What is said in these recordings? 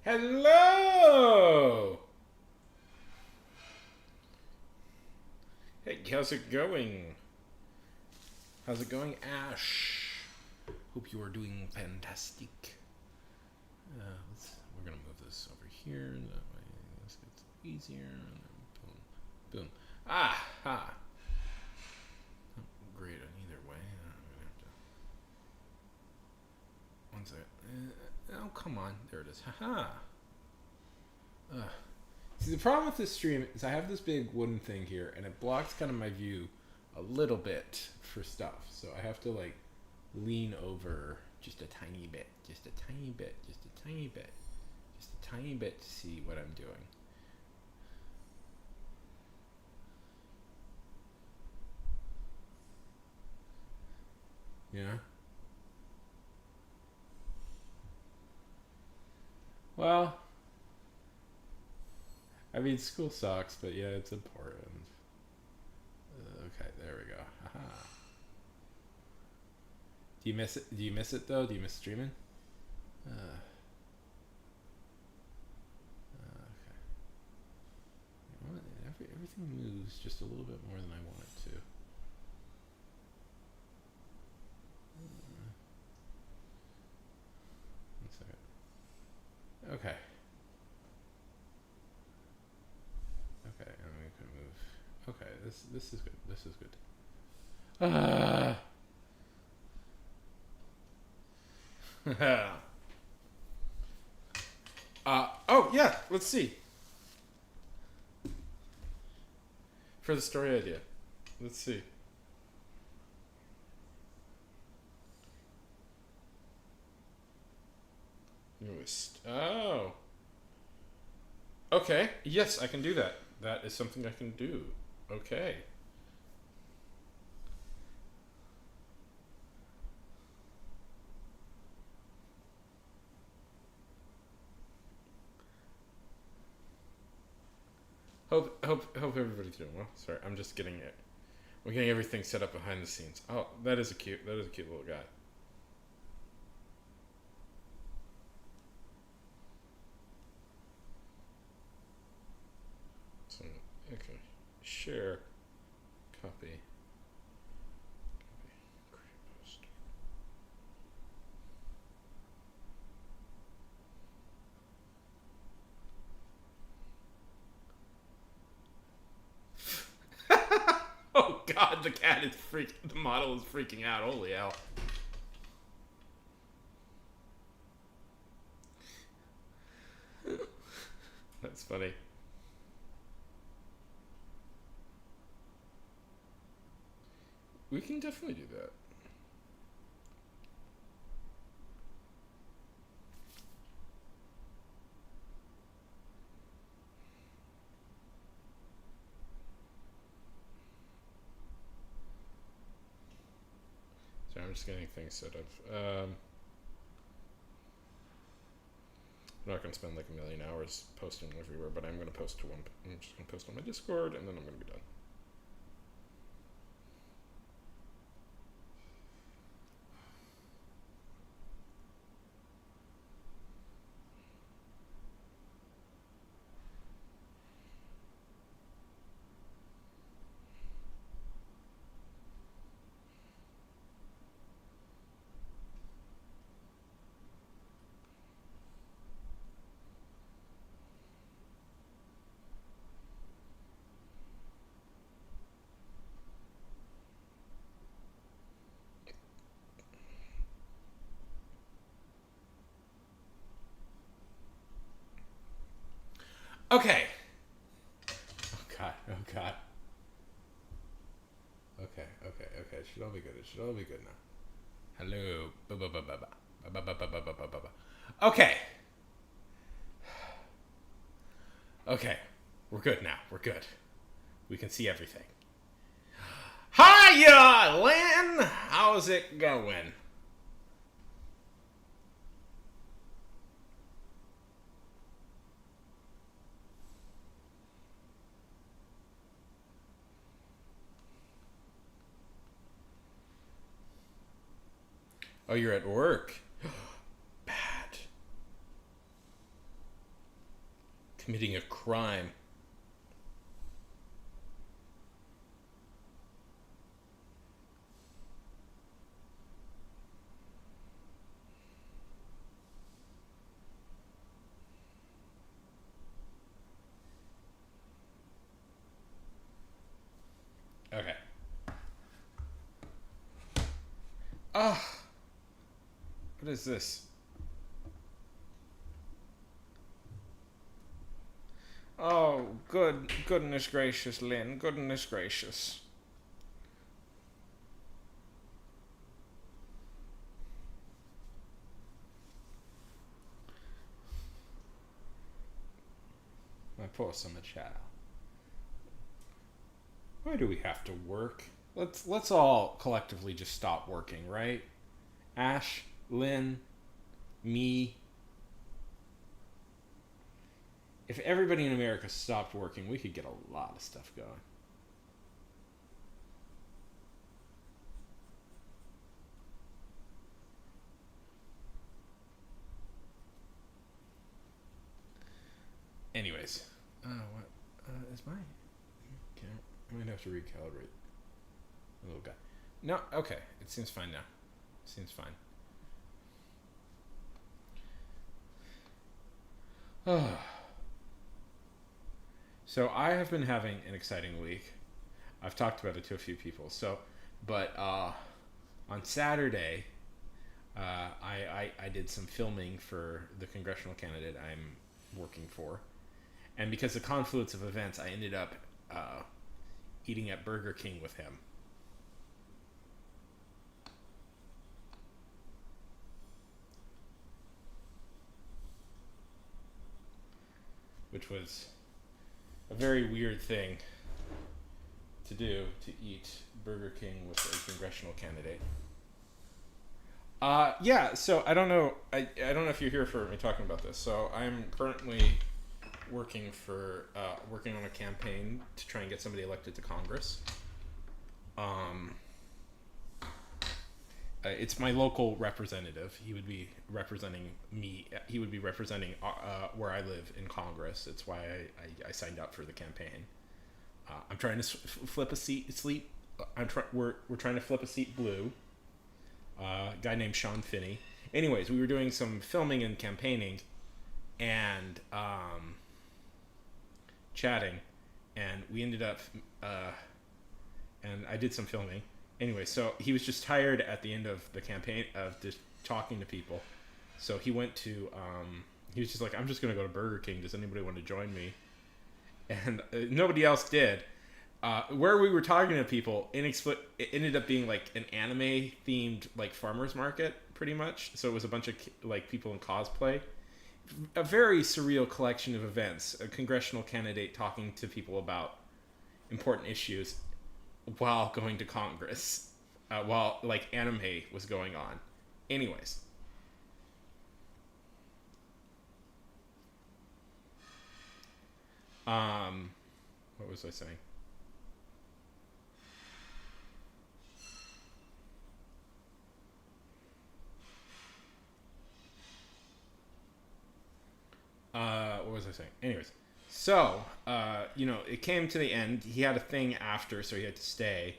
Hello! Hey, how's it going? How's it going, Ash? Hope you are doing fantastic. We're gonna move this over here. That way this gets easier. And then boom, boom. Ah, ha! Not great on either way. I'm gonna have to. One second. Oh, come on. There it is. Haha. See, the problem with this stream is I have this big wooden thing here, and it blocks kind of my view a little bit for stuff. So I have to like lean over just a tiny bit, just a tiny bit, just a tiny bit, just a tiny bit to see what I'm doing. Yeah. Well, I mean, school sucks, but yeah, it's important. Okay, there we go. Haha. Do you miss it? Do you miss it though? Do you miss streaming? Okay. You know what? Everything moves just a little bit more than I want it to. One second. Okay. Okay, and we can move. Okay, this is good. This is good. Oh yeah, let's see. For the story idea. Let's see. Newest. Oh. Okay. Yes, I can do that. That is something I can do. Okay. Hope everybody's doing well. Sorry, I'm just getting it. We're getting everything set up behind the scenes. Oh, that is a cute little guy. So, okay. Share. Copy. Create post. Oh god, the cat is the model is freaking out. Holy hell. That's funny. We can definitely do that. So I'm just getting things set up. I'm not going to spend like a million hours posting everywhere, but I'm going to post to one. I'm just going to post on my Discord, and then I'm going to be done. Okay. Oh god. Oh god. Okay. It should all be good. It should all be good now. Hello. Okay. Okay. We're good now. We're good. We can see everything. Hiya, Lynn! How's it going? Oh, you're at work. Bad. committing a crime. Okay. Ah, what is this? Oh, goodness gracious, Lynn. Goodness gracious. My poor summer child. Why do we have to work? Let's all collectively just stop working, right? Ash, Lynn, me. If everybody in America stopped working, we could get a lot of stuff going. Anyways, what is my? Okay, I might have to recalibrate the little guy. No, okay, it seems fine now. Seems fine. Oh. So I have been having an exciting week. I've talked about it to a few people. But on Saturday, I did some filming for the congressional candidate I'm working for, and because of confluence of events, I ended up eating at Burger King with him. Which was a very weird thing to do, to eat Burger King with a congressional candidate. Yeah, so I don't know. I don't know if you're here for me talking about this. So I'm currently working on a campaign to try and get somebody elected to Congress. Um, it's my local representative. He would be representing me. He would be representing where I live in Congress. It's why I signed up for the campaign. I'm trying to flip a seat. We're trying to flip a seat blue. A guy named Sean Finney. Anyways, we were doing some filming and campaigning, and chatting, and we ended up, and I did some filming. Anyway, so he was just tired at the end of the campaign of just talking to people, so he went to. He was just like, "I'm just gonna go to Burger King. Does anybody want to join me?" And nobody else did. Where we were talking to people, it ended up being like an anime themed like farmers market, pretty much. So it was a bunch of like people in cosplay. A very surreal collection of events. A congressional candidate talking to people about important issues while going to Congress, while like anime was going on. Anyways. What was I saying? What was I saying? Anyways, so it came to the end. He had a thing after, so he had to stay.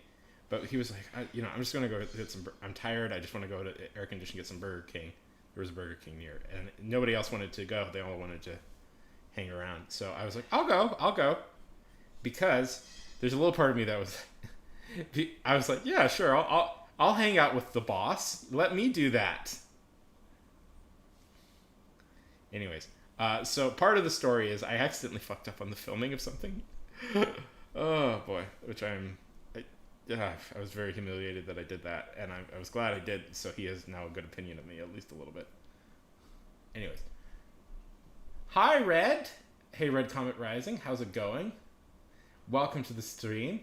But he was like, I'm just gonna go get some. I'm tired. I just want to go to air condition get some Burger King. There was a Burger King near, and nobody else wanted to go. They all wanted to hang around. So I was like, I'll go, because there's a little part of me that was, I was like, yeah, sure, I'll hang out with the boss. Let me do that. Anyways, so part of the story is I accidentally fucked up on the filming of something. Oh boy, yeah, I was very humiliated that I did that, and I was glad I did. So he has now a good opinion of me, at least a little bit. Anyways, hi Red. Hey Red Comet Rising, how's it going? Welcome to the stream.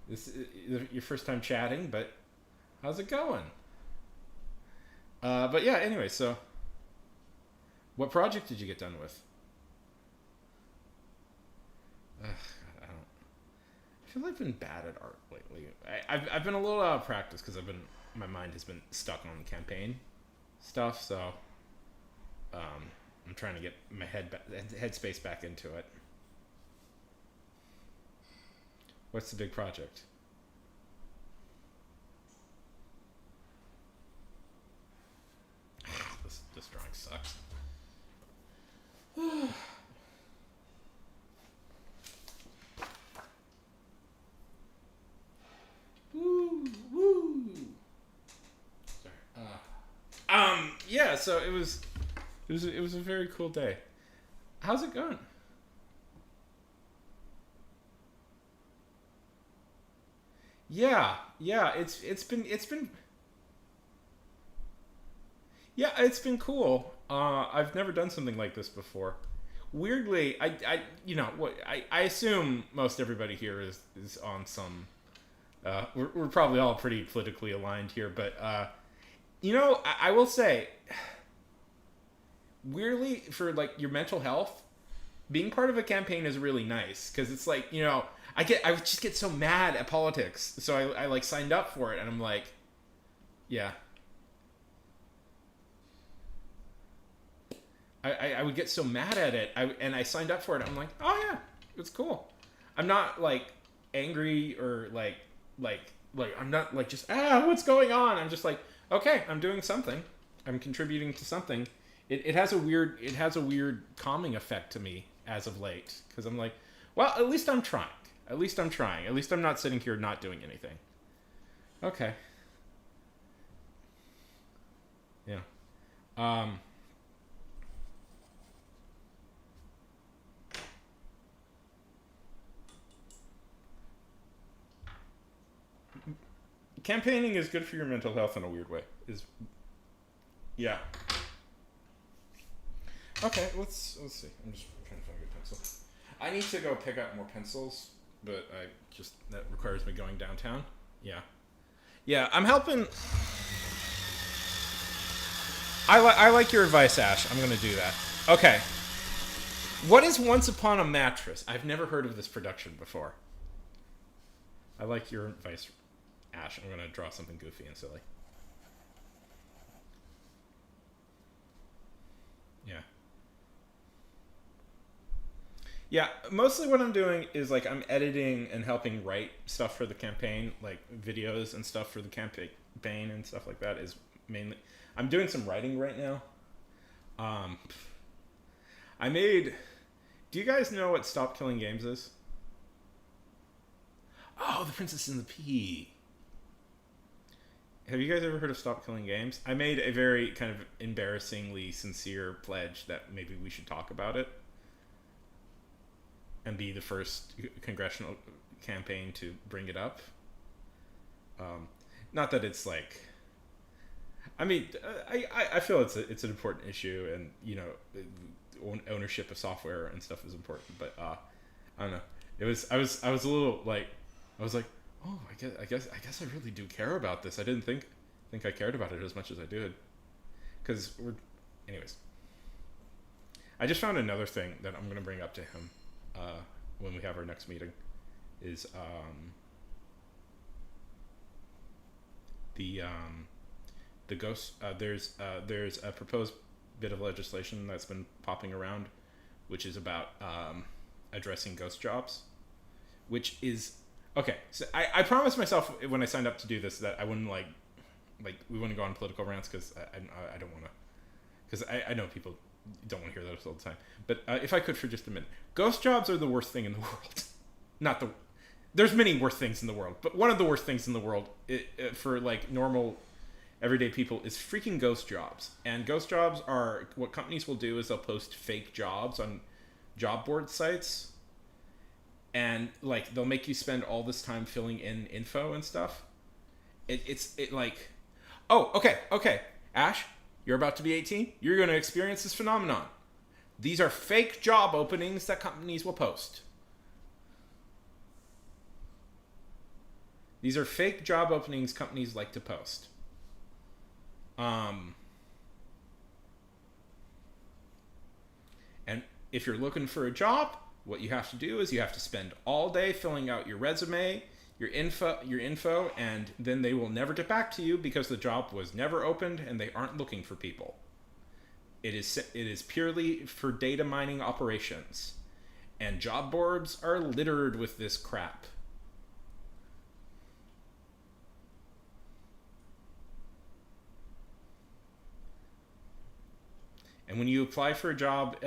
This is your first time chatting, but how's it going? But yeah, anyway, so what project did you get done with? Ugh, God, I feel like I've been bad at art lately. I've been a little out of practice because my mind has been stuck on the campaign stuff. So I'm trying to get my headspace back into it. What's the big project? This drawing sucks. Woo, woo. Sorry. Yeah. So it was a very cool day. How's it going? Yeah, yeah. It's been cool. I've never done something like this before. Weirdly, I assume most everybody here is on some. We're probably all pretty politically aligned here, but I will say, weirdly, for like your mental health, being part of a campaign is really nice because it's like I just get so mad at politics, so I like signed up for it, and I'm like, yeah. I would get so mad at it. And I signed up for it. I'm like, oh yeah, it's cool. I'm not like angry or like I'm not like just what's going on. I'm just like, okay, I'm doing something. I'm contributing to something. It has a weird calming effect to me as of late because I'm like, well, at least I'm trying. At least I'm trying. At least I'm not sitting here not doing anything. Okay. Yeah. Campaigning is good for your mental health in a weird way. Yeah. Okay, let's see. I'm just trying to find a good pencil. I need to go pick up more pencils, but that requires me going downtown. Yeah. Yeah, I'm helping. I like your advice, Ash. I'm gonna do that. Okay. What is Once Upon a Mattress? I've never heard of this production before. I like your advice, Ash. I'm gonna draw something goofy and silly. Yeah. Yeah, mostly what I'm doing is like I'm editing and helping write stuff for the campaign, like videos and stuff for the campaign and stuff like that is mainly. I'm doing some writing right now. Um, I made. Do you guys know what Stop Killing Games is? Oh, The Princess and the Pea. Have you guys ever heard of Stop Killing Games? I made a very kind of embarrassingly sincere pledge that maybe we should talk about it and be the first congressional campaign to bring it up. Not that it's like, I mean, I feel it's an important issue, and ownership of software and stuff is important. But I don't know. I was a little like, I was like, oh, I guess I really do care about this. I didn't think I cared about it as much as I did, because anyways. I just found another thing that I'm gonna bring up to him when we have our next meeting, is the ghost. There's a proposed bit of legislation that's been popping around, which is about addressing ghost jobs, which is okay. So I promised myself when I signed up to do this that I wouldn't like we wouldn't go on political rants because I don't want to, because I know people don't want to hear those all the time. But if I could for just a minute, ghost jobs are the worst thing in the world. There's many worse things in the world, but one of the worst things in the world for like normal everyday people is freaking ghost jobs. And ghost jobs are what companies will do is they'll post fake jobs on job board sites, and like they'll make you spend all this time filling in info and stuff. It's like, oh, okay, Ash, you're about to be 18. You're going to experience this phenomenon. These are fake job openings that companies will post. These are fake job openings companies like to post. And if you're looking for a job, what you have to do is you have to spend all day filling out your resume, your info, and then they will never get back to you because the job was never opened and they aren't looking for people. It is purely for data mining operations, and job boards are littered with this crap. And when you apply for a job,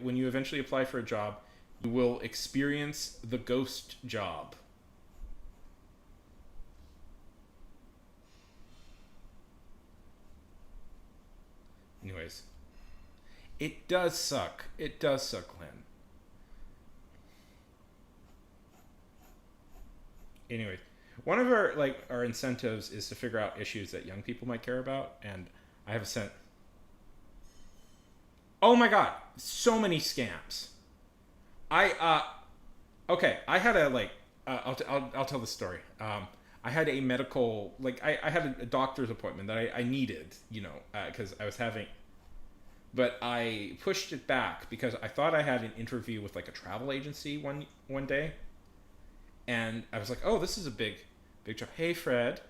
when you eventually apply for a job, you will experience the ghost job. Anyways, it does suck. It does suck, Lynn. Anyway, one of our incentives is to figure out issues that young people might care about, and I have a sense. Oh my god, so many scams. Okay, I had a I'll tell the story. I had a medical I had a doctor's appointment that I needed, because I was having, but I pushed it back because I thought I had an interview with like a travel agency one day, and I was like, oh, this is a big job. Hey, Fred,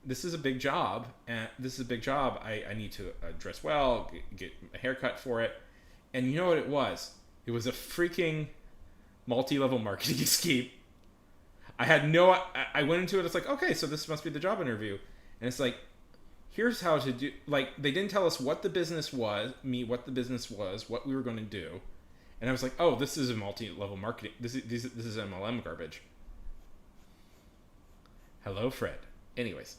this is a big job, and this is a big job. I need to dress well, get a haircut for it, and you know what it was? It was a freaking multi-level marketing scheme. I went into it, it's like, okay, so this must be the job interview. And it's like, here's how to do, they didn't tell us what the business was, what we were going to do. And I was like, oh, this is a multi-level marketing, this is MLM garbage. Hello, Fred. Anyways.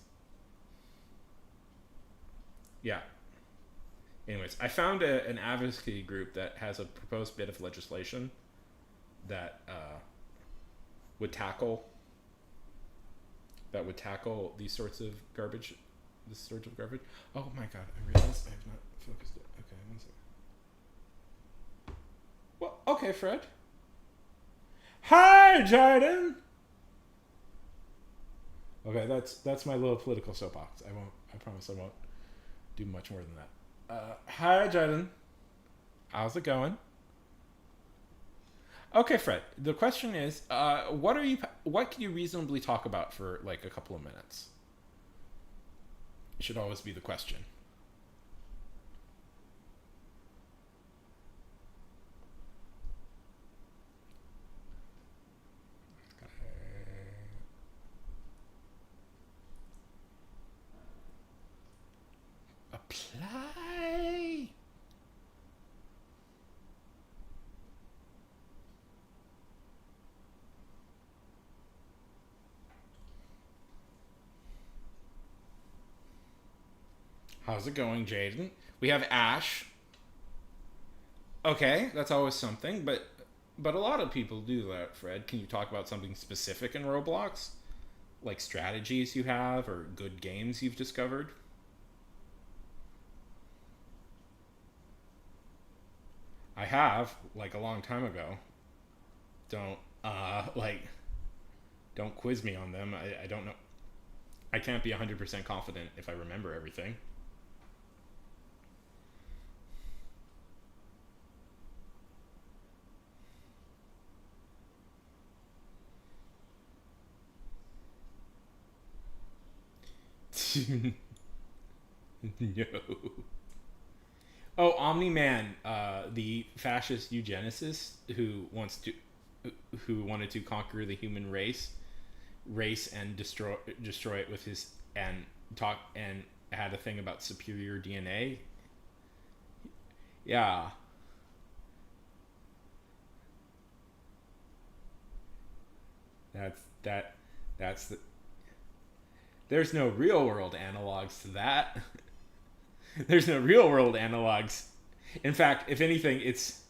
Yeah. Anyways, I found an advocacy group that has a proposed bit of legislation that would tackle these sorts of garbage. Oh my god! I realized I have not focused it. Okay, one second. Well, okay, Fred. Hi, Jordan. Okay, that's my little political soapbox. I promise I won't do much more than that. Hi, Jordan. How's it going? Okay, Fred. The question is, what can you reasonably talk about for like a couple of minutes? It should always be the question. Apply. How's it going, Jaden? We have Ash. Okay, that's always something, but a lot of people do that, Fred. Can you talk about something specific in Roblox? Like strategies you have or good games you've discovered? I have, like a long time ago. Don't don't quiz me on them. I don't know. I can't be 100% confident if I remember everything. No. Oh, Omni Man, the fascist eugenicist who wanted to conquer the human race and destroy it with his and talk and had a thing about superior DNA. Yeah, that's that. That's the. There's no real world analogs to that. There's no real world analogs. In fact, if anything, it's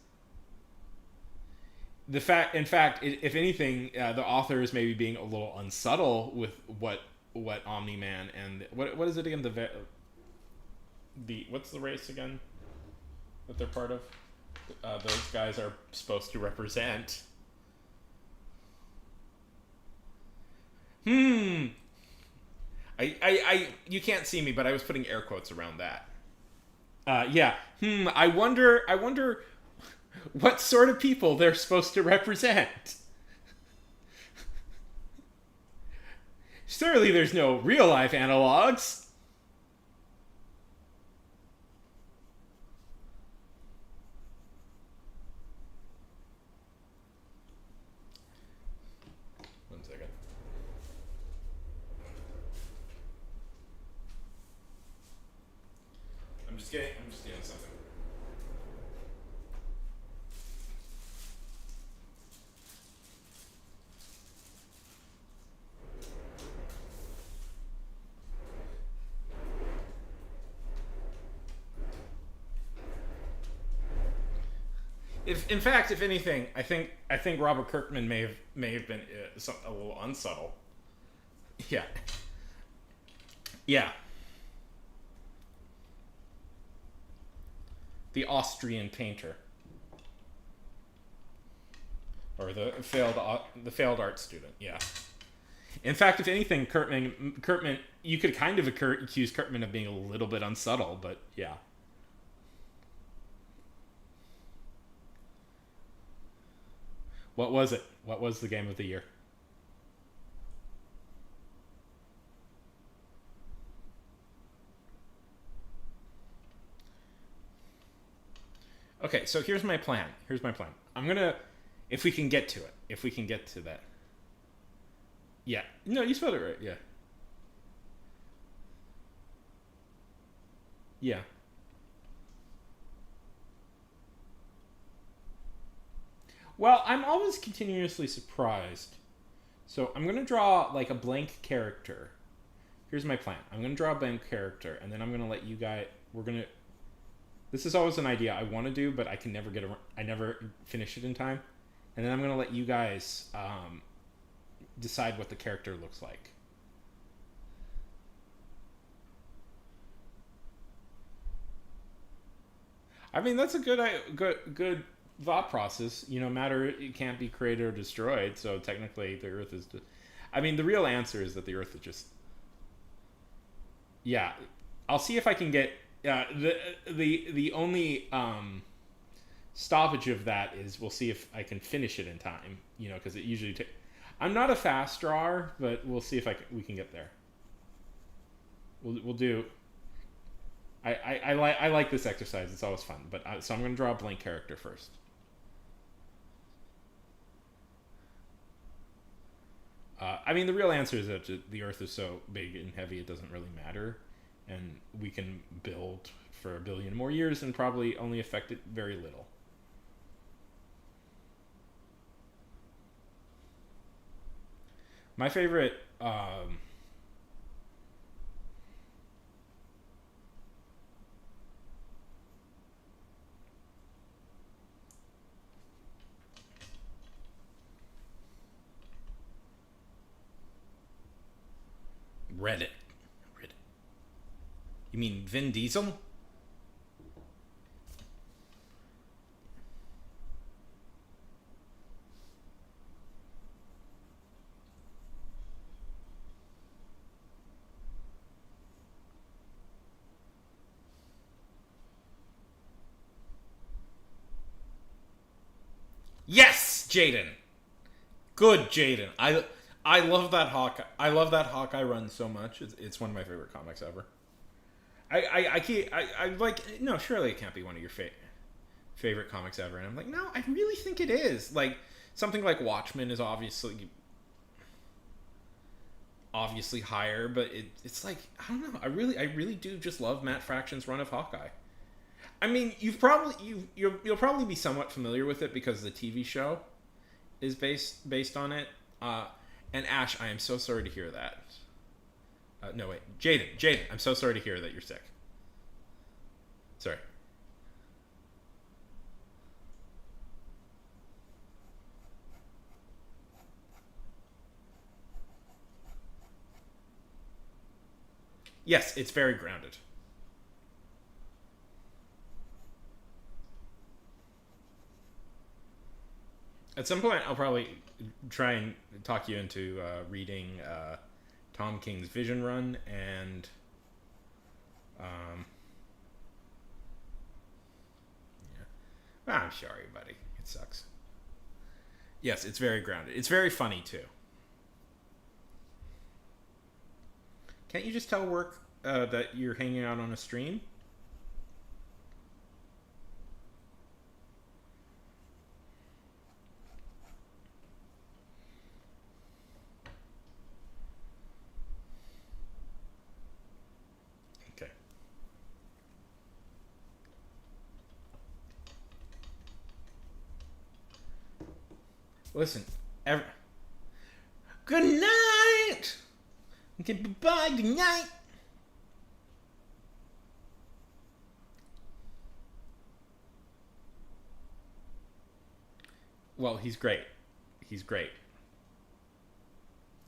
the fact. In fact, if anything, the author is maybe being a little unsubtle with what Omni Man and what is it again? The what's the race again that they're part of? Those guys are supposed to represent. Hmm. You can't see me, but I was putting air quotes around that. Yeah. I wonder what sort of people they're supposed to represent. Surely there's no real life analogs. I'm just getting something. If in fact, if anything, I think Robert Kirkman may have been a little unsubtle. Yeah, yeah. The Austrian painter, or the failed art student. Yeah. In fact, if anything, Kirkman, you could kind of accuse Kirkman of being a little bit unsubtle, but yeah. What was it? What was the game of the year? Okay, so here's my plan. Here's my plan. I'm gonna, if we can get to it, if we can get to that. Yeah. No, you spelled it right. Yeah. Yeah. Well, I'm always continuously surprised. So I'm gonna draw like a blank character. Here's my plan. I'm gonna draw a blank character, and then I'm gonna let you guys. We're gonna. This is always an idea I want to do, but I can never get. I never finish it in time, and then I'm gonna let you guys decide what the character looks like. I mean, that's a good thought process. You know, matter it can't be created or destroyed, so technically the Earth is. I mean, the real answer is that the Earth is just. Yeah, I'll see if I can get the only stoppage of that is we'll see if I can finish it in time. You know, because it usually takes. I'm not a fast drawer, but we'll see if we can get there. We'll do. I like this exercise. It's always fun. But so I'm going to draw a blank character first. I mean, the real answer is that the Earth is so big and heavy, it doesn't really matter, and we can build for a billion more years and probably only affect it very little. My favorite. Reddit. Reddit. You mean Vin Diesel? Yes, Jaden. Good, Jaden. I love that Hawkeye. I love that Hawkeye run so much. It's one of my favorite comics ever. I can't. I like. No, surely it can't be one of your favorite comics ever. And I'm like, no, I really think it is. Like something like Watchmen is obviously higher, but it's like I don't know. I really do just love Matt Fraction's run of Hawkeye. I mean, you'll probably be somewhat familiar with it because the TV show is based on it. And Ash, I am so sorry to hear that. No wait, Jaden, I'm so sorry to hear that you're sick. Sorry. Yes, it's very grounded. At some point, I'll probably try and talk you into reading Tom King's Vision Run and um, yeah. I'm sorry, buddy. It sucks. Yes, it's very grounded. It's very funny too. Can't you just tell work that you're hanging out on a stream? Okay. Listen, every, good night. Okay, bye-bye, good night. Well, he's great. He's great.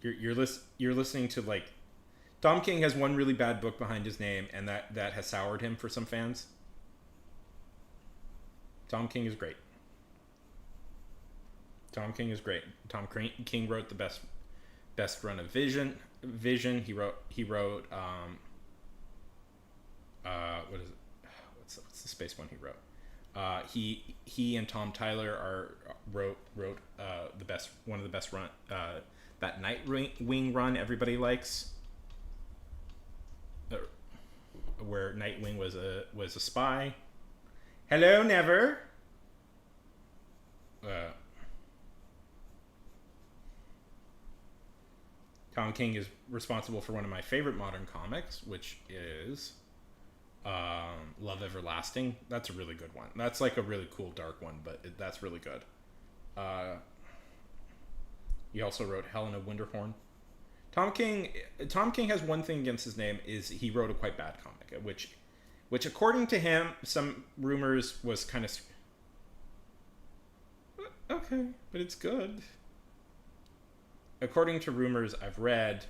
You're listening to like Tom King has one really bad book behind his name, and that has soured him for some fans. Tom King is great. Tom King is great. Tom King wrote the best run of Vision. He wrote what is it? What's the space one he wrote? He and Tom Tyler wrote the best one of the best run that Nightwing run everybody likes, where Nightwing was a spy. Hello, Never. Tom King is responsible for one of my favorite modern comics, which is Love Everlasting. That's a really good one. That's like a really cool dark one, but that's really good. He also wrote Helena Winterhorn. Tom King has one thing against his name, is he wrote a quite bad comic, which according to him, some rumors was kind of okay, but it's good. According to rumors I've read,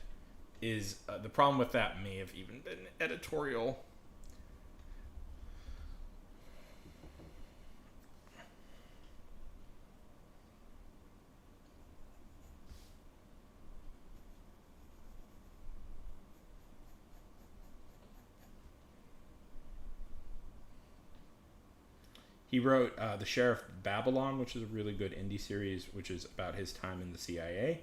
is the problem with that may have even been editorial. He wrote The Sheriff of Babylon, which is a really good indie series, which is about his time in the CIA.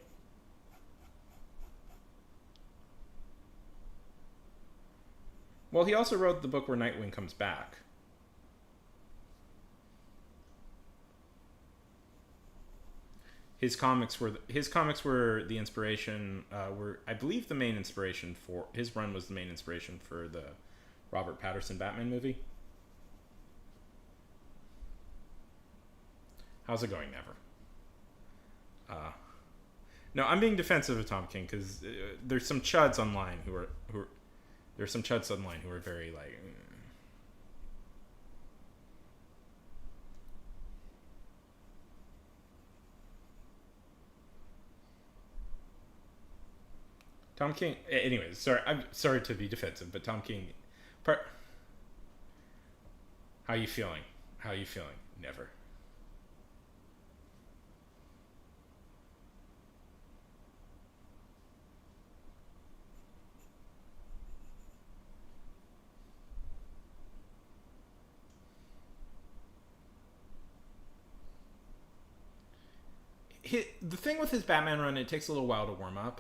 Well, he also wrote the book where Nightwing comes back. His comics were the inspiration. Were, I believe, the main inspiration for his run was the main inspiration for the Robert Pattinson Batman movie. How's it going, Never? No, I'm being defensive of Tom King because there's some chuds online who are there's some chuds online who are very like. Tom King. Anyways, sorry. I'm sorry to be defensive, but Tom King. How you feeling? How you feeling? Never. The thing with his Batman run, it takes a little while to warm up.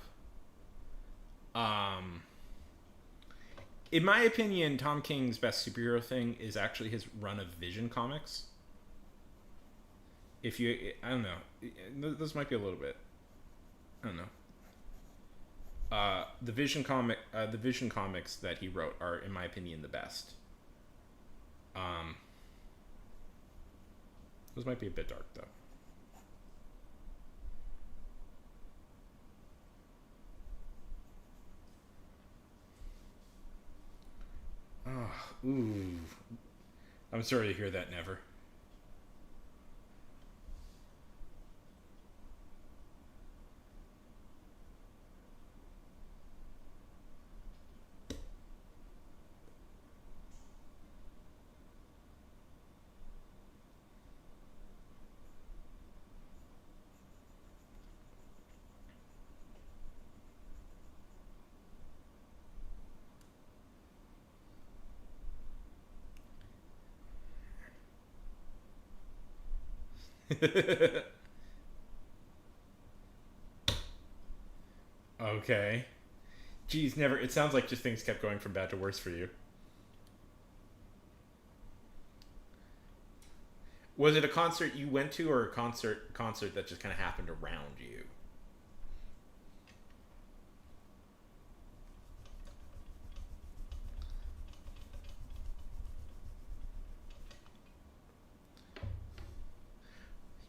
Um, in my opinion, Tom King's best superhero thing is actually his run of Vision comics. If you, I don't know, this might be a little bit, I don't know. The Vision comics that he wrote are, in my opinion, the best. Um, those might be a bit dark though. Oh, ooh. I'm sorry to hear that, Never. Okay. Geez, Never. It sounds like just things kept going from bad to worse for you. Was it a concert you went to, or a concert that just kind of happened around you?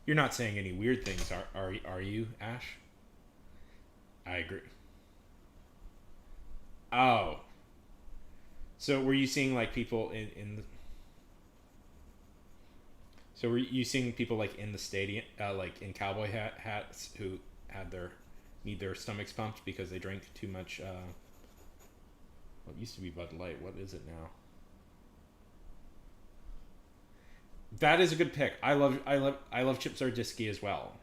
You're not saying any weird things, are you, Ash? I agree. Oh, so were you seeing like people in the, so were you seeing people like in the stadium, like in cowboy hats, who had their need their stomachs pumped because they drank too much? What used to be Bud Light. What is it now? That is a good pick. I love Chip Zdarsky as well.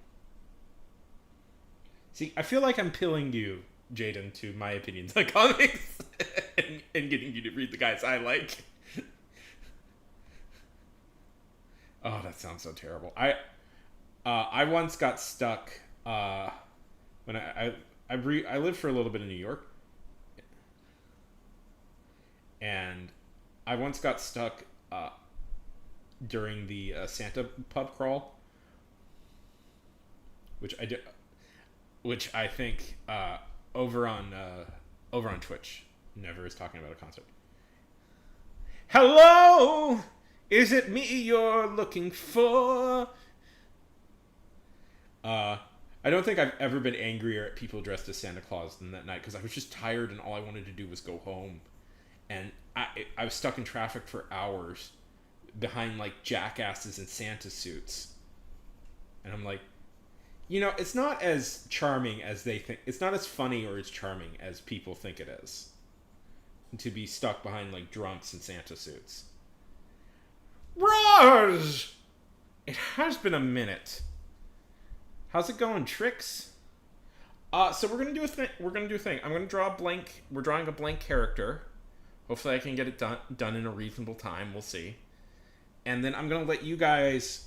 See, I feel like I'm pilling you, Jaden, to my opinions on comics and getting you to read the guys I like. Oh, that sounds so terrible. I once got stuck when I lived for a little bit in New York, and I once got stuck during the Santa pub crawl, which I did, which I think over on Twitch never is talking about a concert. Hello, is it me you're looking for? I don't think I've ever been angrier at people dressed as Santa Claus than that night because I was just tired and all I wanted to do was go home, and I was stuck in traffic for hours behind like jackasses in Santa suits, and I'm like, it's not as charming as they think. It's not as funny or as charming as people think it is to be stuck behind like drunks in Santa suits. Roz! It has been a minute. How's it going, Tricks? So we're gonna do a thing. We're gonna do a thing. I'm gonna draw a blank. We're drawing a blank character. Hopefully, I can get it done in a reasonable time. We'll see. And then I'm gonna let you guys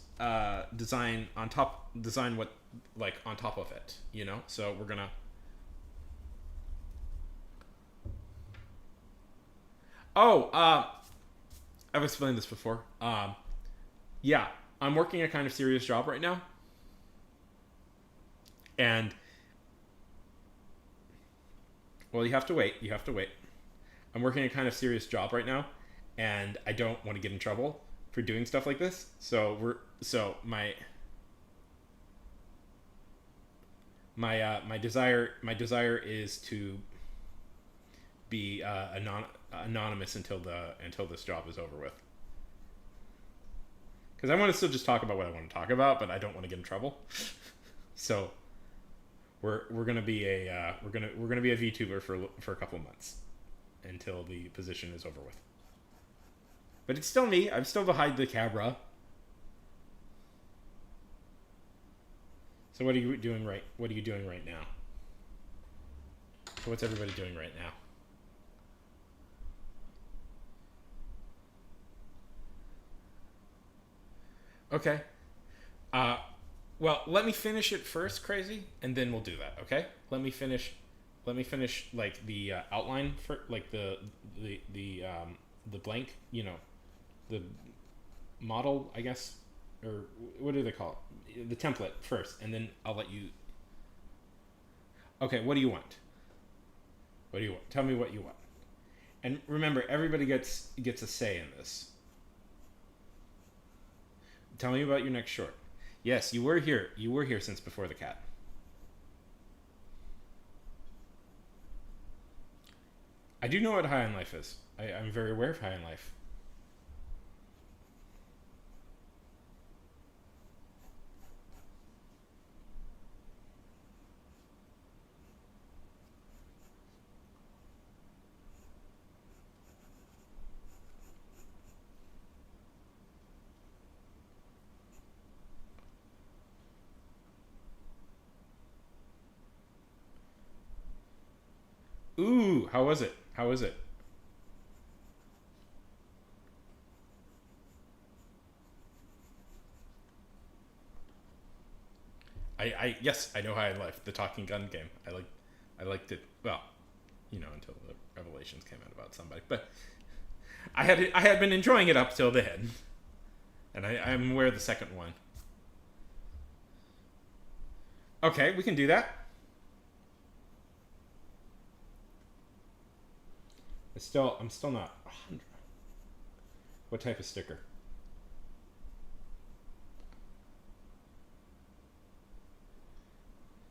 design what like on top of it. So we're gonna. Oh, I've explained this before. Yeah, I'm working a kind of serious job right now. And well, you have to wait. You have to wait. I'm working a kind of serious job right now, and I don't want to get in trouble for doing stuff like this. So my desire is to be anonymous until this job is over with. Because I want to still just talk about what I want to talk about, but I don't want to get in trouble. So we're gonna be we're gonna be a VTuber for a couple of months until the position is over with. But it's still me. I'm still behind the camera. So what are you doing right? What are you doing right now? So what's everybody doing right now? Okay. Well, let me finish it first, crazy, and then we'll do that. Okay. Let me finish like the outline for like the blank. The model, I guess, or what do they call it? The template first, and then I'll let you. Okay. What do you want? What do you want? Tell me what you want. And remember, everybody gets a say in this. Tell me about your next short. Yes, you were here. You were here since before the cat. I do know what High on Life is. I'm very aware of High on Life. Ooh, how was it? How was it? Yes, I know High on Life, the talking gun game. I liked it. Well, until the revelations came out about somebody, but I had been enjoying it up till then, and I'm aware of the second one. Okay, we can do that. I'm still not 100. What type of sticker?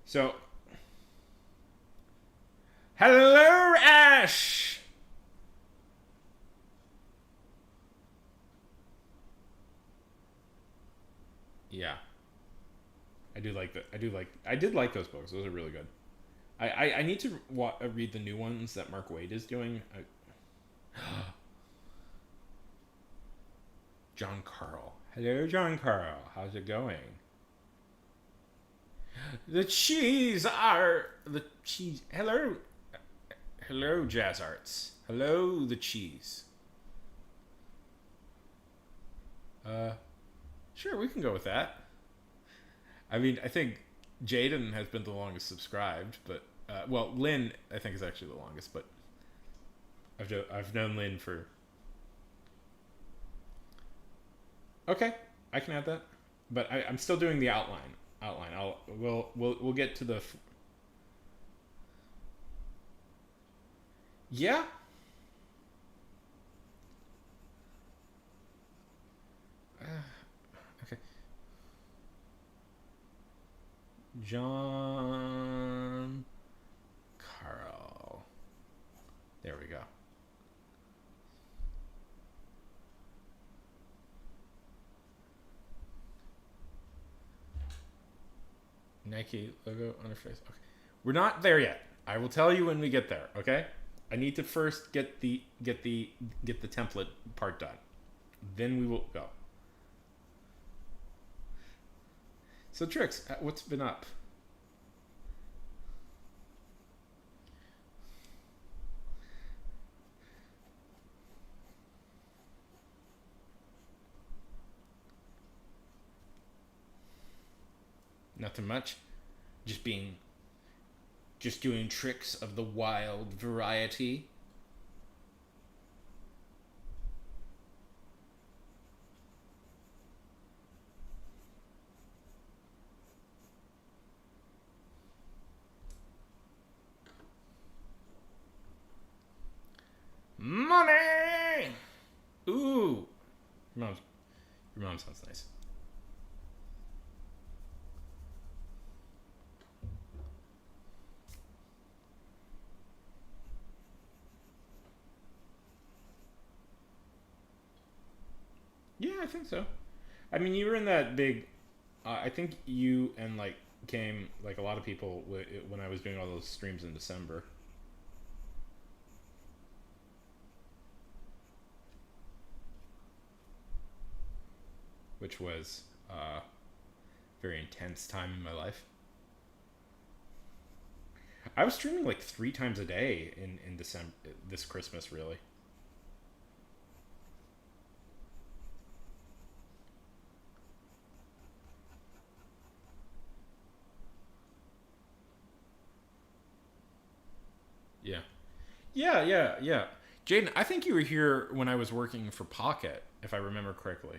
So, hello, Ash. Yeah, I do like that. I do like. I did like those books. Those are really good. I need to read the new ones that Mark Waid is doing. John Carl. Hello, John Carl. How's it going? The cheese are the cheese. Hello, hello, Jazz Arts. Hello, the cheese. Uh, sure, we can go with that. I mean, I think Jaden has been the longest subscribed, but well, Lynn I think is actually the longest, but I've known Lynn for. Okay, I can add that, but I'm still doing the outline. Outline. We'll get to the. Yeah. Okay. John Carl. There we go. Nike logo on her face. Okay. We're not there yet. I will tell you when we get there, okay? I need to first get the template part done. Then we will go. So Trix, what's been up? Nothing much. Just being just doing tricks of the wild variety. Money. Ooh. Your mom your mom sounds nice. Yeah, I think so. I mean, you were in that big. I think you and like came like a lot of people when I was doing all those streams in December, which was a very intense time in my life. I was streaming like 3 times a day in December this Christmas, really. Yeah. Yeah. Jaden, I think you were here when I was working for Pocket, if I remember correctly.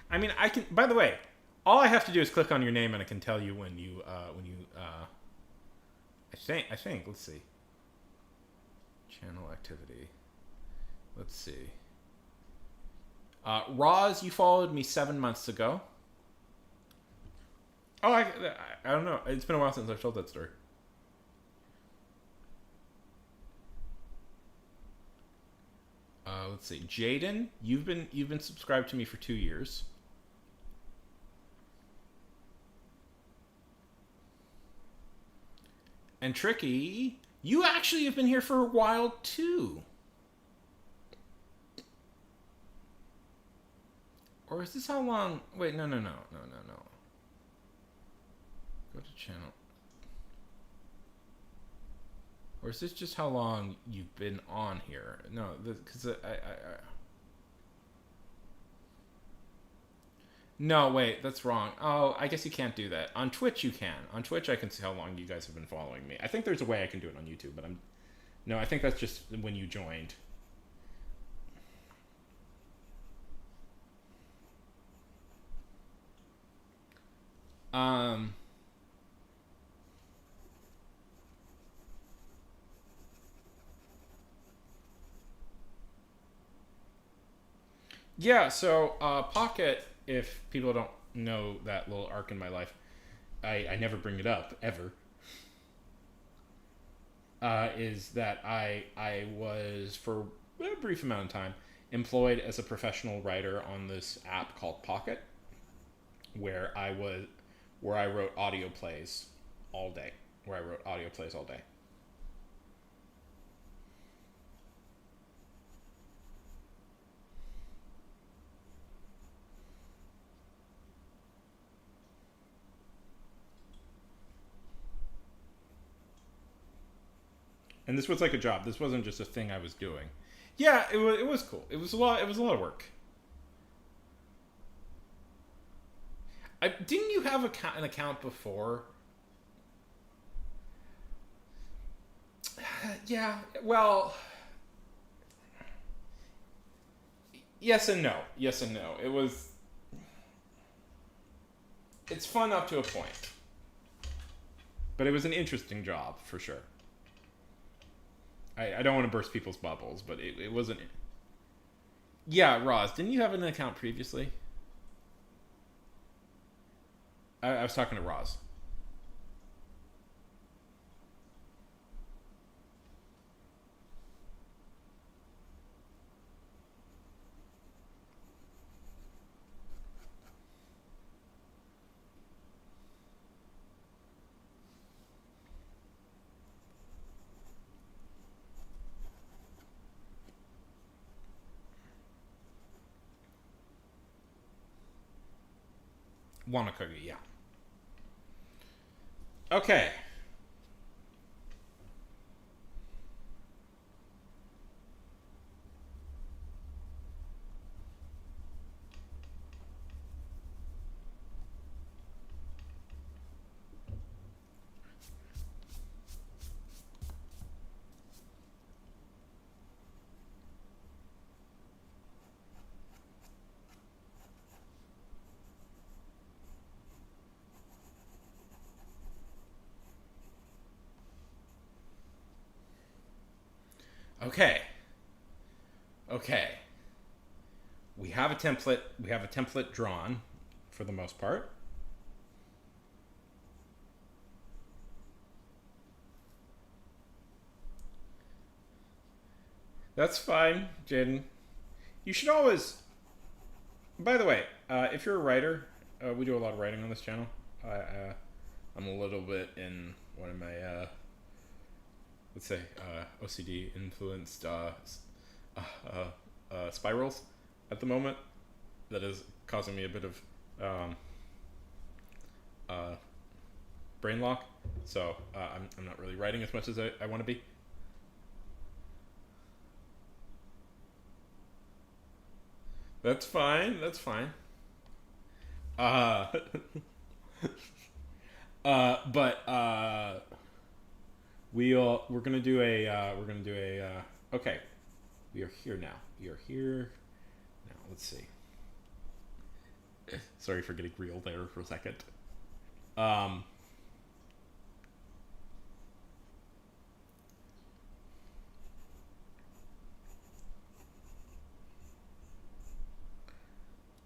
I mean, I can. By the way, all I have to do is click on your name, and I can tell you when you. I think. Let's see. Channel activity. Let's see. Roz, you followed me 7 months ago. Oh, I don't know. It's been a while since I've told that story. Let's see. Jaden, you've been subscribed to me for 2 years. And Tricky, you actually have been here for a while too. Or is this how long? Wait, no. Go to channel. Or is this just how long you've been on here? No, because No, wait, that's wrong. Oh, I guess you can't do that. On Twitch, you can. On Twitch, I can see how long you guys have been following me. I think there's a way I can do it on YouTube, but I'm. No, I think that's just when you joined. Um. Yeah, so Pocket, if people don't know that little arc in my life, I never bring it up, ever, is that I was, for a brief amount of time, employed as a professional writer on this app called Pocket, where I was where I wrote audio plays all day. Where I wrote audio plays all day. And this was like a job. This wasn't just a thing I was doing. Yeah, it was cool. It was a lot of work. Didn't you have an account before? Yeah. Well, yes and no. Yes and no. It's fun up to a point, but it was an interesting job for sure. I don't want to burst people's bubbles, but it wasn't. Yeah, Roz, didn't you have an account previously? I was talking to Roz. Wanakugi, yeah. Okay. Okay. Okay. We have a template. We have a template drawn, for the most part. That's fine, Jaden. You should always. By the way, if you're a writer, we do a lot of writing on this channel. I'm a little bit in one of my, let's say, OCD influenced spirals at the moment. That is causing me a bit of uh, brain lock. So I'm not really writing as much as I want to be. That's fine. That's fine. Uh, but okay. We are here now. We are here now. Let's see. Sorry for getting real there for a second. Um,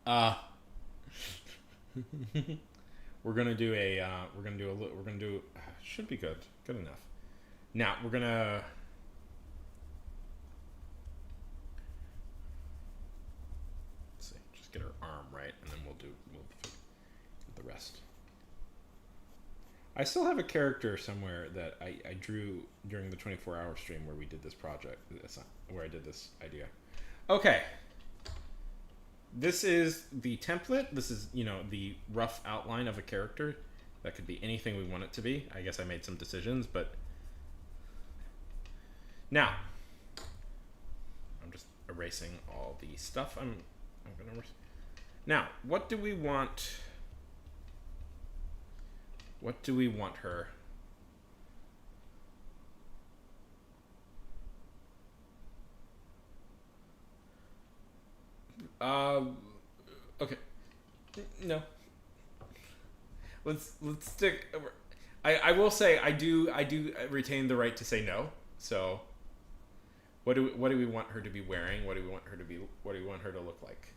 uh, we're gonna do should be good enough. Now we're gonna let's see, just get her arm right, and then we'll do the rest. I still have a character somewhere that I drew during the 24-hour stream where we did this project, where I did this idea. Okay, this is the template. This is, the rough outline of a character. That could be anything we want it to be. I guess I made some decisions, but now I'm just erasing all the stuff. I'm gonna erase. Now, what do we want? What do we want her? Okay. No. Let's stick. I will say I do retain the right to say no. So, what do we want her to be wearing? What do we want her to be? What do we want her to look like?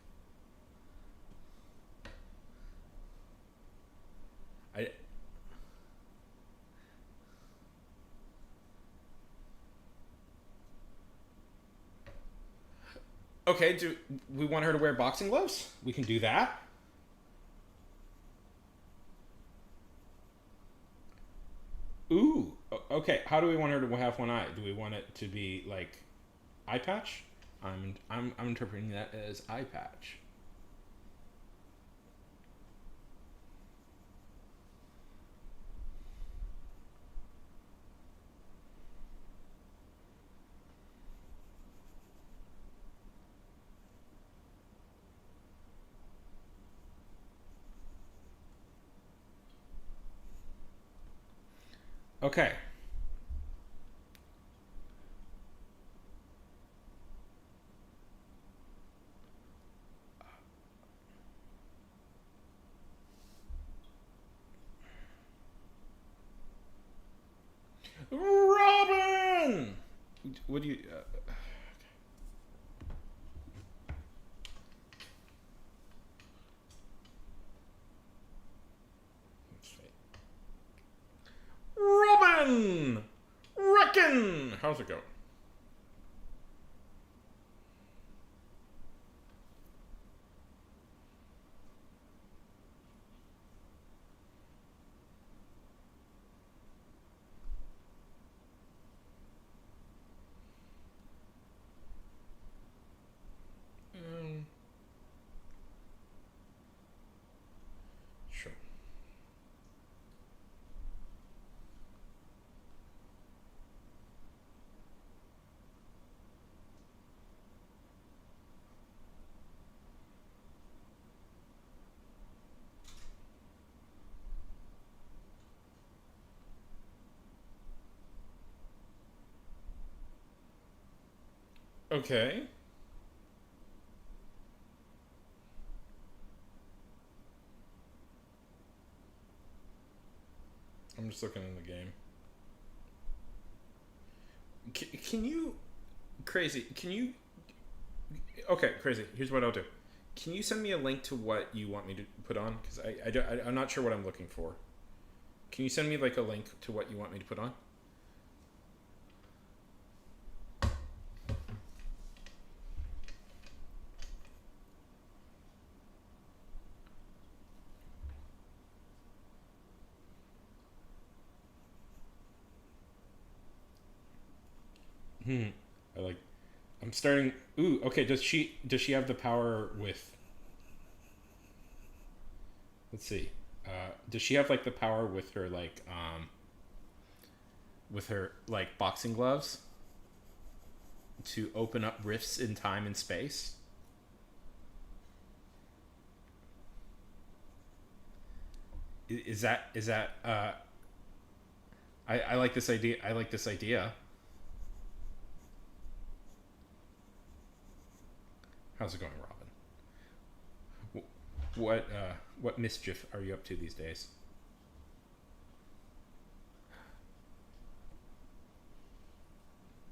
Okay, do we want her to wear boxing gloves? We can do that. Ooh. Okay. How do we want her to have one eye? Do we want it to be like eye patch? I'm interpreting that as eye patch. Okay. Robin. What do you? Robin. Reckon. How's it go? Um, sure. Okay. I'm just looking in the game. Can you, crazy? Can you? Okay, crazy. Here's what I'll do. Can you send me a link to what you want me to put on? Because I'm not sure what I'm looking for. Can you send me like a link to what you want me to put on? Hmm. I like. I'm starting. Ooh. Okay. Does she have the power with? Let's see. Does she have like the power with her with her like boxing gloves to open up rifts in time and space? Is that I like this idea. I like this idea. How's it going, Robin? What mischief are you up to these days?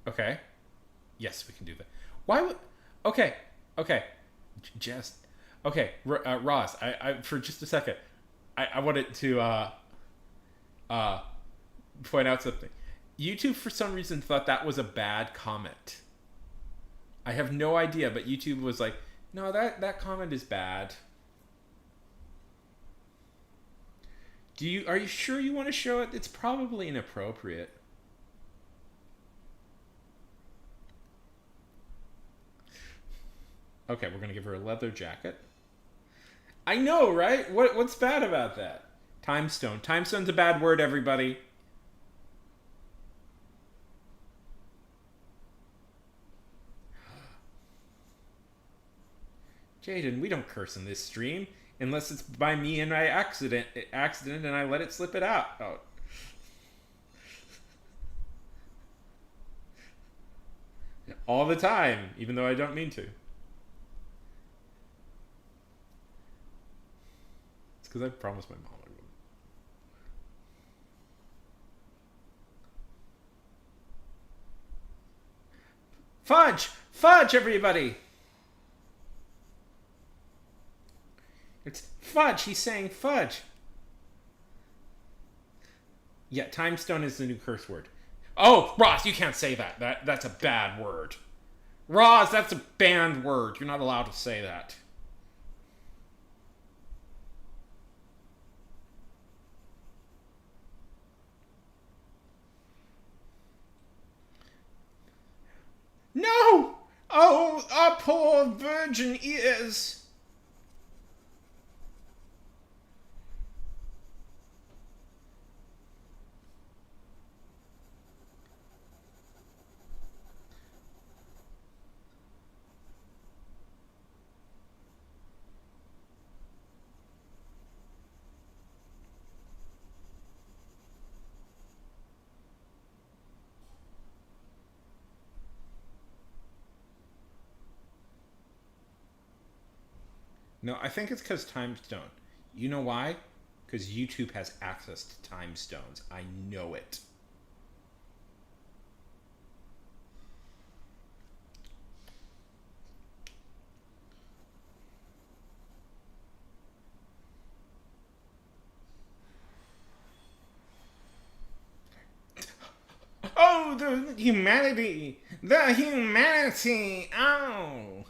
Okay. Yes, we can do that. Why would? Okay. Okay. Just okay. Ross, I for just a second, I wanted to uh point out something. YouTube for some reason thought that was a bad comment. I have no idea, but YouTube was like, no, that comment is bad. Are you sure you want to show it? It's probably inappropriate. Okay, we're gonna give her a leather jacket. I know, right? What's bad about that? Time stone. Time stone's a bad word, everybody. Jaden, we don't curse in this stream unless it's by me and my accident, and I let it slip it out. Oh. All the time, even though I don't mean to. It's because I promised my mom I would. Fudge! Fudge, everybody! It's fudge. He's saying fudge. Yeah, time stone is the new curse word. Oh, Ross, you can't say that. That's a bad word. Roz, that's a banned word. You're not allowed to say that. No! Oh, our poor virgin ears. No, I think it's because time stone. You know why? Because YouTube has access to time stones. I know it. Oh, the humanity! The humanity! Oh!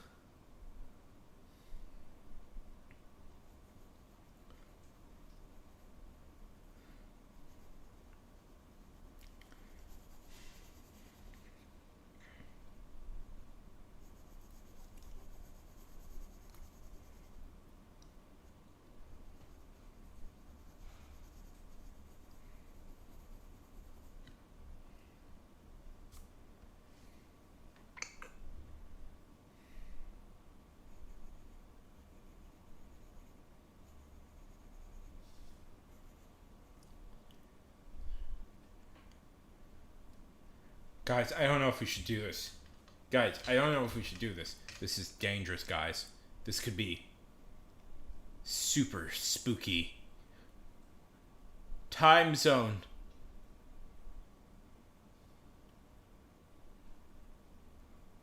Guys, I don't know if we should do this. Guys, I don't know if we should do this. This is dangerous, guys. This could be super spooky. Time zone.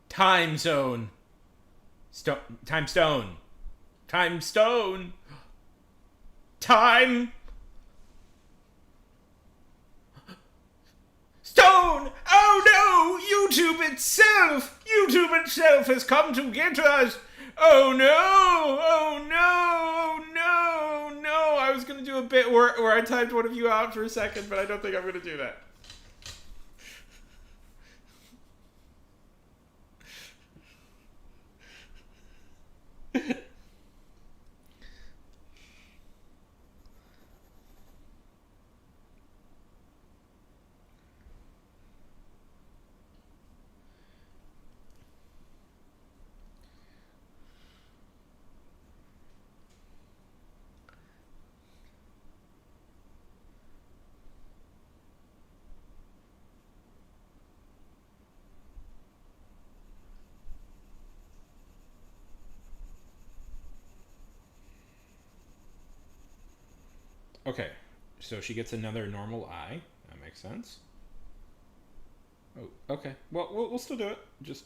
Time zone. Time stone. Time stone. Time stone. Oh no! YouTube itself has come to get us. Oh no! Oh no! Oh no! No! I was gonna do a bit where I typed one of you out for a second, but I don't think I'm gonna do that. Okay, so she gets another normal eye. That makes sense. Oh, okay. Well, we'll still do it. Just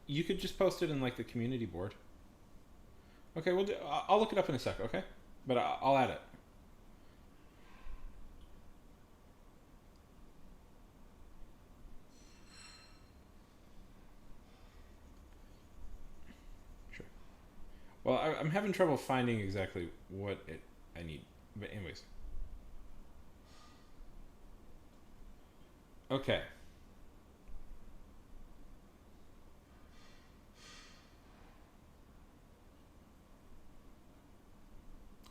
you could just post it in like the community board. Okay, I'll look it up in a sec. Okay, but I'll add it. Sure. Well, I'm having trouble finding exactly what I need. But anyways. Okay.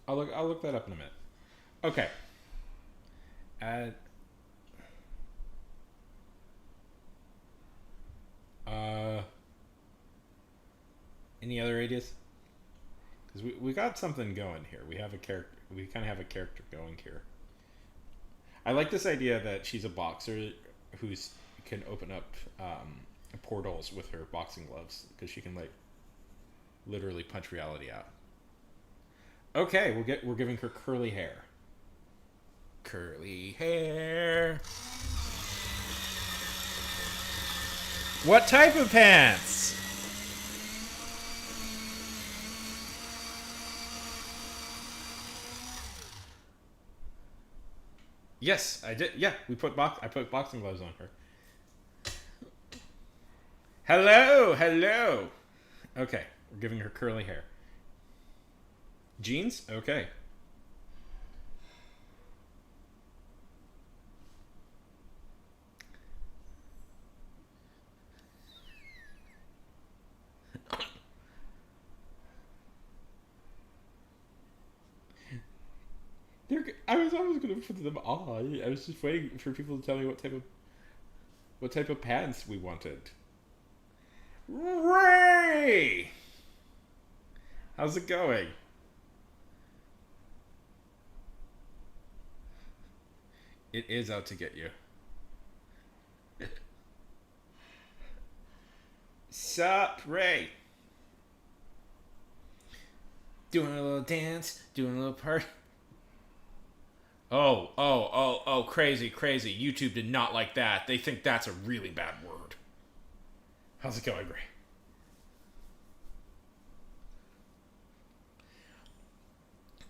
I'll look that up in a minute. Okay. Add. Uh. Any other ideas? Because we got something going here. We have a character. We kind of have a character going here. I like this idea that she's a boxer who's can open up portals with her boxing gloves because she can like literally punch reality out. Okay, we're giving her curly hair. Curly hair. What type of pants? Yes, I did. Yeah, I put boxing gloves on her. Hello, hello. Okay, we're giving her curly hair. Jeans? Okay. I was always gonna put them on. I was just waiting for people to tell me what type of pants we wanted. Ray, how's it going? It is out to get you. Sup, Ray? Doing a little dance, doing a little party. Oh, crazy, crazy. YouTube did not like that. They think that's a really bad word. How's it going, Ray?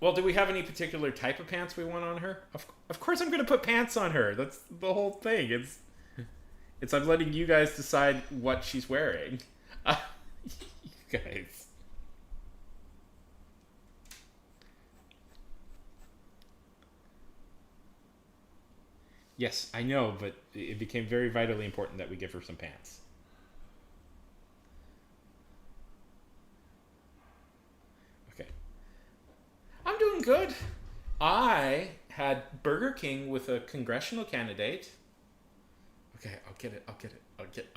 Well, do we have any particular type of pants we want on her? Of course I'm going to put pants on her. That's the whole thing. It's I'm letting you guys decide what she's wearing. You guys. Yes, I know, but it became very vitally important that we give her some pants. Okay. I'm doing good. I had Burger King with a congressional candidate. Okay, I'll get it. I'll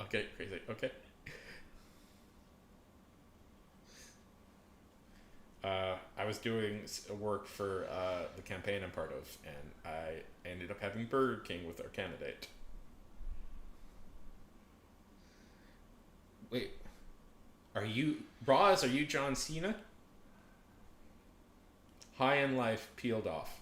get it crazy. Okay. I was doing work for the campaign I'm part of, and I ended up having Burger King with our candidate. Wait, are you Roz? Are you John Cena? High in life, peeled off.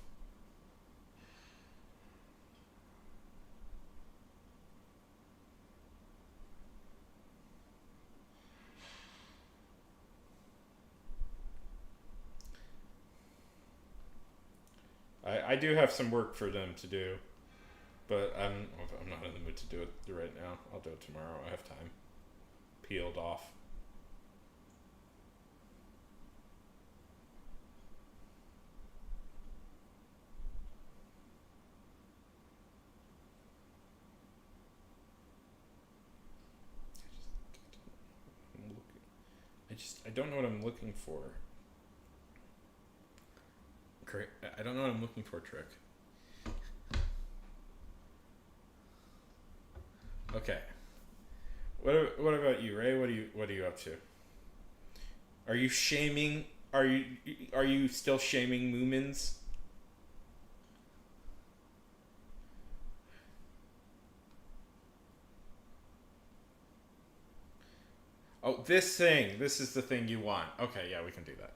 I do have some work for them to do, but I'm not in the mood to do it right now. I'll do it tomorrow. I have time. Peeled off. I don't know what I'm looking for. I don't know what I'm looking for, Trick. Okay. What about you, Ray? What are you up to? Are you shaming? Are you still shaming Moomins? Oh, this thing. This is the thing you want. Okay, yeah, we can do that.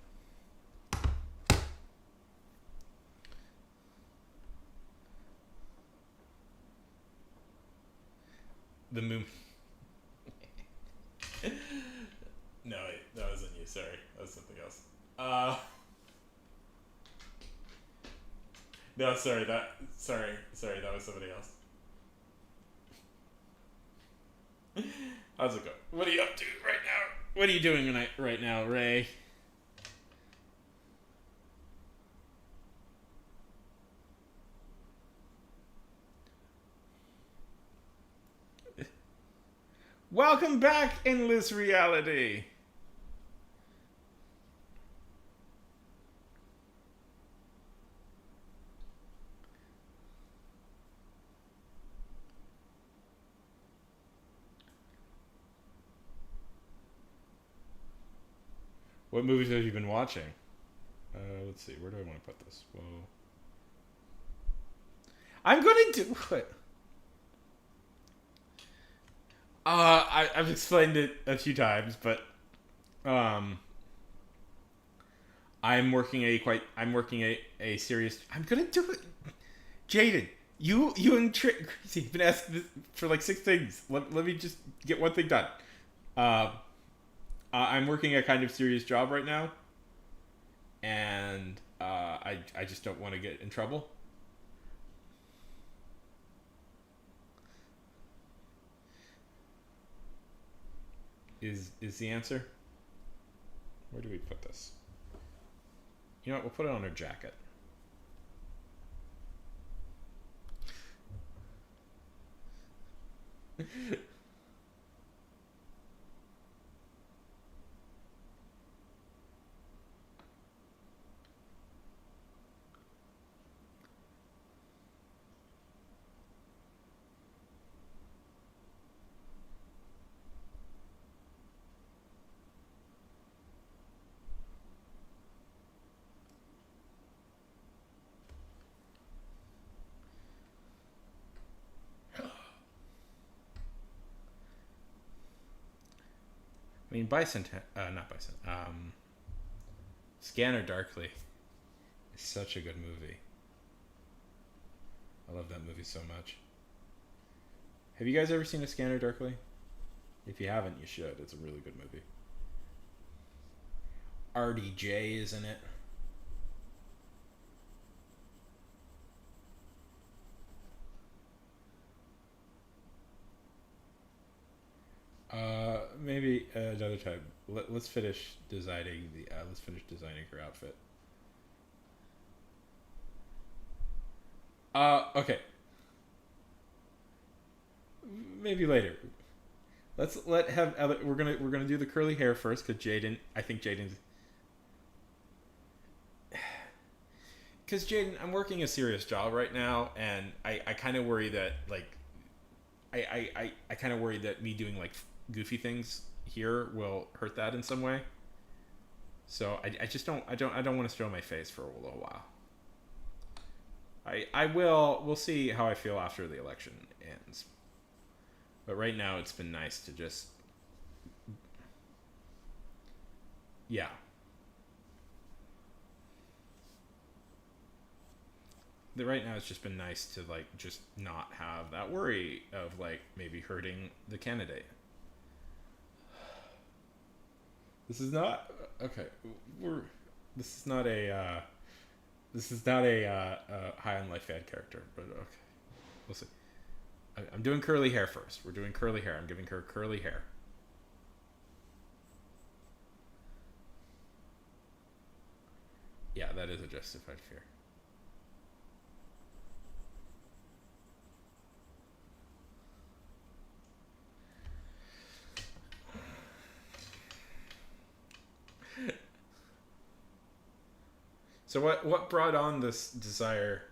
The moon. No, wait, that wasn't you. Sorry, that was something else. No, sorry, that was somebody else. How's it going? What are you up to right now? What are you doing right now, Ray? Welcome back, Endless Reality. What movies have you been watching? Let's see. Where do I want to put this? Whoa. I'm gonna do it. I've explained it a few times, but um, I'm working a serious. I'm gonna do it, Jaden. You and Trick have been asking this for like 6 things. Let me just get one thing done. Uh, I'm working a kind of serious job right now, and I just don't want to get in trouble. is the answer. Where do we put this? You know what? We'll put it on her jacket. I mean, not Bison. Scanner Darkly is such a good movie. I love that movie so much. Have you guys ever seen A Scanner Darkly? If you haven't, you should. It's a really good movie. RDJ is in it. Maybe another time. Let's finish designing the. Let's finish designing her outfit. Okay. Maybe later. Let's have we're gonna do the curly hair first because Jaden. I think Jaden's. Because Jaden, I'm working a serious job right now, and I kind of worry that like. I kind of worry that me doing like goofy things here will hurt that in some way. So I just don't want to show my face for a little while. We'll see how I feel after the election ends. But right now it's been nice to just yeah. Right now it's just been nice to like just not have that worry of like maybe hurting the candidate. This is not okay. This is not a High on Life ad character, but okay, we'll see. I'm doing curly hair first. We're doing curly hair. I'm giving her curly hair. Yeah, that is a justified fear. So what brought on this desire?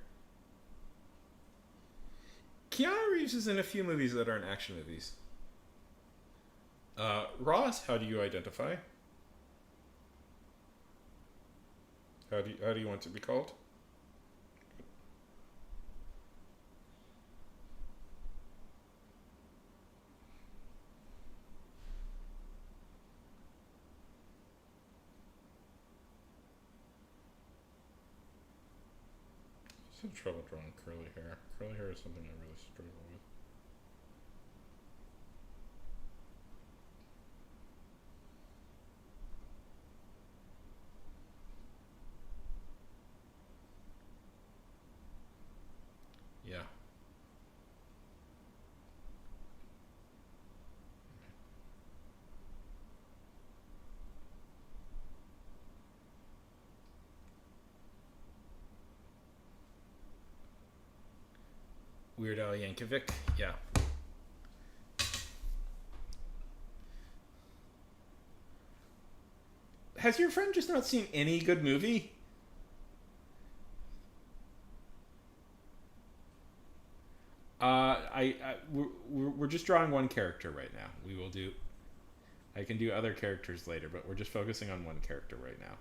Keanu Reeves is in a few movies that aren't action movies. Ross, how do you identify? How do you want to be called? I have trouble drawing curly hair. Curly hair is something I really struggle with. Yeah. Weird Al Yankovic. Yeah. Has your friend just not seen any good movie? We're just drawing one character right now. We will do. I can do other characters later, but we're just focusing on one character right now.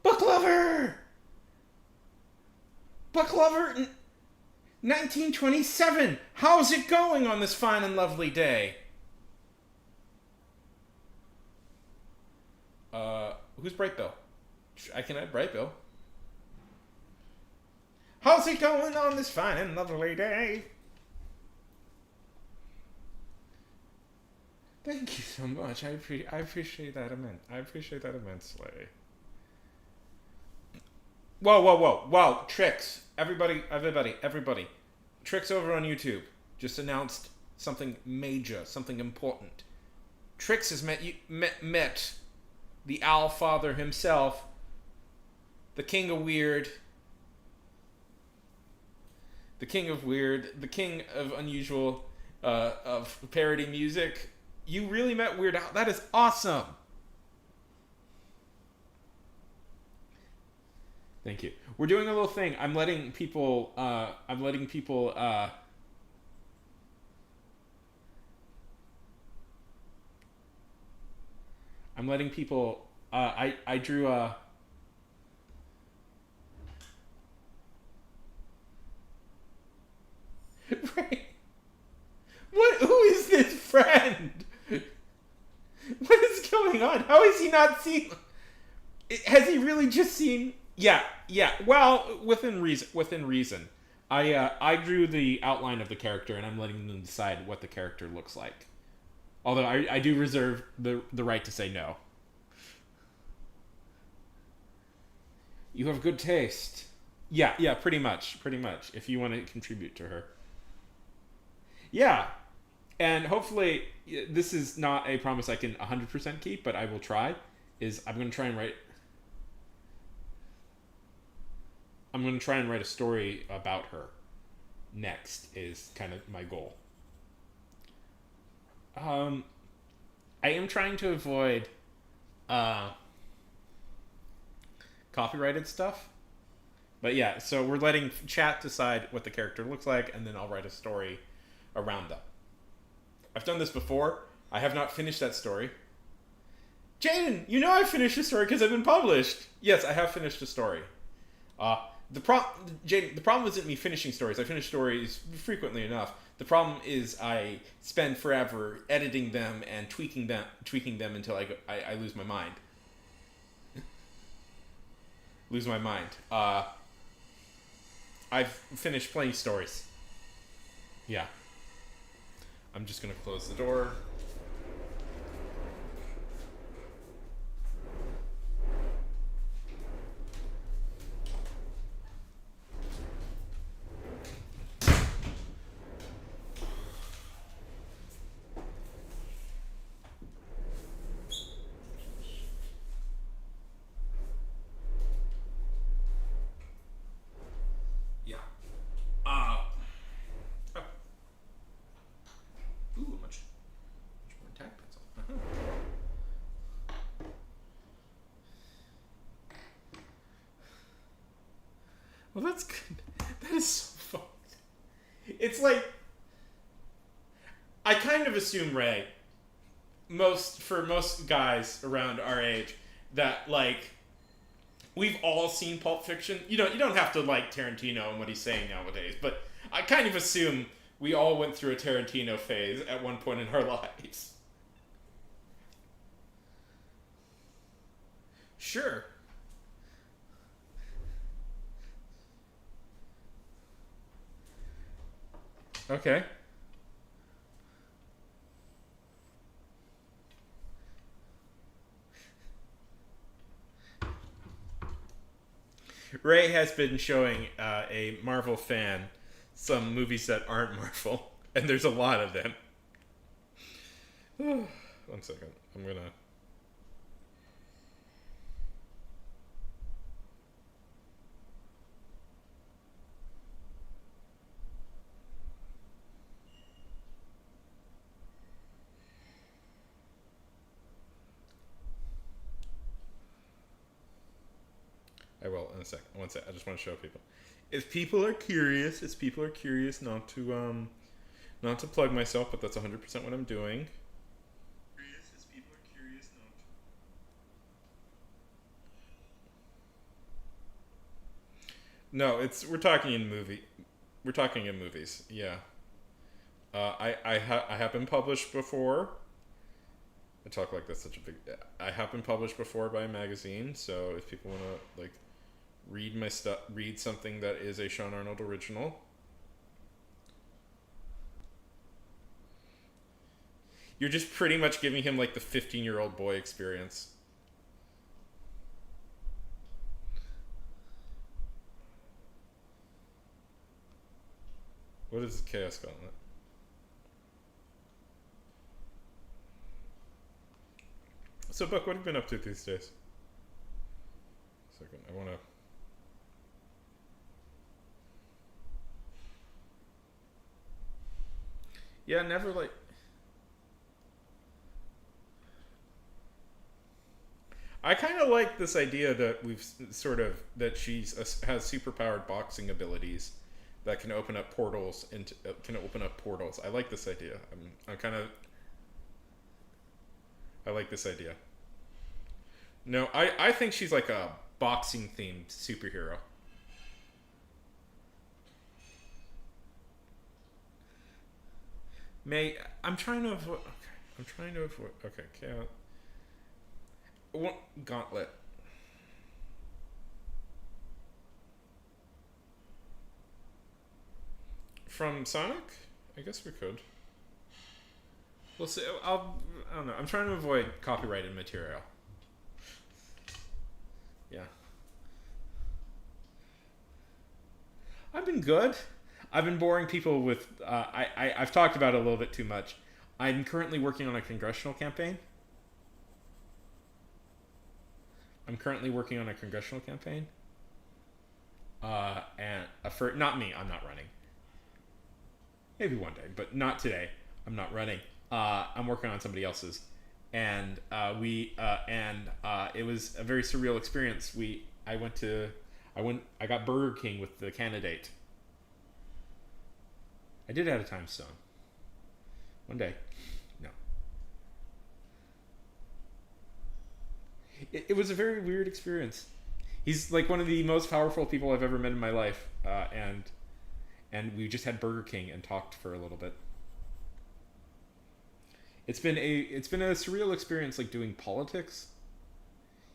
Book Lover! Book Lover 1927! How's it going on this fine and lovely day? Who's Bright Bill? I can add Bright Bill. How's it going on this fine and lovely day? Thank you so much. I appreciate that I appreciate that immensely. Whoa, whoa, whoa, whoa! Tricks, everybody! Tricks over on YouTube just announced something major, something important. Trix has met the Owl Father himself, the King of Weird, the King of Weird, the King of Unusual, of parody music. You really met Weird Al. That is awesome. Thank you. We're doing a little thing. I'm letting people. I'm letting people. I'm letting people. I drew a. Right. What? Who is this friend? What is going on? How has he not seen? Has he really just seen? Yeah, yeah. Well, within reason. Within reason. I drew the outline of the character, and I'm letting them decide what the character looks like. Although I do reserve the right to say no. You have good taste. Yeah, yeah, pretty much, pretty much. If you want to contribute to her. Yeah, and hopefully this is not a promise I can 100% keep, but I will try. Is I'm going to try and write. I'm going to try and write a story about her. Next is kind of my goal. I am trying to avoid copyrighted stuff. But yeah, so we're letting chat decide what the character looks like, and then I'll write a story around them. I've done this before. I have not finished that story. Jaden, you know I finished a story because I've been published. Yes, I have finished a story. Jaden, the problem isn't me finishing stories. I finish stories frequently enough. The problem is I spend forever editing them and tweaking them until I lose my mind. Lose my mind. I've finished plenty stories. Yeah. I'm just gonna close the door. Yeah. Ooh, much more intact pencil. Well, that's good. That is so fucked. It's like I kind of assume, Ray, for most guys around our age, that like we've all seen Pulp Fiction. You don't have to like Tarantino and what he's saying nowadays, but I kind of assume we all went through a Tarantino phase at one point in our lives. Sure. Okay. Ray has been showing a Marvel fan some movies that aren't Marvel, and there's a lot of them. 1 second. I'm gonna. I will in a second. 1 second. I just want to show people. If people are curious, not to plug myself, but that's 100% what I'm doing. No, we're talking in movie. We're talking in movies. Yeah. I have been published before. I talk like that's such a big. I have been published before by a magazine, so if people want to like read my stuff, read something that is a Sean Arnold original. You're just pretty much giving him like the 15-year-old boy experience. What is the Chaos Gauntlet? So, Buck, what have you been up to these days? Second, I want to. Yeah, never like. I kind of like this idea that we've sort of that she's has superpowered boxing abilities that can open up portals into can open up portals. I like this idea. I'm kind of I like this idea. No, I think she's like a boxing themed superhero. May I'm trying to avoid. Okay, I'm trying to avoid. Okay, chaos. What gauntlet? From Sonic? I guess we could. We'll see. I don't know. I'm trying to avoid copyrighted material. Yeah. I've been good. I've been boring people with. I've talked about it a little bit too much. I'm currently working on a congressional campaign. I'm currently working on a congressional campaign. And for not me, I'm not running. Maybe one day, but not today. I'm not running. I'm working on somebody else's, and it was a very surreal experience. I got Burger King with the candidate. I did at a time stone. One day, no. It was a very weird experience. He's like one of the most powerful people I've ever met in my life, and we just had Burger King and talked for a little bit. It's been a surreal experience, like doing politics.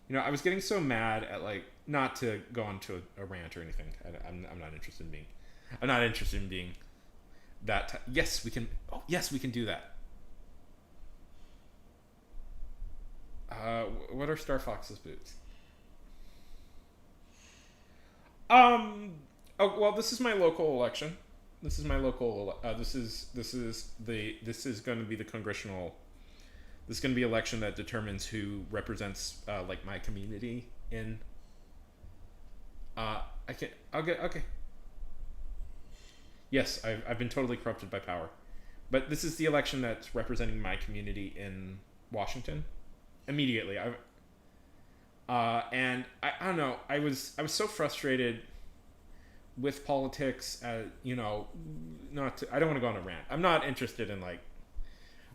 You know, I was getting so mad at like not to go on to a rant or anything. I'm not interested in being. I'm not interested in being that. Yes, we can. Oh, yes, we can do that. What are Star Fox's boots? Um. Oh well, this is my local election. This is my local. This is going to be the congressional. This is going to be election that determines who represents like my community in. I can. I'll get okay. Yes, I've been totally corrupted by power, but this is the election that's representing my community in Washington. Immediately, I don't know. I was so frustrated with politics. You know, I don't want to go on a rant. I'm not interested in like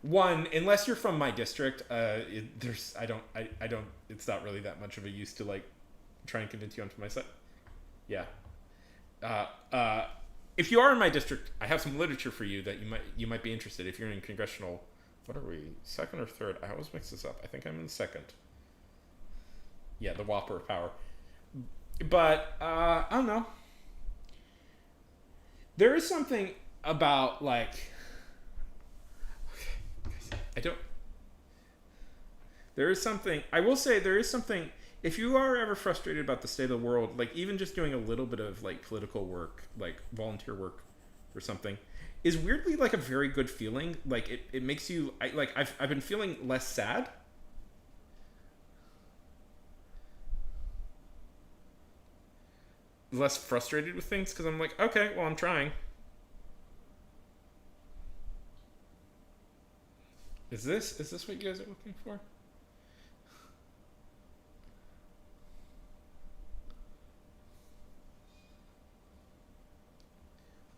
one unless you're from my district. I don't. It's not really that much of a use to like try and convince you onto my side. Yeah. Uh, uh, if you are in my district, I have some literature for you that you might be interested if you're in congressional. What are we? Second or third? I always mix this up. I think I'm in the second. Yeah, the Whopper of Power. But I don't know. There is something about like I don't. There is something. I will say there is something. If you are ever frustrated about the state of the world, like even just doing a little bit of like political work, like volunteer work or something, is weirdly like a very good feeling. Like it makes you. I've been feeling less sad. Less frustrated with things because I'm like, okay, well, I'm trying. Is this what you guys are looking for?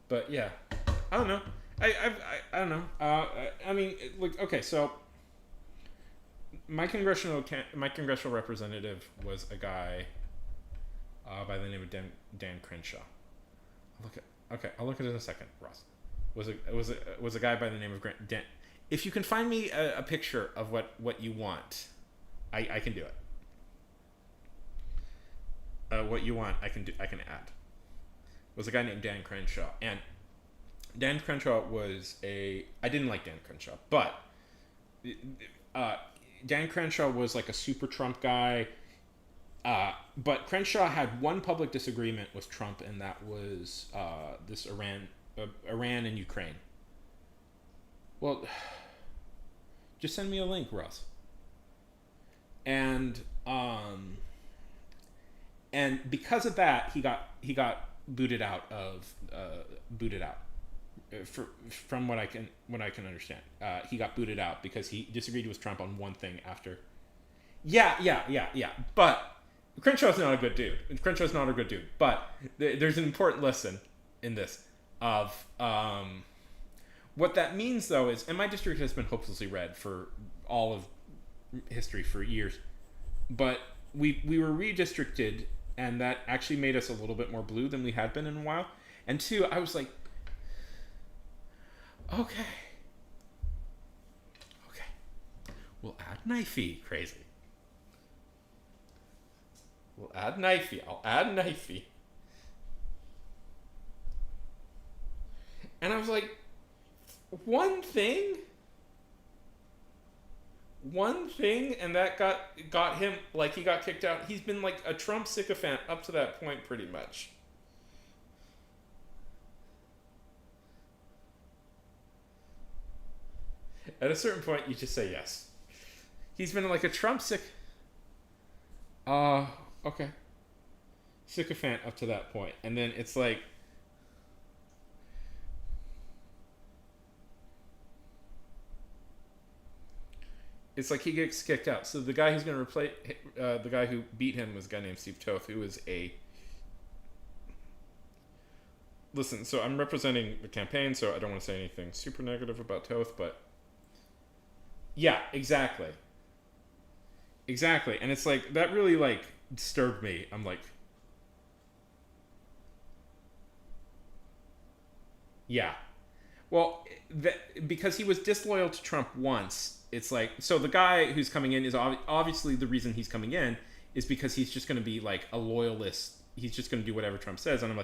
But yeah, I don't know. I don't know. I mean, like, okay, so my congressional representative was a guy by the name of Dan Crenshaw. I'll look at it in a second. Ross was a guy by the name of Dan. If you can find me a picture of what you want, I can do it. What you want, I can do. I can add. Was a guy named Dan Crenshaw, and Dan Crenshaw was a. I didn't like Dan Crenshaw, but uh, Dan Crenshaw was like a super Trump guy. But Crenshaw had one public disagreement with Trump, and that was this Iran and Ukraine. Well, just send me a link, Russ. And because of that, he got booted out of booted out. From what I can understand, he got booted out because he disagreed with Trump on one thing after. Yeah. But Crenshaw's not a good dude. Crenshaw's not a good dude. But there's an important lesson in this of what that means, though, is, and my district has been hopelessly red for all of history for years, but we were redistricted, and that actually made us a little bit more blue than we had been in a while. And two, I was like, okay, we'll add knifey, crazy. We'll add knifey. I'll add knifey. And I was like, one thing, and that got him, like, he got kicked out. He's been like a Trump sycophant up to that point, pretty much. At a certain point, you just say yes. He's been like a Trump okay. Sycophant up to that point. And then it's like, he gets kicked out. So the guy who's going to replace the guy who beat him was a guy named Steve Toth, who is a... Listen, so I'm representing the campaign, so I don't want to say anything super negative about Toth, but... Yeah, exactly. And it's like, that really, like, disturbed me. I'm like... Yeah. Well, because he was disloyal to Trump once, it's like, so the guy who's coming in is obviously, the reason he's coming in is because he's just going to be like a loyalist. He's just going to do whatever Trump says. And I'm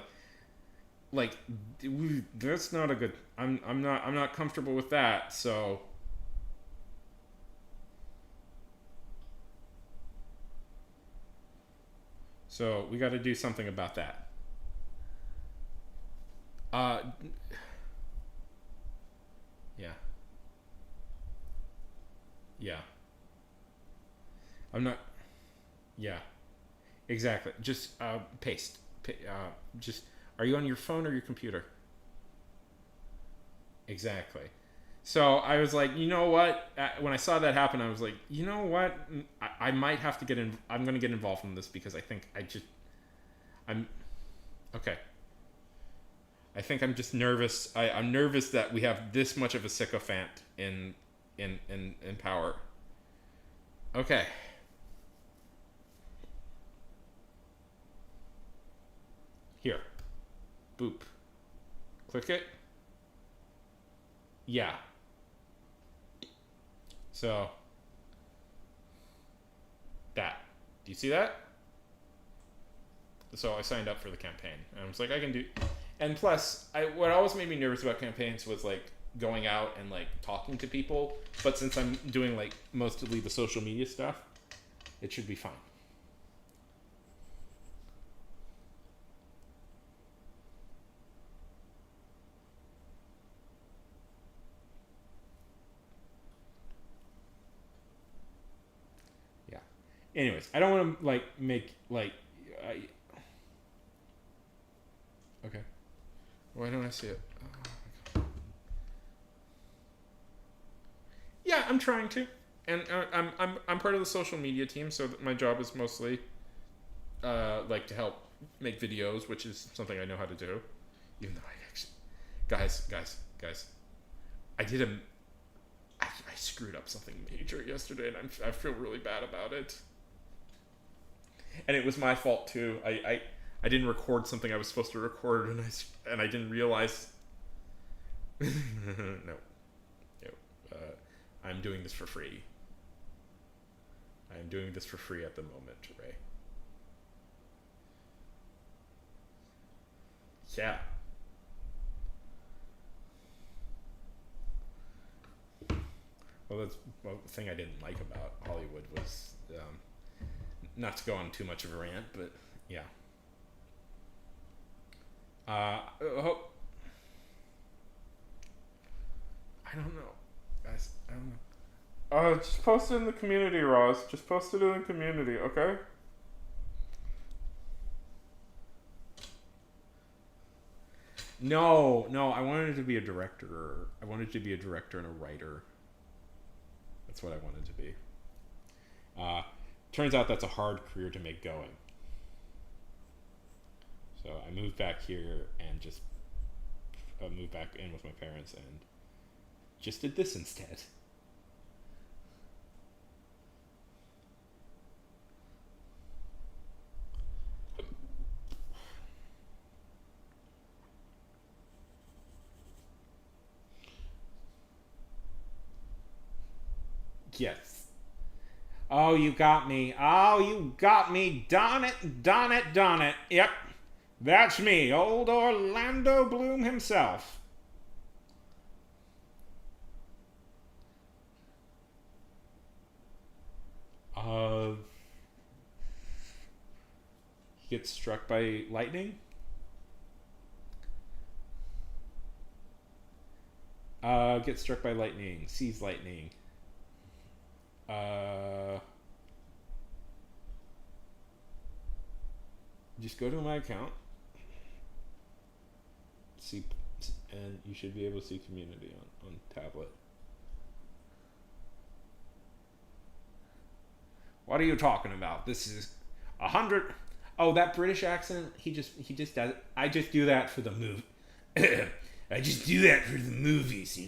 like, that's not a good, I'm not comfortable with that. So we got to do something about that. Yeah. I'm not. Yeah. Exactly. Just paste. Just. Are you on your phone or your computer? Exactly. So I was like, you know what? When I saw that happen, I was like, you know what? I might have to get in. I'm going to get involved in this because I think I'm. Okay. I think I'm just nervous. I'm nervous that we have this much of a sycophant in power. Okay. Here. Boop. Click it. Yeah. So that. Do you see that? So I signed up for the campaign. And I was like, I can do. And plus, what always made me nervous about campaigns was like going out and like talking to people. But since I'm doing like mostly the social media stuff, it should be fine. Yeah. Anyways, I don't want to like make like. Okay. Why don't I see it? Oh my God. Yeah, I'm trying to, and I'm part of the social media team, so my job is mostly like to help make videos, which is something I know how to do. Even though I actually, guys, I screwed up something major yesterday, and I feel really bad about it. And it was my fault too. I didn't record something I was supposed to record, and I didn't realize. No. I'm doing this for free. I'm doing this for free at the moment, Ray. Yeah. Well, that's one thing I didn't like about Hollywood was, not to go on too much of a rant, but yeah. Oh, I don't know, guys. I don't know. Just post it in the community, Roz. Just post it in the community, okay? No, no, I wanted to be a director. I wanted to be a director and a writer. That's what I wanted to be. Uh, Turns out that's a hard career to make going. So I moved back here and just moved back in with my parents and just did this instead. Yes. Oh, you got me. Oh, you got me. Darn it, darn it, darn it. Yep. That's me, old Orlando Bloom himself. He gets struck by lightning? Gets struck by lightning. Sees lightning. Just go to my account. See, and you should be able to see community on tablet. What are you talking about? This is 100. Oh, that British accent. He just does it. I just do that for the movie. I just do that for the movies.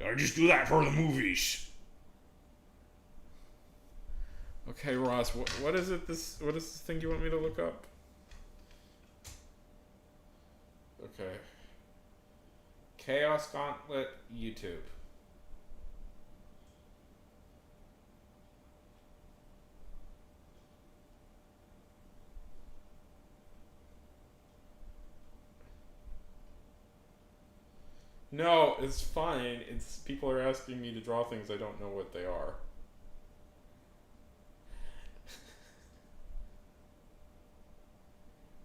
I just do that for the movies. Okay, Ross. What is it? What is this thing you want me to look up? Okay. Chaos Gauntlet YouTube. No, it's fine. It's people are asking me to draw things I don't know what they are.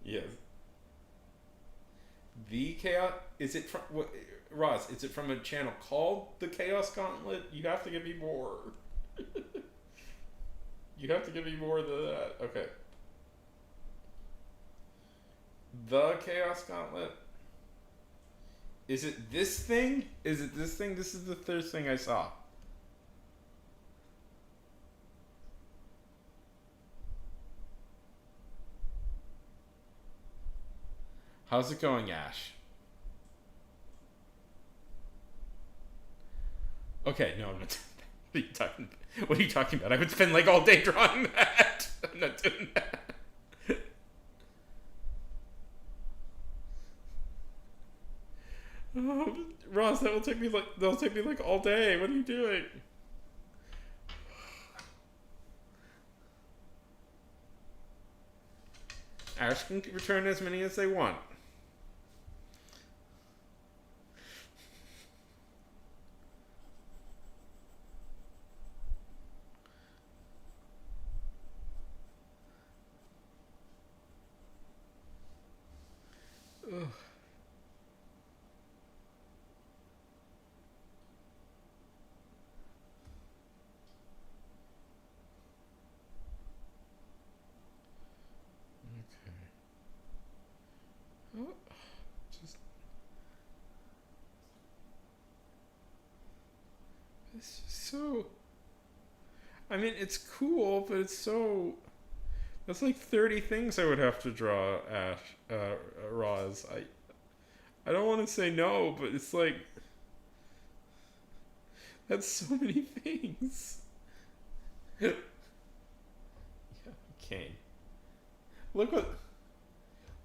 Yes. The Chaos, is it from what, Ross, is it from a channel called The Chaos Gauntlet? You have to give me more. You have to give me more than that. Okay. The Chaos Gauntlet? Is it this thing? Is it this thing? This is the third thing I saw. How's it going, Ash? Okay, no, I'm not. What are you talking? What are you talking about? I would spend like all day drawing that. I'm not doing that. Ross, that'll take me like all day. What are you doing? Ash can return as many as they want. Ugh. Oh, just it's just so. I mean, it's cool, but it's so. That's like 30 things I would have to draw, Ash, Roz. I don't want to say no, but it's like that's so many things. Yeah, Kane. Look at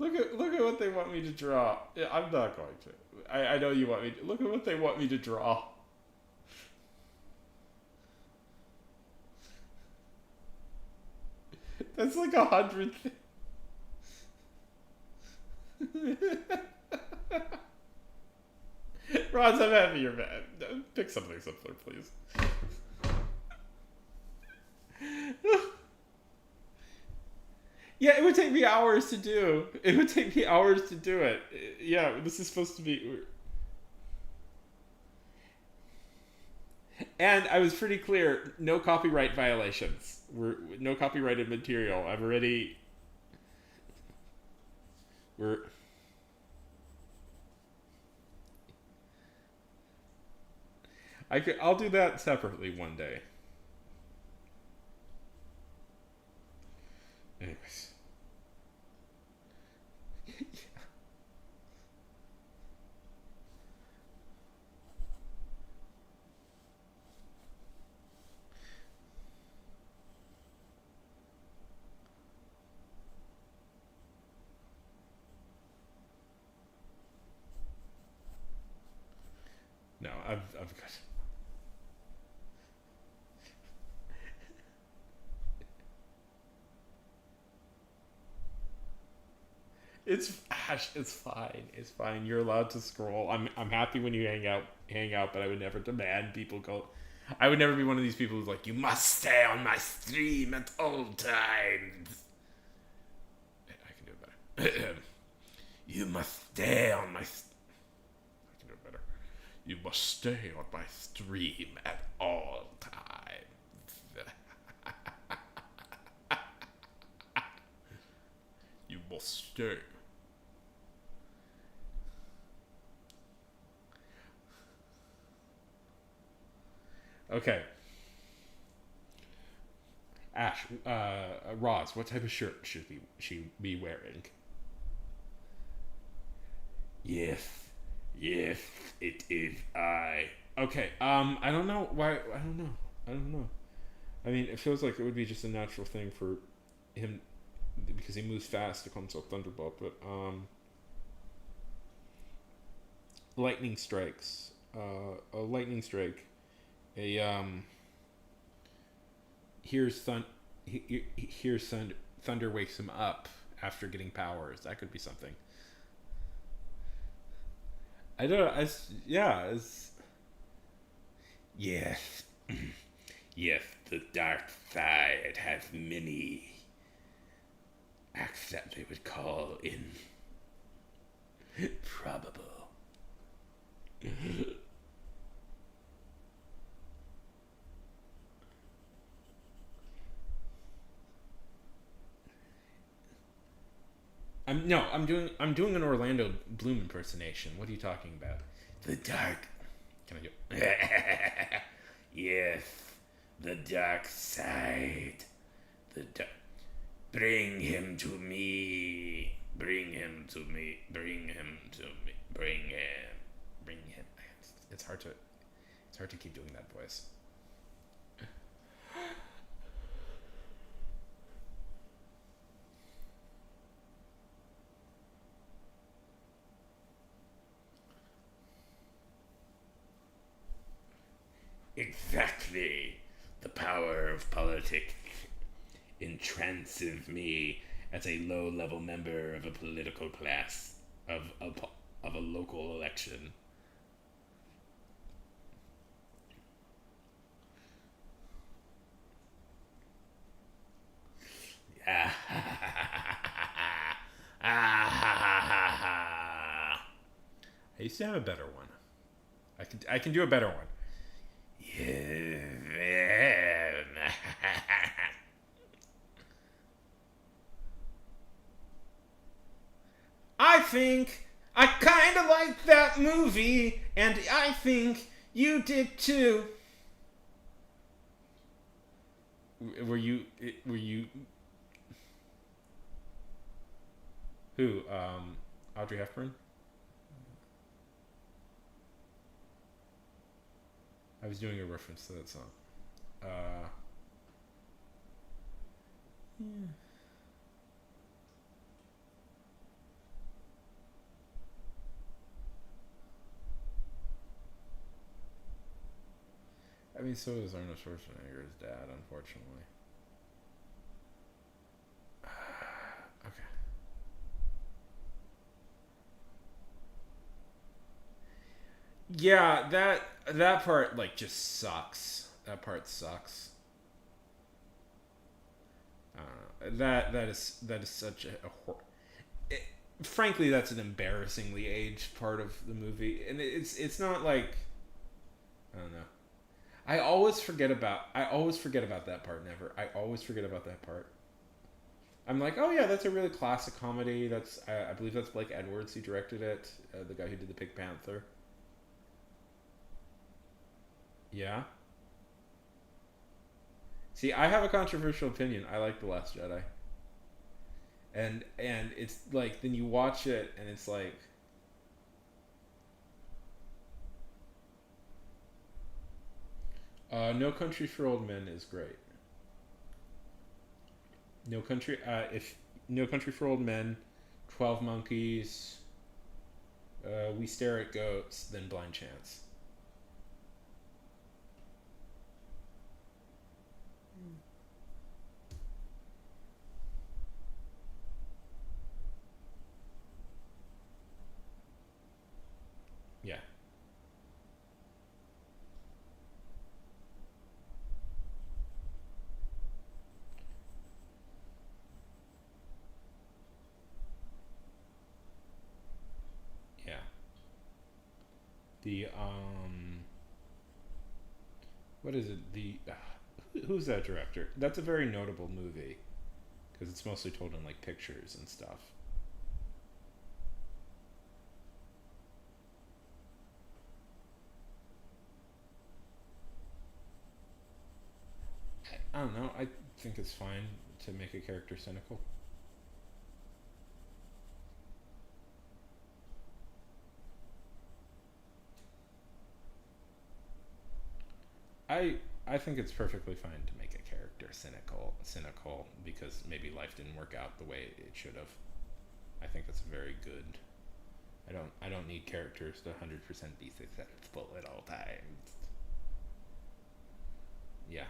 what they want me to draw. Yeah, I'm not going to. I know you want me to. Look at what they want me to draw. That's like 100 things. Roz, I'm happy you're mad. Pick something simpler, please. would take me hours to do. It would take me hours to do it. Yeah, this is supposed to be. And I was pretty clear, no copyright violations. No copyrighted material. I've already. We're. I'll do that separately one day. Anyways. No, I've got. It's Ash. It's fine. It's fine. You're allowed to scroll. I'm happy when you hang out. But I would never demand people go. I would never be one of these people who's like, you must stay on my stream at all times. I can do it better. You must stay on my. I can do it better. You must stay on my stream at all times. You must stay. Okay. Ash, Roz, what type of shirt should she be wearing? Yes, yes, it is I. Okay. I don't know why. I don't know. I mean, it feels like it would be just a natural thing for him because he moves fast to call himself Thunderbolt. But lightning strikes. A lightning strike. Here's thunder wakes him up after getting powers. That could be something. I don't know. Yes. Yes, the dark side has many acts that they would call improbable. I'm doing an Orlando Bloom impersonation. What are you talking about? The dark. Can I do? Yes, the dark side. The dark. Bring him to me. Bring him to me. Bring him to me. Bring him. Bring him. It's hard to keep doing that voice. Exactly. The power of politics entrances me as a low-level member of a political class of a local election. I used to have a better one. I can do a better one. I think I kind of like that movie, and I think you did too. Were you? Who? Audrey Hepburn? I was doing a reference to that song. Yeah. I mean, so is Arnold Schwarzenegger's dad, unfortunately. Okay. Yeah, that part like just sucks. That part sucks. That is such it, frankly, that's an embarrassingly aged part of the movie, and it's not like, I don't know. I always forget about that part. Never. I always forget about that part. I'm like, oh yeah, that's a really classic comedy. I believe that's Blake Edwards who directed it, the guy who did the Pink Panther. Yeah. See, I have a controversial opinion. I like the Last Jedi, and it's like then you watch it and it's like, No Country for Old Men is great. If No Country for Old Men, 12 Monkeys, We Stare at Goats, then Blind Chance. Yeah, yeah. The what is it? Who's that director? That's a very notable movie because it's mostly told in like pictures and stuff. I don't know. I think it's fine to make a character cynical. I I think it's perfectly fine to make a character cynical because maybe life didn't work out the way it should have. I think that's very good. I don't need characters to 100% be successful at all times. Yeah.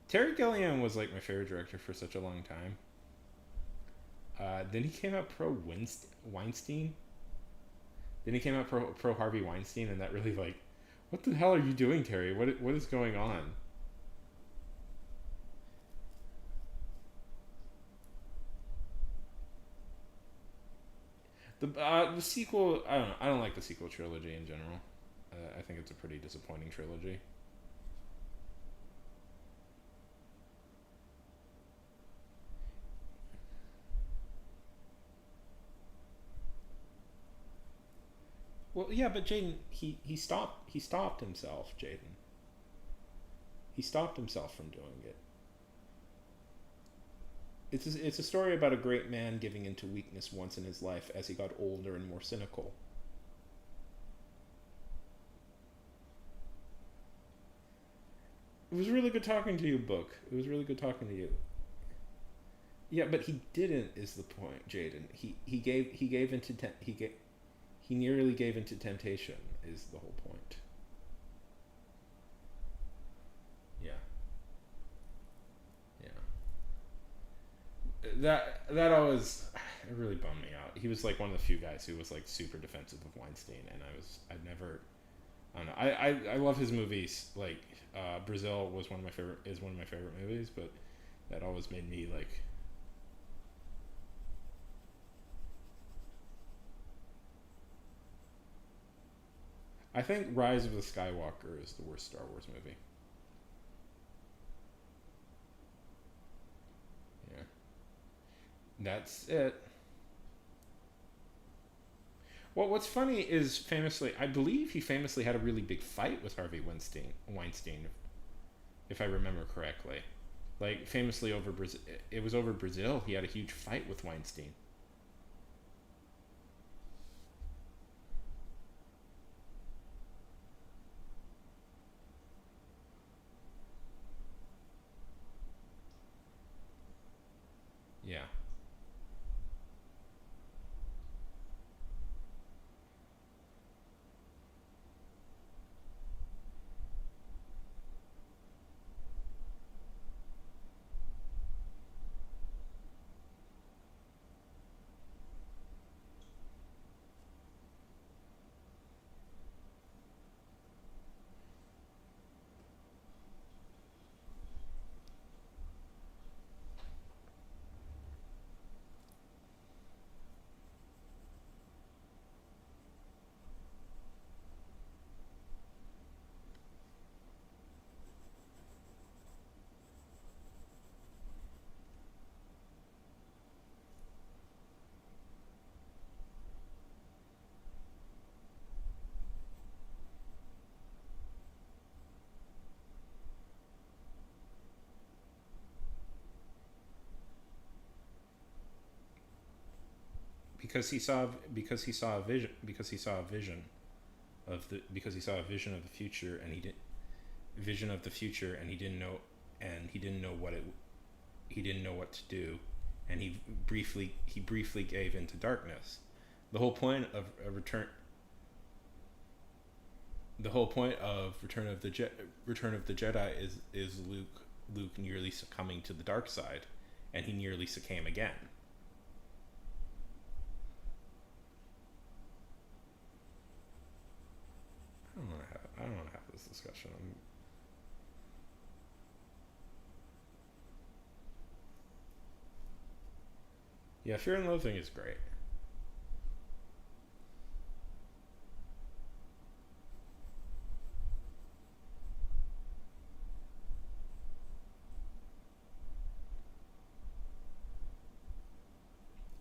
Terry Gilliam was like my favorite director for such a long time. Then he came out pro Weinstein. Then he came out pro Harvey Weinstein, and that really like, what the hell are you doing, Terry? What is going on? The sequel, I don't know. I don't like the sequel trilogy in general. I think it's a pretty disappointing trilogy. Well, yeah, but Jaden, he stopped himself. Jaden, he stopped himself from doing it. It's a story about a great man giving into weakness once in his life as he got older and more cynical. It was really good talking to you, book. It was really good talking to you. Yeah, but he didn't. Is the point, Jaden? He nearly gave into temptation. Is the whole point? Yeah, yeah. That always it really bummed me out. He was like one of the few guys who was like super defensive of Weinstein, and I'd never. I don't know. I love his movies. Like Brazil was one of my favorite is one of my favorite movies, but that always made me like. I think Rise of the Skywalker is the worst Star Wars movie. Yeah, that's it. Well, what's funny is famously, I believe he famously had a really big fight with Harvey Weinstein, if I remember correctly. Like famously over Brazil, it was over Brazil. He had a huge fight with Weinstein. Yeah, because he saw a vision because he saw a vision of the because he saw a vision of the future, and he did vision of the future, and he didn't know what it he didn't know what to do, and he briefly gave into darkness. The whole point of a return the whole point of Return of the Jedi is Luke nearly succumbing to the dark side, and he nearly succumbed again. I don't want to have this discussion. Yeah, Fear and Loathing is great.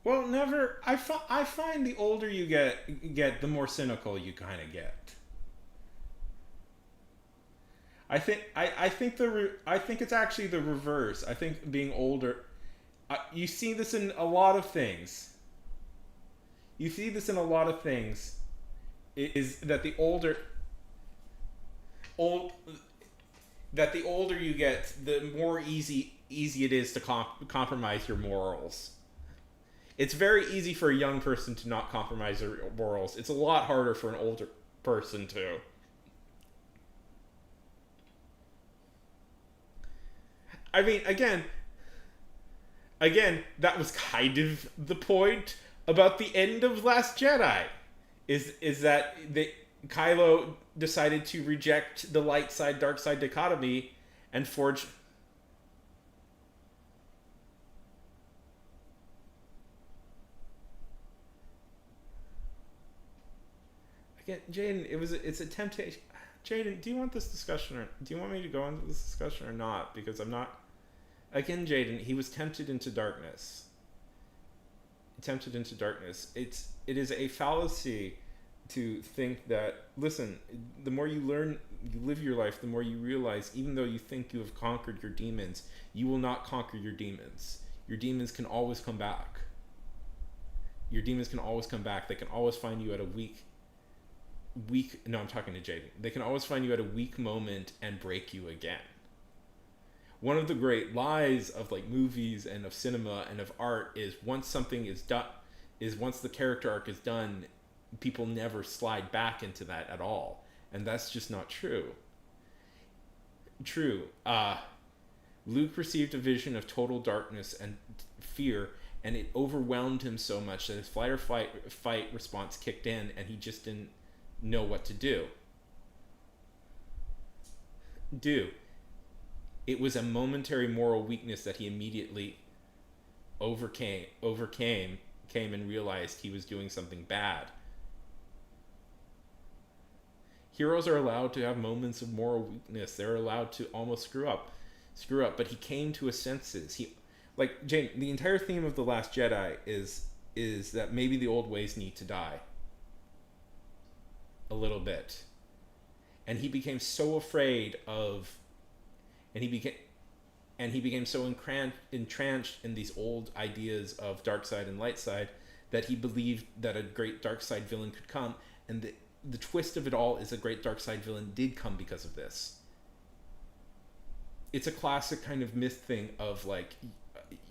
Well, never. I find the older you get, the more cynical you kind of get. I think it's actually the reverse. I think being older, you see this in a lot of things. You see this in a lot of things. Is that the old that the older you get, the more easy it is to compromise your morals. It's very easy for a young person to not compromise their morals. It's a lot harder for an older person to. I mean, again, that was kind of the point about the end of Last Jedi, is that Kylo decided to reject the light side dark side dichotomy and forge. Again, Jaden, it's a temptation. Jaden, do you want this discussion, or do you want me to go into this discussion or not? Because I'm not. Again, Jaden, he was tempted into darkness. It is a fallacy to think that. Listen, the more you learn, you live your life, the more you realize. Even though you think you have conquered your demons, you will not conquer your demons. Your demons can always come back. They can always find you at a weak. No, I'm talking to Jaden. They can always find you at a weak moment and break you again. One of the great lies of like movies and of cinema and of art is once something is done, once the character arc is done, people never slide back into that at all, and that's just not true. Luke received a vision of total darkness and fear, and it overwhelmed him so much that his flight or fight response kicked in, and he just didn't know what to do. It was a momentary moral weakness that he immediately overcame and realized he was doing something bad. Heroes are allowed to have moments of moral weakness. They're allowed to almost screw up, but he came to his senses. Jane, the entire theme of The Last Jedi is that maybe the old ways need to die. A little bit. And he became so afraid of, and he became so entranced in these old ideas of dark side and light side that he believed that a great dark side villain could come, and the twist of it all is a great dark side villain did come because of this. It's a classic kind of myth thing of like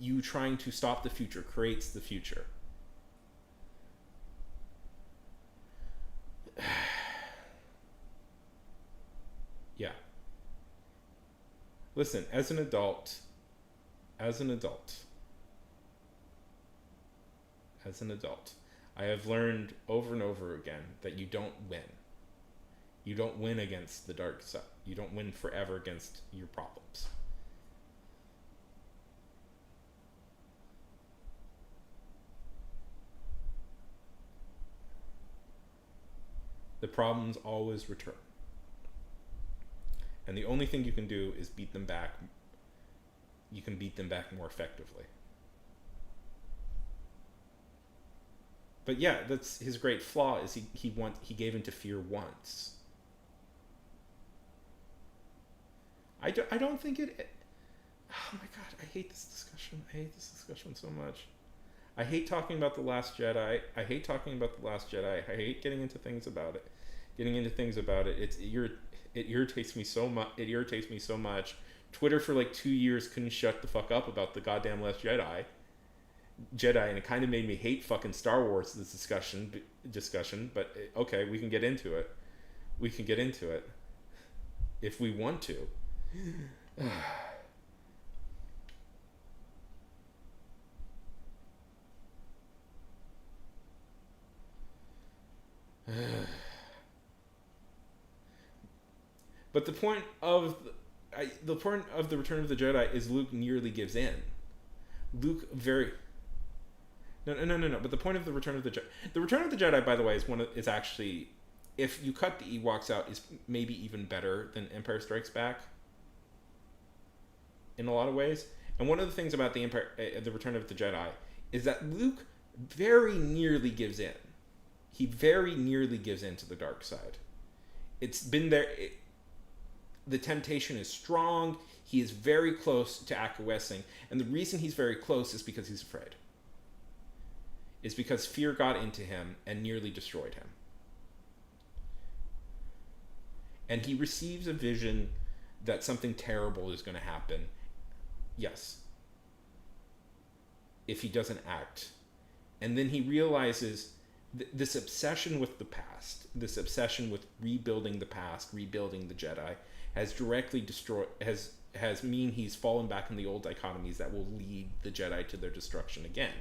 you trying to stop the future creates the future. Yeah. Listen, as an adult, I have learned over and over again that you don't win. You don't win against the dark side. You don't win forever against your problems. The problems always return. And the only thing you can do is beat them back. You can beat them back more effectively. But yeah, that's his great flaw is he gave into fear once. I don't think it. Oh my god, I hate this discussion. I hate this discussion so much. I hate talking about The Last Jedi. I hate talking about The Last Jedi. I hate getting into things about it. It irritates me so much. It irritates me so much. Twitter for like 2 years couldn't shut the fuck up about the goddamn Last Jedi, and it kind of made me hate fucking Star Wars. This discussion, but okay, we can get into it. We can get into it if we want to. But the point of the point of the Return of the Jedi is Luke nearly gives in. Luke very no. But the point of the Return of the Jedi, by the way, is actually, if you cut the Ewoks out, is maybe even better than Empire Strikes Back. In a lot of ways, and one of the things about the Return of the Jedi, is that Luke very nearly gives in. He very nearly gives in to the dark side. It's been there. The temptation is strong. He is very close to acquiescing. And the reason he's very close is because he's afraid. It's because fear got into him and nearly destroyed him. And he receives a vision that something terrible is going to happen. Yes. If he doesn't act. And then he realizes this obsession with the past, this obsession with rebuilding the past, rebuilding the Jedi, has directly destroyed, has mean he's fallen back in the old dichotomies that will lead the Jedi to their destruction again.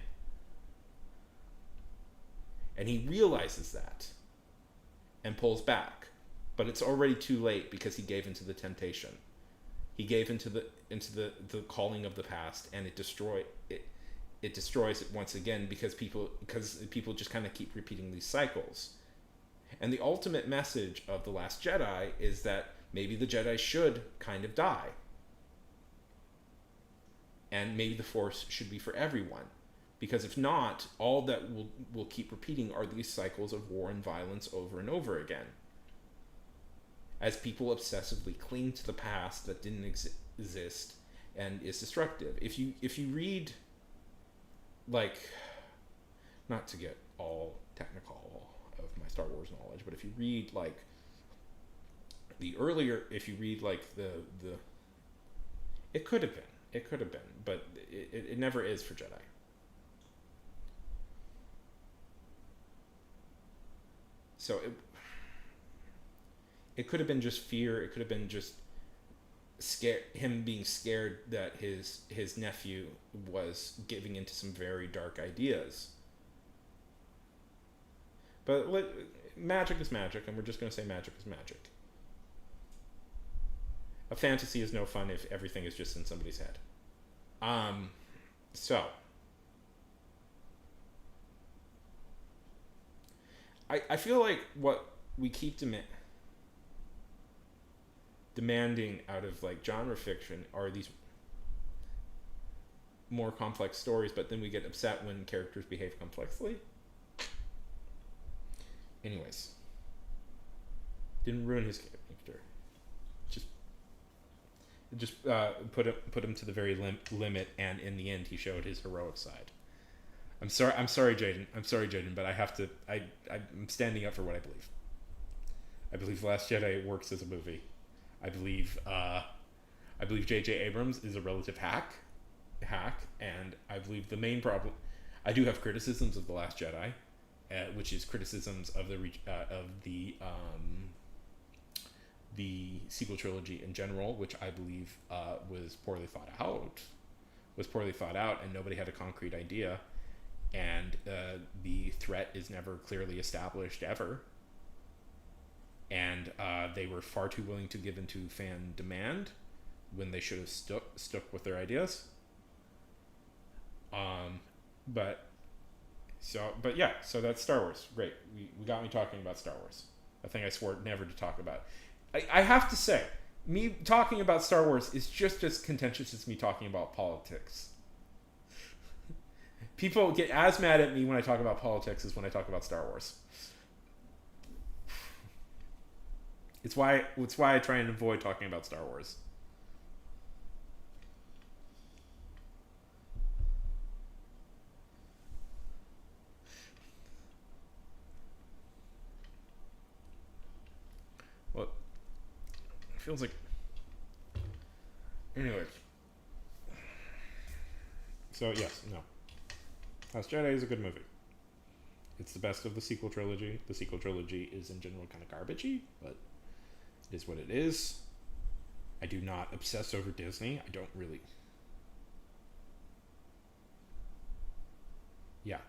And he realizes that and pulls back, but it's already too late because he gave into the temptation. He gave into the calling of the past, and it destroyed it. It destroys it once again because people just kind of keep repeating these cycles. And the ultimate message of The Last Jedi is that maybe the Jedi should kind of die. And maybe the Force should be for everyone. Because if not, all that will keep repeating are these cycles of war and violence over and over again. As people obsessively cling to the past that didn't exist and is destructive. If you read, like, not to get all technical of my Star Wars knowledge, but if you read like the it could have been, but it never is for Jedi. So it could have been just fear. It could have been just him being scared that his nephew was giving into some very dark ideas. But magic is magic, and we're just going to say magic is magic. A fantasy is no fun if everything is just in somebody's head. So I feel like what we keep demanding out of like genre fiction are these more complex stories, but then we get upset when characters behave complexly. Anyways, didn't ruin his character. Just put him to the very limit, and in the end, he showed his heroic side. I'm sorry, Jaden, but I have to. I'm standing up for what I believe. I believe Last Jedi works as a movie. I believe J.J. Abrams is a relative hack, and I believe the main problem. I do have criticisms of The Last Jedi, which is criticisms of the sequel trilogy in general, which I believe was poorly thought out, and nobody had a concrete idea, and the threat is never clearly established ever. And they were far too willing to give into fan demand when they should have stuck with their ideas. So that's Star Wars. Great. We got me talking about Star Wars. A thing I swore never to talk about. I have to say, me talking about Star Wars is just as contentious as me talking about politics. People get as mad at me when I talk about politics as when I talk about Star Wars. It's why I try and avoid talking about Star Wars. feels like. Anyways. So, yes, no. Last Jedi is a good movie. It's the best of the sequel trilogy. The sequel trilogy is in general kind of garbagey, but it is what it is. I do not obsess over Disney. I don't really. Yeah.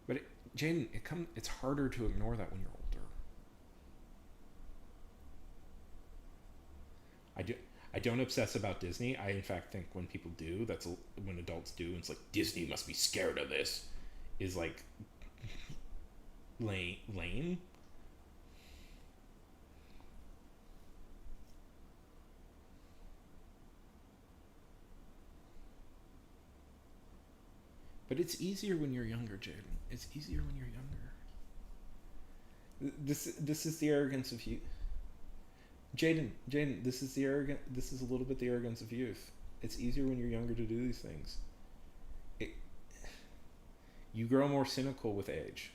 But Jaden, it's harder to ignore that when you're older. I don't obsess about Disney. I in fact think when people do, when adults do, and it's like Disney must be scared of this, is like lame. But it's easier when you're younger, Jaden. It's easier when you're younger. This is the arrogance of you. Jaden, this is a little bit the arrogance of youth. It's easier when you're younger to do these things. You grow more cynical with age.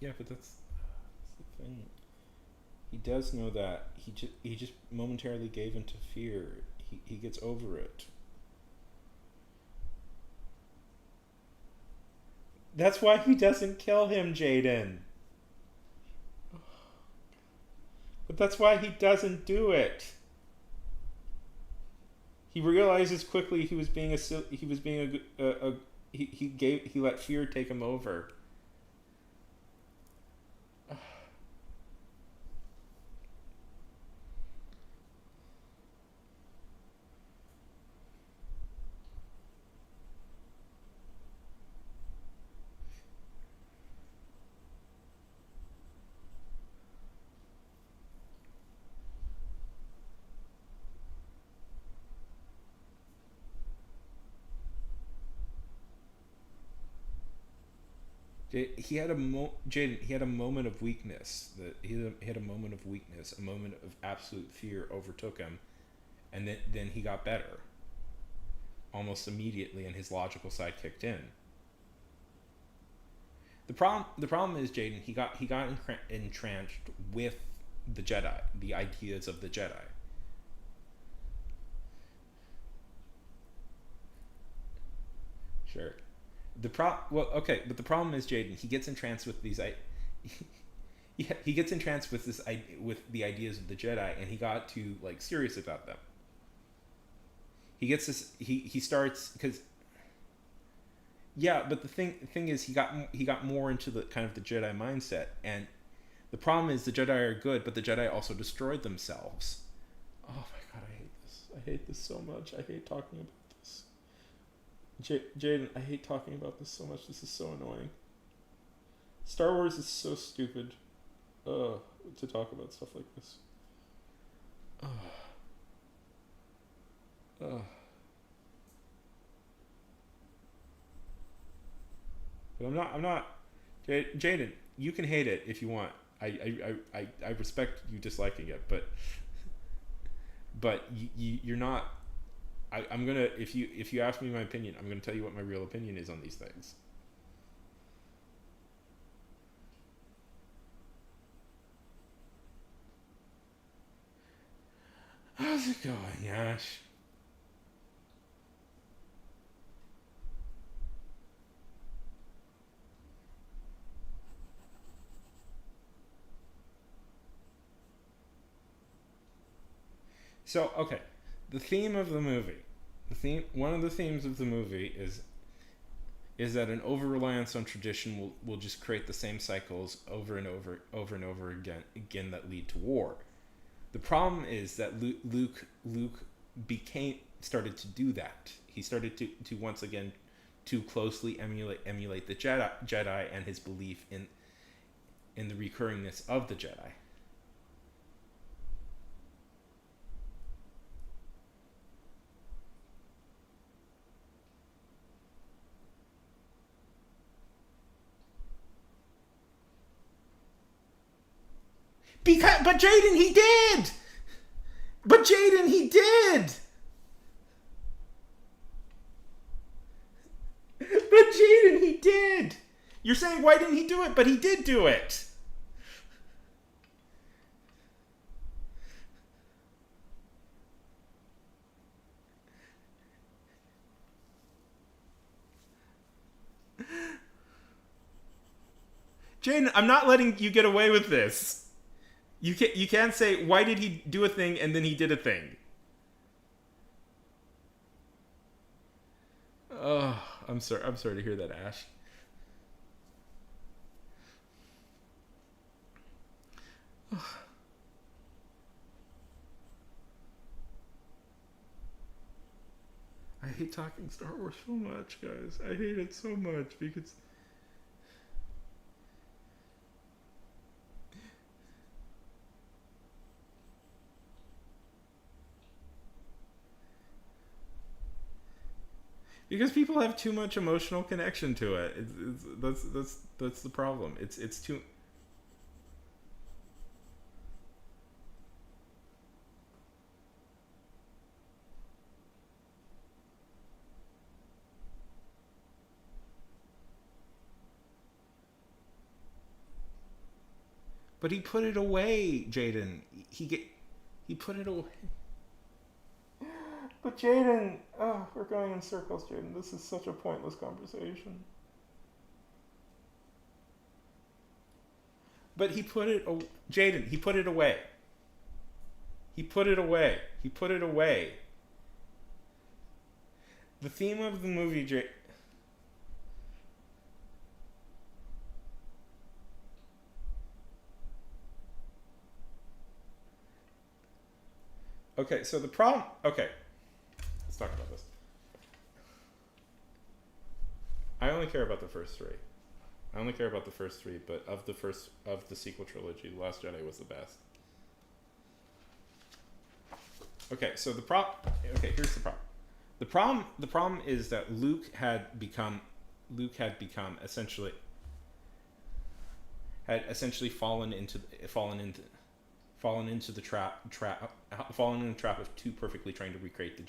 Yeah, but that's the thing. He does know that. He just momentarily gave into fear. He gets over it. That's why he doesn't kill him, Jaden. But that's why he doesn't do it. He realizes quickly he let fear take him over. He had a Jaden. He had a moment of weakness. He had a moment of weakness. A moment of absolute fear overtook him, and then he got better. Almost immediately, and his logical side kicked in. The problem is, Jaden. He got entrenched with the Jedi, the ideas of the Jedi. Sure. But the problem is, Jaden. He gets entranced with these. He gets entranced with with the ideas of the Jedi, and he got too serious about them. He gets this. He starts because. Yeah, but the thing is, he got more into the kind of the Jedi mindset, and the problem is the Jedi are good, but the Jedi also destroyed themselves. Oh my god, I hate this. I hate this so much. I hate talking about this. Jaden, I hate talking about this so much. This is so annoying. Star Wars is so stupid. To talk about stuff like this. But I'm not. Jaden, you can hate it if you want. I respect you disliking it, but you're not. I'm gonna if you ask me my opinion, I'm gonna tell you what my real opinion is on these things. How's it going, Yash? So okay, the theme of the movie, one of the themes of the movie is that an over reliance on tradition will just create the same cycles over and over again that lead to war. The problem is that Luke started to do that. He started to once again too closely emulate the Jedi and his belief in the recurringness of the Jedi. But Jaden, he did. But Jaden, he did. But Jaden, he did. You're saying why didn't he do it? But he did do it. Jaden, I'm not letting you get away with this. You can't say why did he do a thing and then he did a thing. Oh, I'm sorry. I'm sorry to hear that, Ash. I hate talking Star Wars so much, guys. I hate it so much because people have too much emotional connection to it. That's the problem. It's too. But he put it away, Jaden. He put it away. But Jaden, oh, we're going in circles, Jaden. This is such a pointless conversation. But he put it, Jaden. He put it away. He put it away. He put it away. The theme of the movie, Okay, so the problem. Okay, let's talk about this. I only care about the first three. I only care about the first three, but of the sequel trilogy, The Last Jedi was the best. Okay, so the problem. Okay, here's the problem. The problem is that Luke had become essentially fallen into the trap of too perfectly trying to recreate the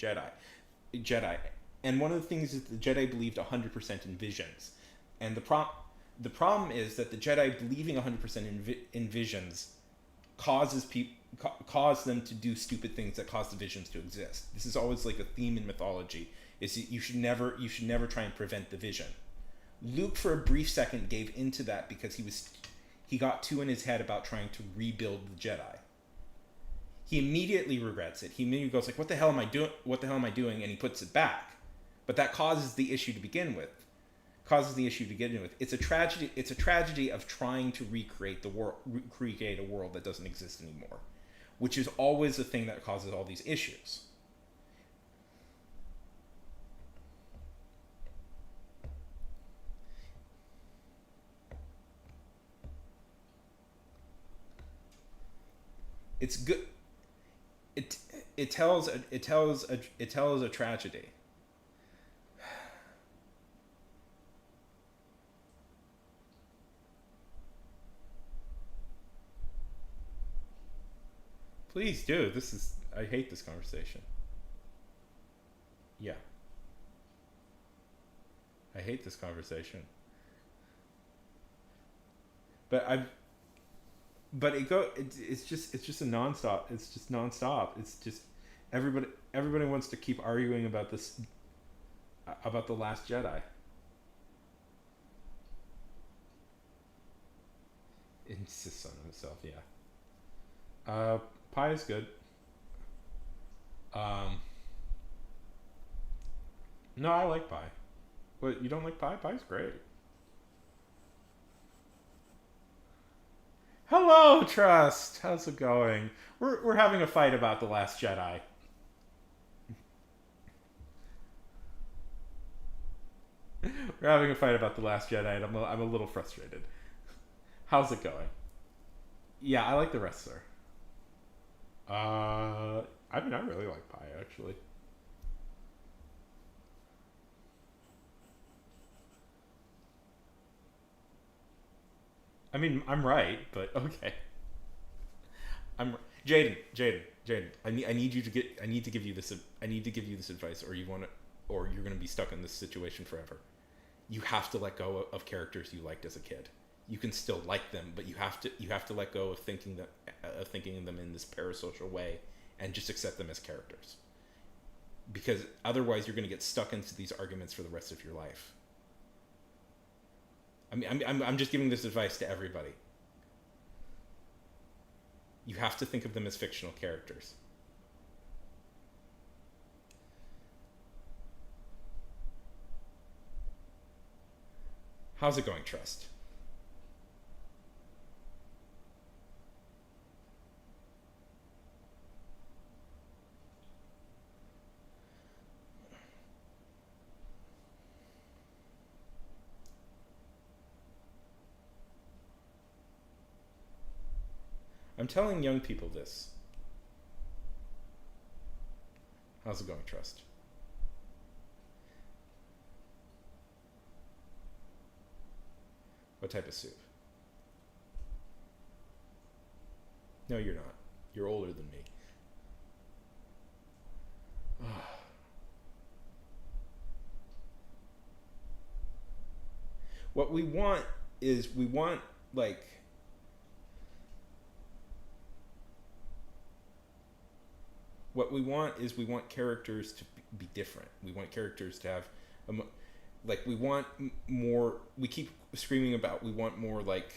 Jedi. And one of the things is the Jedi believed 100% in visions, and the problem is that the Jedi believing 100% in visions causes them to do stupid things that cause the visions to exist. This is always like a theme in mythology: is you should never try and prevent the vision. Luke, for a brief second, gave into that because he got too in his head about trying to rebuild the Jedi. He immediately regrets it. He immediately goes like, "What the hell am I doing? What the hell am I doing?" And he puts it back. But that causes the issue to begin with. It's a tragedy. It's a tragedy of trying to recreate a world that doesn't exist anymore, which is always the thing that causes all these issues. It's good. It tells a tragedy. Please do. I hate this conversation. Yeah. I hate this conversation. It's just a nonstop. It's just nonstop. It's just everybody wants to keep arguing about this, about The Last Jedi. Insists on himself, yeah. Pie is good. No, I like pie. What, you don't like pie? Pie's great. Hello, Trust. How's it going? We're having a fight about The Last Jedi. We're having a fight about The Last Jedi, and I'm a little frustrated. How's it going? Yeah, I like the wrestler. I mean, I really like pie, actually. I mean, I'm right, but okay. I'm Jaden. I need you to get. I need to give you this. I need to give you this advice, or you want to, or you're going to be stuck in this situation forever. You have to let go of characters you liked as a kid. You can still like them, but you have to let go of thinking of them in this parasocial way, and just accept them as characters. Because otherwise, you're going to get stuck into these arguments for the rest of your life. I mean, I'm just giving this advice to everybody. You have to think of them as fictional characters. How's it going, Trust? I'm telling young people this. How's it going, Trust? What type of soup? No, you're not. You're older than me. What we want is like what we want characters to be different. We want characters to have like we want more. We keep screaming about we want more like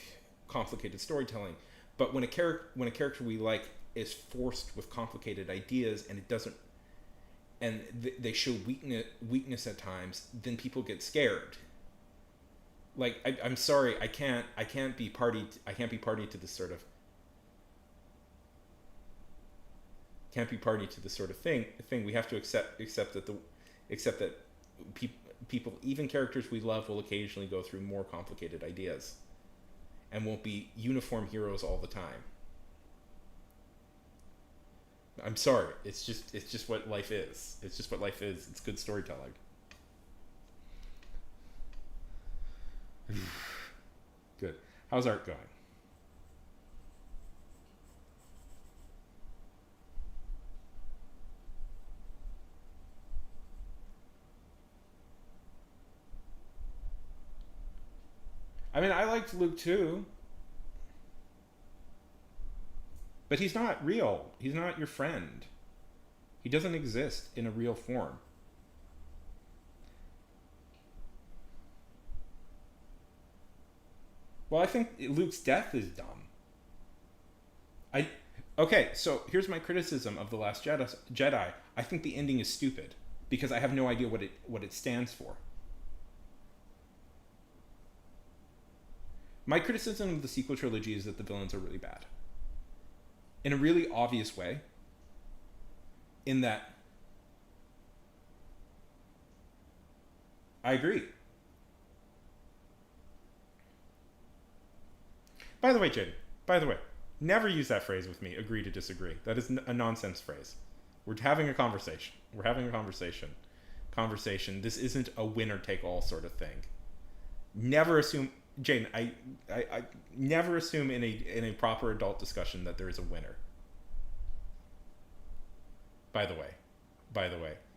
complicated storytelling, but when a character we like is forced with complicated ideas and it doesn't, and they show weakness at times, then people get scared. Like I'm sorry, I can't be party to this sort of thing. We have to accept that people, even characters we love, will occasionally go through more complicated ideas, and won't be uniform heroes all the time. I'm sorry. It's just what life is. It's just what life is. It's good storytelling. Good. How's art going? I mean, I liked Luke too. But he's not real. He's not your friend. He doesn't exist in a real form. Well, I think Luke's death is dumb. Okay, so here's my criticism of The Last Jedi. I think the ending is stupid because I have no idea what it stands for. My criticism of the sequel trilogy is that the villains are really bad. In a really obvious way. In that I agree. By the way, Jaden, never use that phrase with me, agree to disagree. That is a nonsense phrase. We're having a conversation. This isn't a winner take all sort of thing. Never assume, Jaden, I never assume in a proper adult discussion that there is a winner. By the way,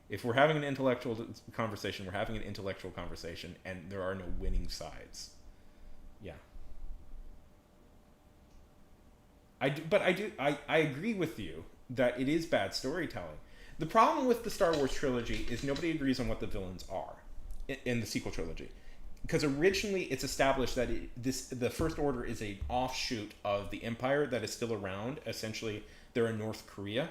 if we're having an intellectual conversation, we're having an intellectual conversation, and there are no winning sides. Yeah. I agree with you that it is bad storytelling. The problem with the Star Wars trilogy is nobody agrees on what the villains are in the sequel trilogy. Because originally it's established that the First Order is an offshoot of the Empire that is still around. Essentially, they're a North Korea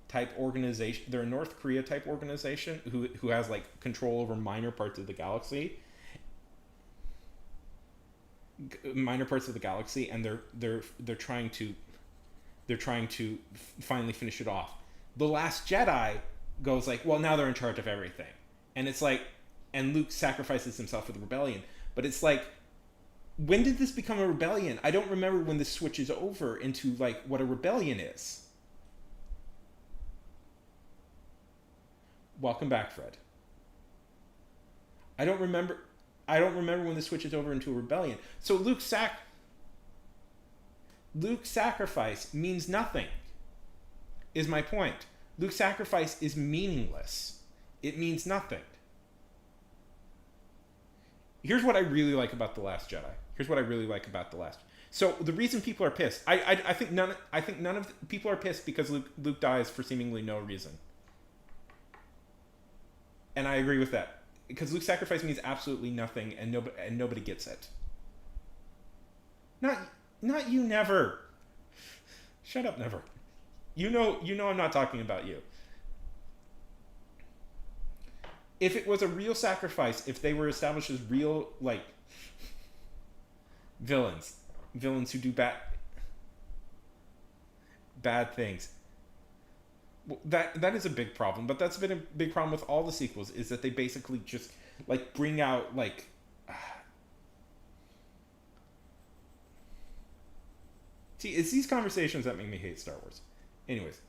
type organization. They're a North Korea type organization who has like control over minor parts of the galaxy. And they're trying to finally finish it off. The Last Jedi goes like, well, now they're in charge of everything, and it's like, and Luke sacrifices himself for the rebellion. But it's like, when did this become a rebellion? I don't remember when this switches over into like what a rebellion is. Welcome back, Fred. I don't remember when this switches over into a rebellion. So Luke's sacrifice means nothing, is my point. Luke's sacrifice is meaningless. It means nothing. Here's what I really like about The Last Jedi. So the reason people are pissed, I think none of the people are pissed because Luke dies for seemingly no reason. And I agree with that. Because Luke's sacrifice means absolutely nothing, and nobody gets it. Not you, Never. Shut up, Never. You know I'm not talking about you. If it was a real sacrifice, if they were established as real, like, villains who do bad things, well, that is a big problem. But that's been a big problem with all the sequels, is that they basically just, like, bring out, like, see, it's these conversations that make me hate Star Wars. Anyways,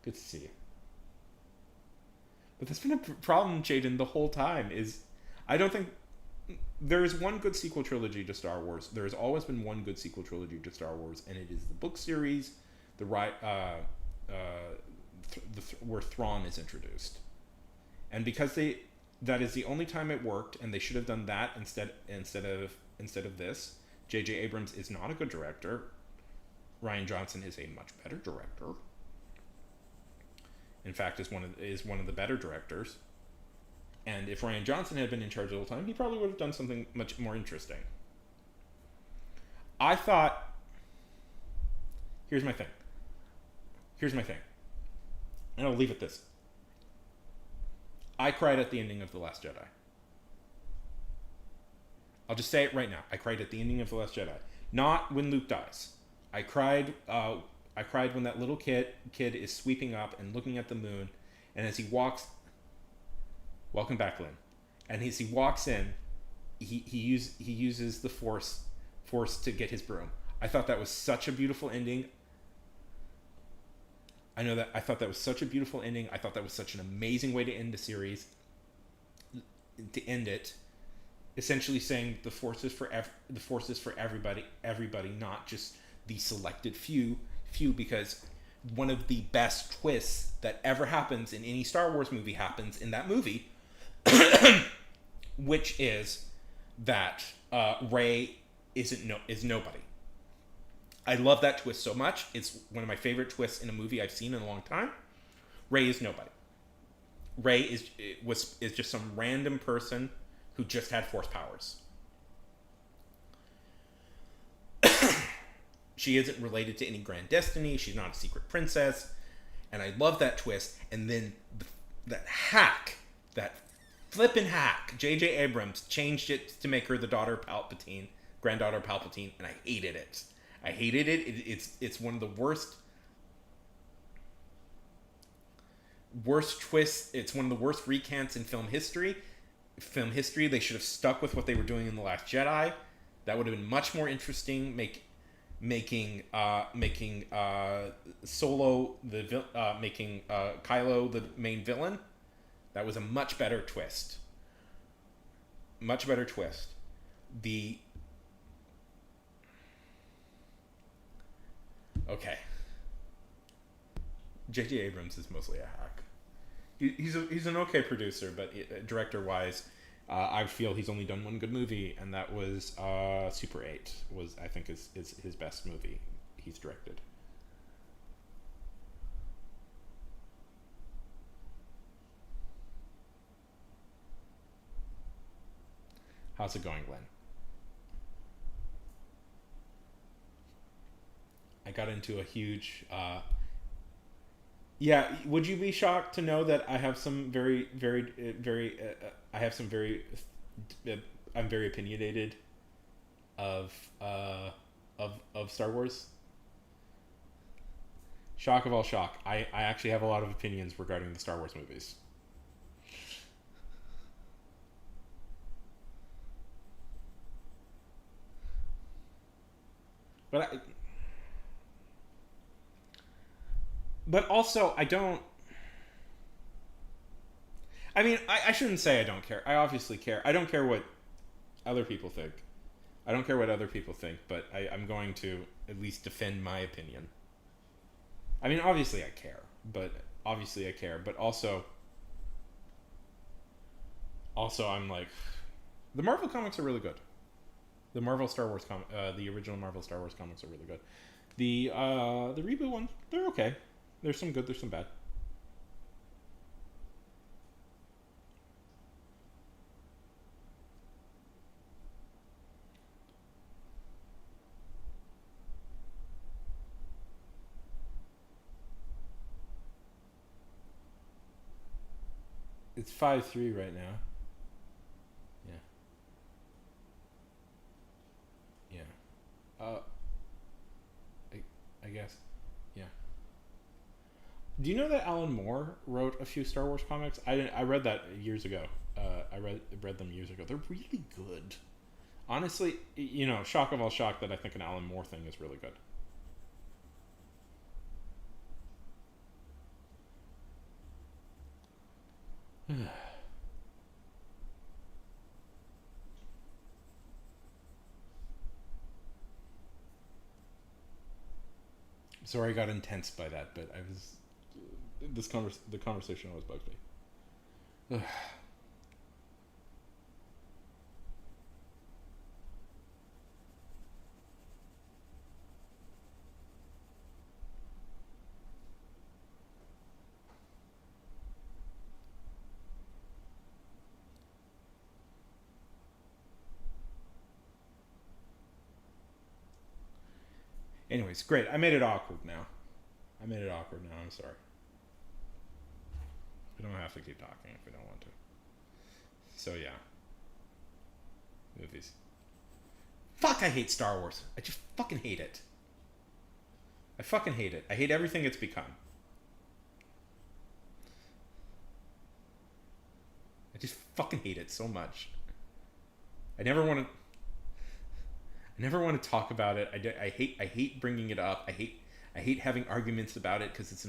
good to see you. But that's been a problem, Jaden, the whole time. Is I don't think there is one good sequel trilogy to Star Wars. There has always been one good sequel trilogy to Star Wars, and it is the book series, where Thrawn is introduced, and because that is the only time it worked, and they should have done that instead of this. J.J. Abrams is not a good director. Rian Johnson is a much better director. In fact, is one of the better directors. And if Rian Johnson had been in charge the whole time, he probably would have done something much more interesting. I thought... Here's my thing. And I'll leave it this. I cried at the ending of The Last Jedi. I'll just say it right now. I cried at the ending of The Last Jedi. Not when Luke dies. I cried when that little kid is sweeping up and looking at the moon, and as he walks... Welcome back, Lynn. And as he walks in, he uses the force to get his broom. I thought that was such a beautiful ending. I thought that was such a beautiful ending. I thought that was such an amazing way to end the series. To end it, essentially saying the force is for everybody, not just the selected few. Because one of the best twists that ever happens in any Star Wars movie happens in that movie, which is that Rey is nobody. I love that twist so much. It's one of my favorite twists in a movie I've seen in a long time. Rey is nobody. Rey is just some random person who just had force powers. She isn't related to any grand destiny. She's not a secret princess. And I love that twist. And then that flippin' hack, J.J. Abrams changed it to make her the daughter of Palpatine, granddaughter of Palpatine, and I hated it. It's one of the worst twists. It's one of the worst recants in film history. They should have stuck with what they were doing in The Last Jedi. That would have been much more interesting. Making Solo making Kylo the main villain. That was a much better twist. Okay. J.J. Abrams is mostly a hack. He's an okay producer, but director-wise, I feel he's only done one good movie, and that was Super 8. I think is his best movie he's directed. How's it going, Glenn? I got into a huge... yeah, would you be shocked to know that I have some very, very, very... I have some very... I'm very opinionated of Star Wars? Shock of all shock. I actually have a lot of opinions regarding the Star Wars movies. But also, I don't... I mean, I shouldn't say I don't care. I obviously care. I don't care what other people think. I don't care what other people think, but I'm going to at least defend my opinion. I mean, obviously I care, but also I'm like, the Marvel comics are really good. The original Marvel Star Wars comics are really good. The reboot ones, they're okay. There's some good, there's some bad. It's 5-3 right now. Yeah. Yeah. I guess. Yeah. Do you know that Alan Moore wrote a few Star Wars comics? I read that years ago. I read them years ago. They're really good. Honestly, shock of all shock that I think an Alan Moore thing is really good. Sorry, I got intense by that, but I was the conversation always bugs me. Anyways, great. I made it awkward now. I'm sorry. We don't have to keep talking if we don't want to. So yeah, movies. Fuck, I hate Star Wars. I just fucking hate it. I fucking hate it. I hate everything it's become. I just fucking hate it so much. I never want to. I never want to talk about it. I hate bringing it up. I hate having arguments about it because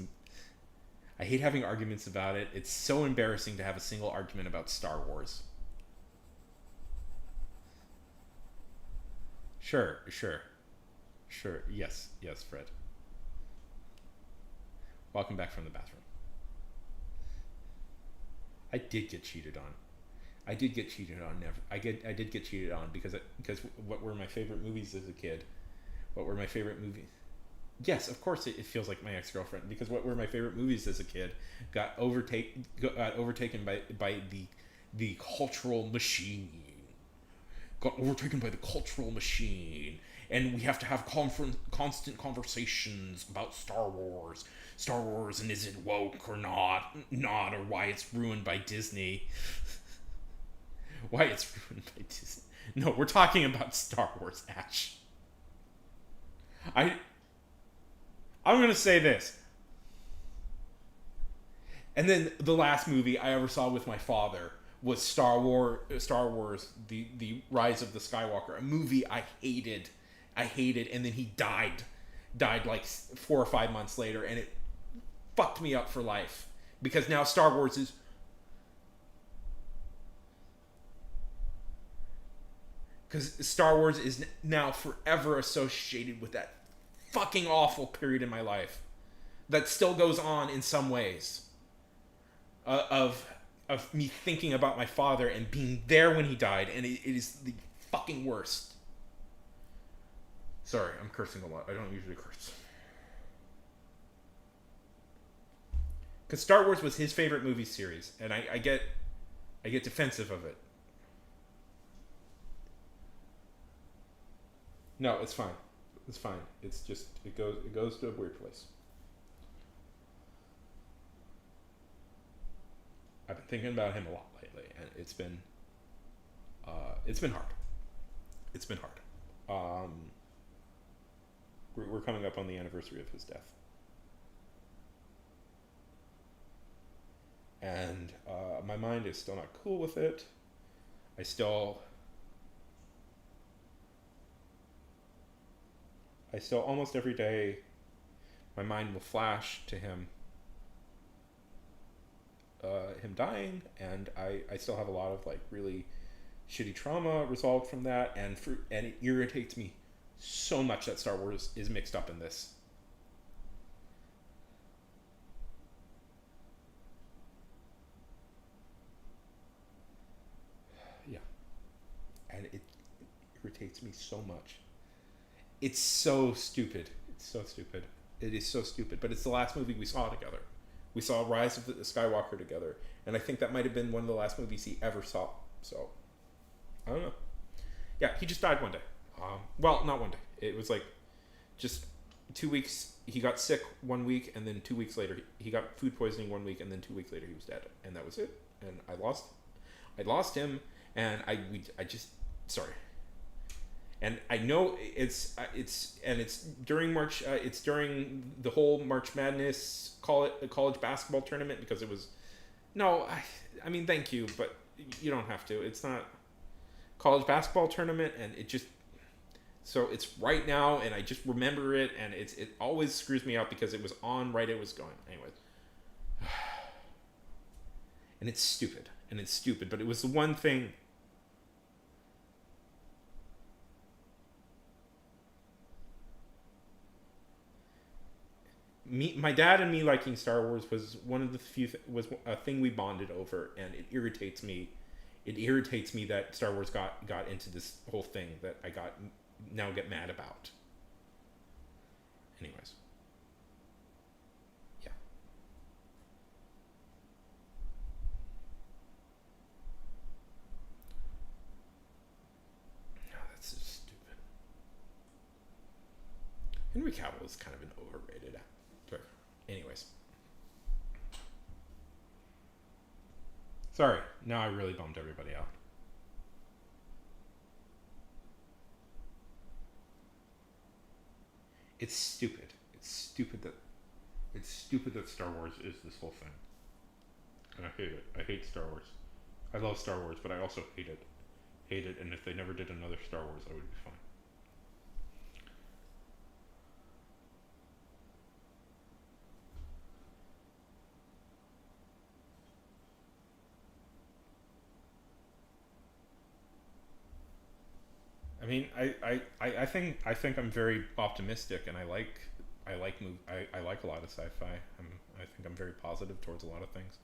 I hate having arguments about it. It's so embarrassing to have a single argument about Star Wars. Sure, sure, sure. Yes, yes, Fred. Welcome back from the bathroom. I did get cheated on. I did get cheated on. Never. I did get cheated on because what were my favorite movies as a kid? What were my favorite movies? Yes, of course it feels like my ex-girlfriend because what were my favorite movies as a kid got overtaken by the cultural machine. Got overtaken by the cultural machine, and we have to have constant conversations about Star Wars, and is it woke or not, or why it's ruined by Disney. Why it's ruined by Disney. No, we're talking about Star Wars, Ash. I I'm gonna say this. And then the last movie I ever saw with my father was Star Wars, the Rise of the Skywalker, a movie I hated, and then he died like 4 or 5 months later, and it fucked me up for life because now Star Wars is now forever associated with that fucking awful period in my life that still goes on in some ways of me thinking about my father and being there when he died, and it is the fucking worst. Sorry, I'm cursing a lot. I don't usually curse. Because Star Wars was his favorite movie series, and I get defensive of it. No, it's fine. It's fine. It's just it goes to a weird place. I've been thinking about him a lot lately, and it's been hard. It's been hard. We're coming up on the anniversary of his death, and my mind is still not cool with it. I still almost every day, my mind will flash to him him dying, and I still have a lot of like really shitty trauma resolved from that, and it irritates me so much that Star Wars is mixed up in this. Yeah, and it irritates me so much. It's so stupid. It's so stupid. It is so stupid. But it's the last movie we saw together. We saw Rise of the Skywalker together, and I think that might have been one of the last movies he ever saw. So I don't know. Yeah, he just died one day. Well, not one day. It was like just 2 weeks. He got sick 1 week, and then 2 weeks later he got food poisoning 1 week, and then 2 weeks later he was dead, and that was it. And I lost him, and I just sorry. And I know it's during March. It's during the whole March Madness college basketball tournament because it was. No, I mean thank you, but you don't have to. It's not college basketball tournament, and it just so it's right now, and I just remember it, and it always screws me up because it was on right. It was going anyways, and it's stupid, but it was the one thing. My dad and me liking Star Wars was one of the few was a thing we bonded over, and it irritates me. It irritates me that Star Wars got into this whole thing that I now get mad about. Anyways, yeah. No, that's just stupid. Henry Cavill is kind of an overrated actor. Anyways. Sorry, now I really bummed everybody out. It's stupid. It's stupid that Star Wars is this whole thing. And I hate it. I hate Star Wars. I love Star Wars, but I also hate it. Hate it, and if they never did another Star Wars, I would be fine. I mean, I think I'm very optimistic, and I like a lot of sci-fi. I think I'm very positive towards a lot of things.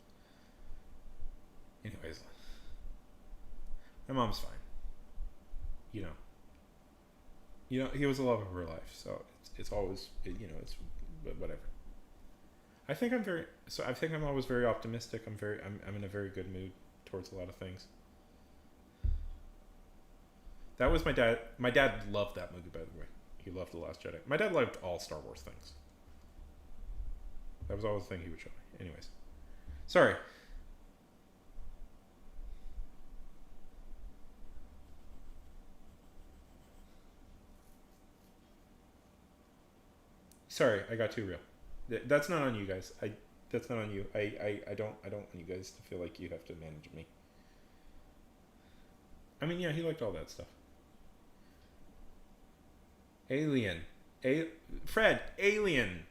Anyways, my mom's fine. You know, he was the love of her life, so it's always it's whatever. I think I'm always very optimistic. I'm in a very good mood towards a lot of things. That was my dad. My dad loved that movie, by the way. He loved The Last Jedi. My dad loved all Star Wars things. That was always the thing he would show me. Anyways. Sorry. Sorry, I got too real. That's not on you guys. That's not on you. I don't want you guys to feel like you have to manage me. I mean, yeah, he liked all that stuff. Alien. Fred, Alien.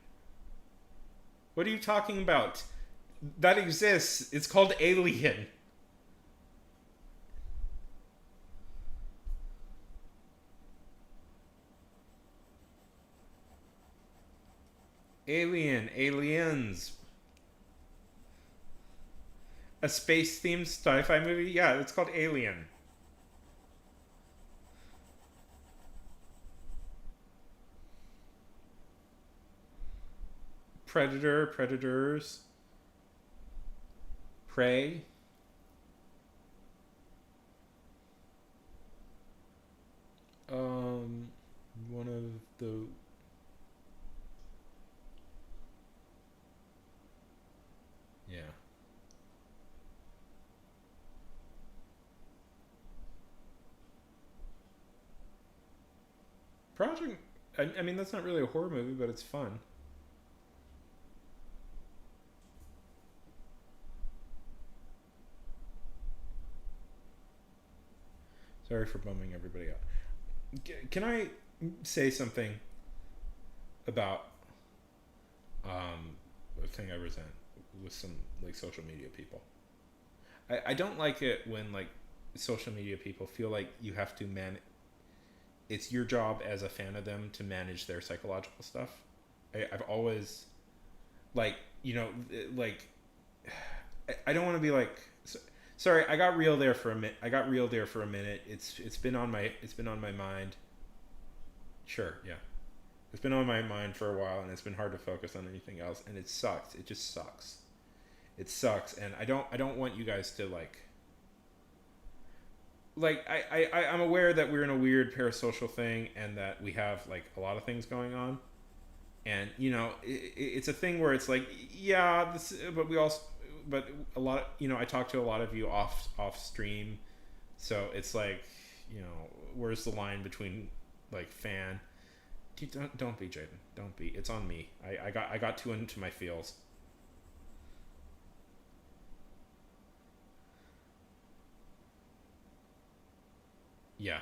What are you talking about? That exists. It's called Alien. Aliens. A space-themed sci-fi movie? Yeah, it's called Alien. Predators, Prey. One of the yeah. Project. I mean, that's not really a horror movie, but it's fun. Sorry for bumming everybody out. Can I say something about a thing I resent? with some like social media people. I don't like it when like social media people feel like you have to it's your job as a fan of them to manage their psychological stuff. I've always like, you know, like I don't want to be like sorry, I got real there for a minute. It's been on my mind. Sure, yeah. It's been on my mind for a while, and it's been hard to focus on anything else, and it sucks. It just sucks. It sucks, and I don't want you guys to I'm aware that we're in a weird parasocial thing, and that we have like a lot of things going on, and you know it's a thing where it's like, yeah, but a lot, you know, I talk to a lot of you off stream, so it's like, you know, where's the line between like fan. Dude, don't be, Jaden. Don't be. It's on me. I got too into my feels. Yeah.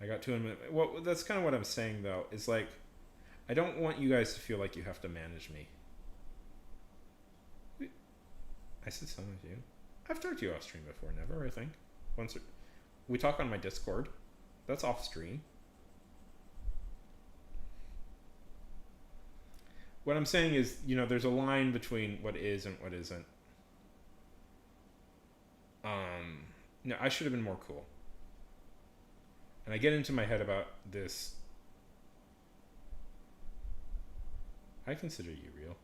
I got too into. Well, that's kind of what I'm saying though. Is like, I don't want you guys to feel like you have to manage me. I said something to you. I've talked to you off stream before, never. I think once. We talk on my Discord. That's off stream. What I'm saying is, you know, there's a line between what is and what isn't. No, I should have been more cool. And I get into my head about this. I consider you real.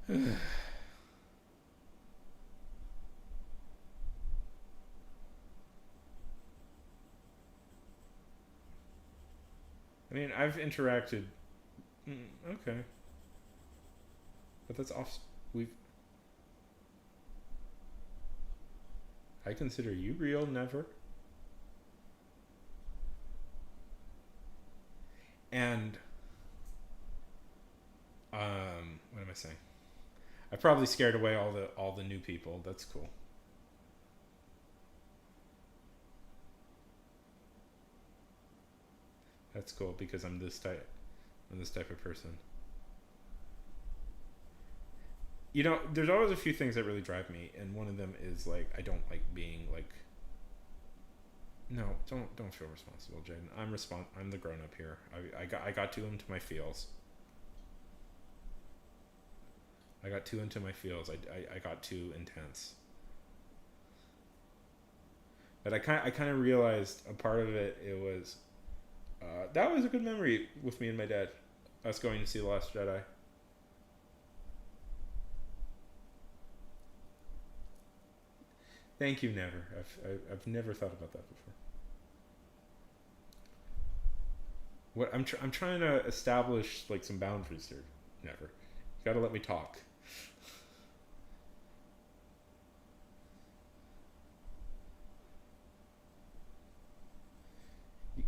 Yeah. I mean, I've interacted. Okay. But that's off. We've. I consider you real, never. And. What am I saying? I probably scared away all the new people. That's cool. That's cool because I'm this type of person. You know, there's always a few things that really drive me, and one of them is like I don't like being like. No, don't feel responsible, Jaden. I'm the grown up here. I got too into my feels. I got too into my feels. I got too intense. But I kind of realized a part of it. It was that was a good memory with me and my dad. Us going to see The Last Jedi. Thank you, never. I've never thought about that before. What I'm trying to establish like some boundaries here. Never. You gotta let me talk.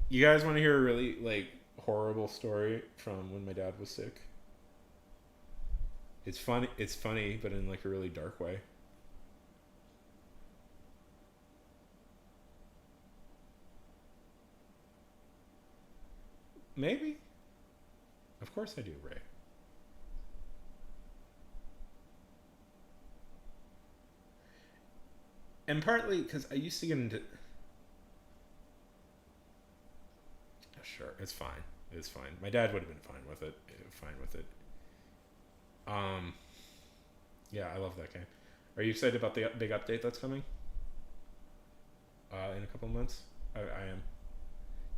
You guys want to hear a really like horrible story from when my dad was sick? It's funny. It's funny, but in like a really dark way. Maybe. Of course I do, Ray. And partly because I used to get into. Sure, it's fine. It's fine. My dad would have been fine with it. Fine with it. Yeah, I love that game. Are you excited about the big update that's coming? In a couple months, I am.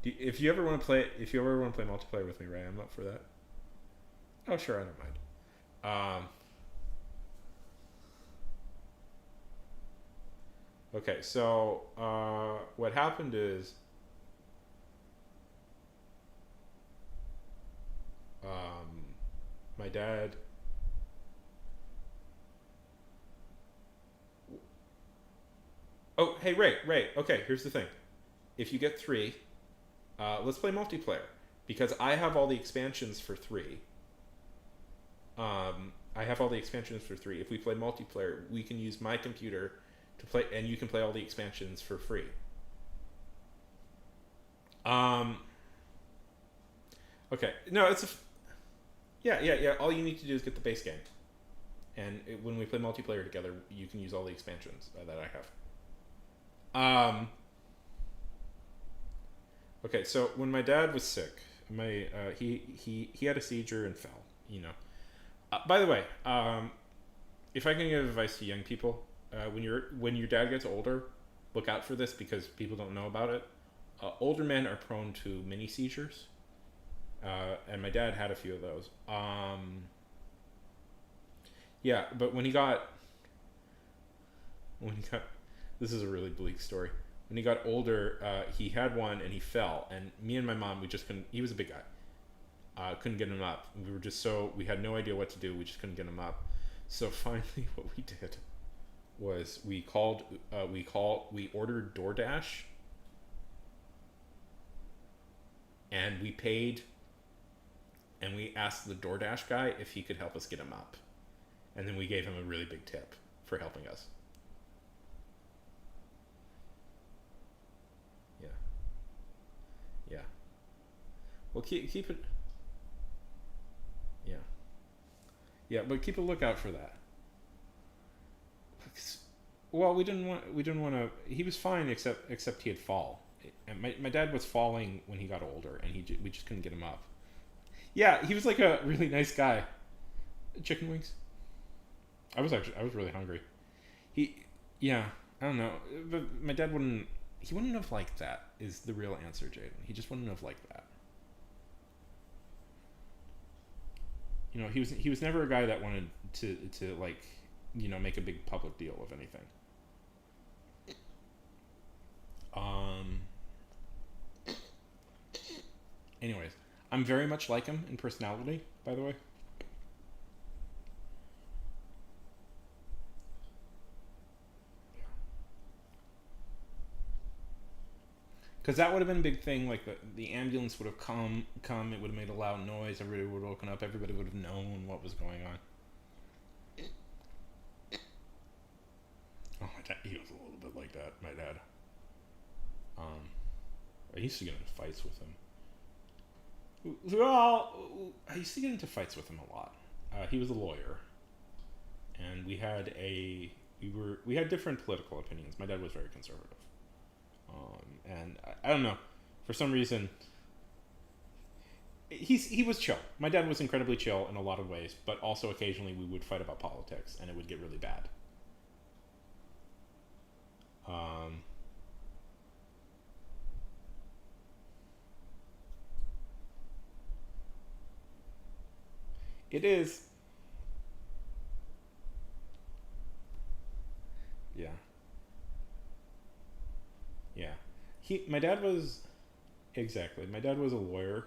If you ever want to play multiplayer with me, Ray, I'm up for that. Oh, sure, I don't mind. Okay, so what happened is my dad. Oh, hey, Ray. Okay, here's the thing. If you get 3, let's play multiplayer because I have all the expansions for 3. I have all the expansions for 3. If we play multiplayer, we can use my computer to play, and you can play all the expansions for free. Um. Okay. No, yeah. All you need to do is get the base game, and when we play multiplayer together, you can use all the expansions that I have. Okay, so when my dad was sick, he had a seizure and fell. You know. By the way, if I can give advice to young people, when your dad gets older, look out for this because people don't know about it. Older men are prone to mini seizures, and my dad had a few of those. Yeah, but when he got this is a really bleak story. When he got older, he had one and he fell, and me and my mom, we just couldn't. He was a big guy, couldn't get him up. We had no idea what to do. We just couldn't get him up. So finally, what we did was we ordered DoorDash, and we paid, and we asked the DoorDash guy if he could help us get him up, and then we gave him a really big tip for helping us. Yeah, yeah. Well, keep it. Yeah, yeah, but keep a lookout for that. Well, we didn't want to. He was fine except he'd fall. And my dad was falling when he got older, and we just couldn't get him up. Yeah, he was like a really nice guy. Chicken wings. I was really hungry. He, yeah, I don't know, but my dad wouldn't. He wouldn't have liked that. Is the real answer, Jaden? He just wouldn't have liked that. You know, he was never a guy that wanted to like, make a big public deal of anything. Um. Anyways, I'm very much like him in personality, by the way. Because that would have been a big thing. Like the ambulance would have come. It would have made a loud noise. Everybody would have woken up. Everybody would have known what was going on. Oh, my dad, he was a little bit like that. My dad. I used to get into fights with him. Well, I used to get into fights with him a lot. He was a lawyer, and we had different political opinions. My dad was very conservative, and I don't know, for some reason, he was chill. My dad was incredibly chill in a lot of ways, but also occasionally we would fight about politics, and it would get really bad. Um, it is, yeah, yeah. My dad was exactly. My dad was a lawyer,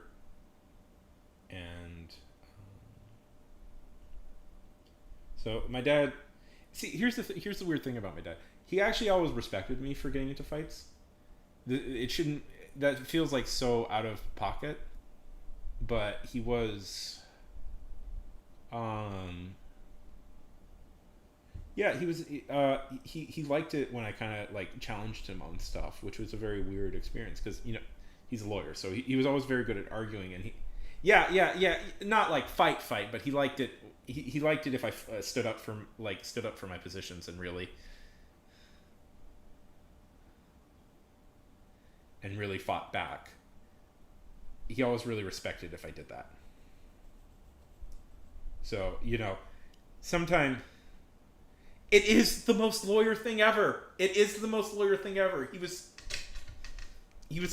and so my dad. See, here's the weird thing about my dad. He actually always respected me for getting into fights. It shouldn't. That feels like so out of pocket, but he was. Um, yeah, he was. He liked it when I kind of like challenged him on stuff, which was a very weird experience because he's a lawyer, so he was always very good at arguing, and yeah, not like fight, but he liked it. He liked it if I stood up for my positions and really fought back. He always really respected if I did that. So sometimes it is the most lawyer thing ever. It is the most lawyer thing ever. He was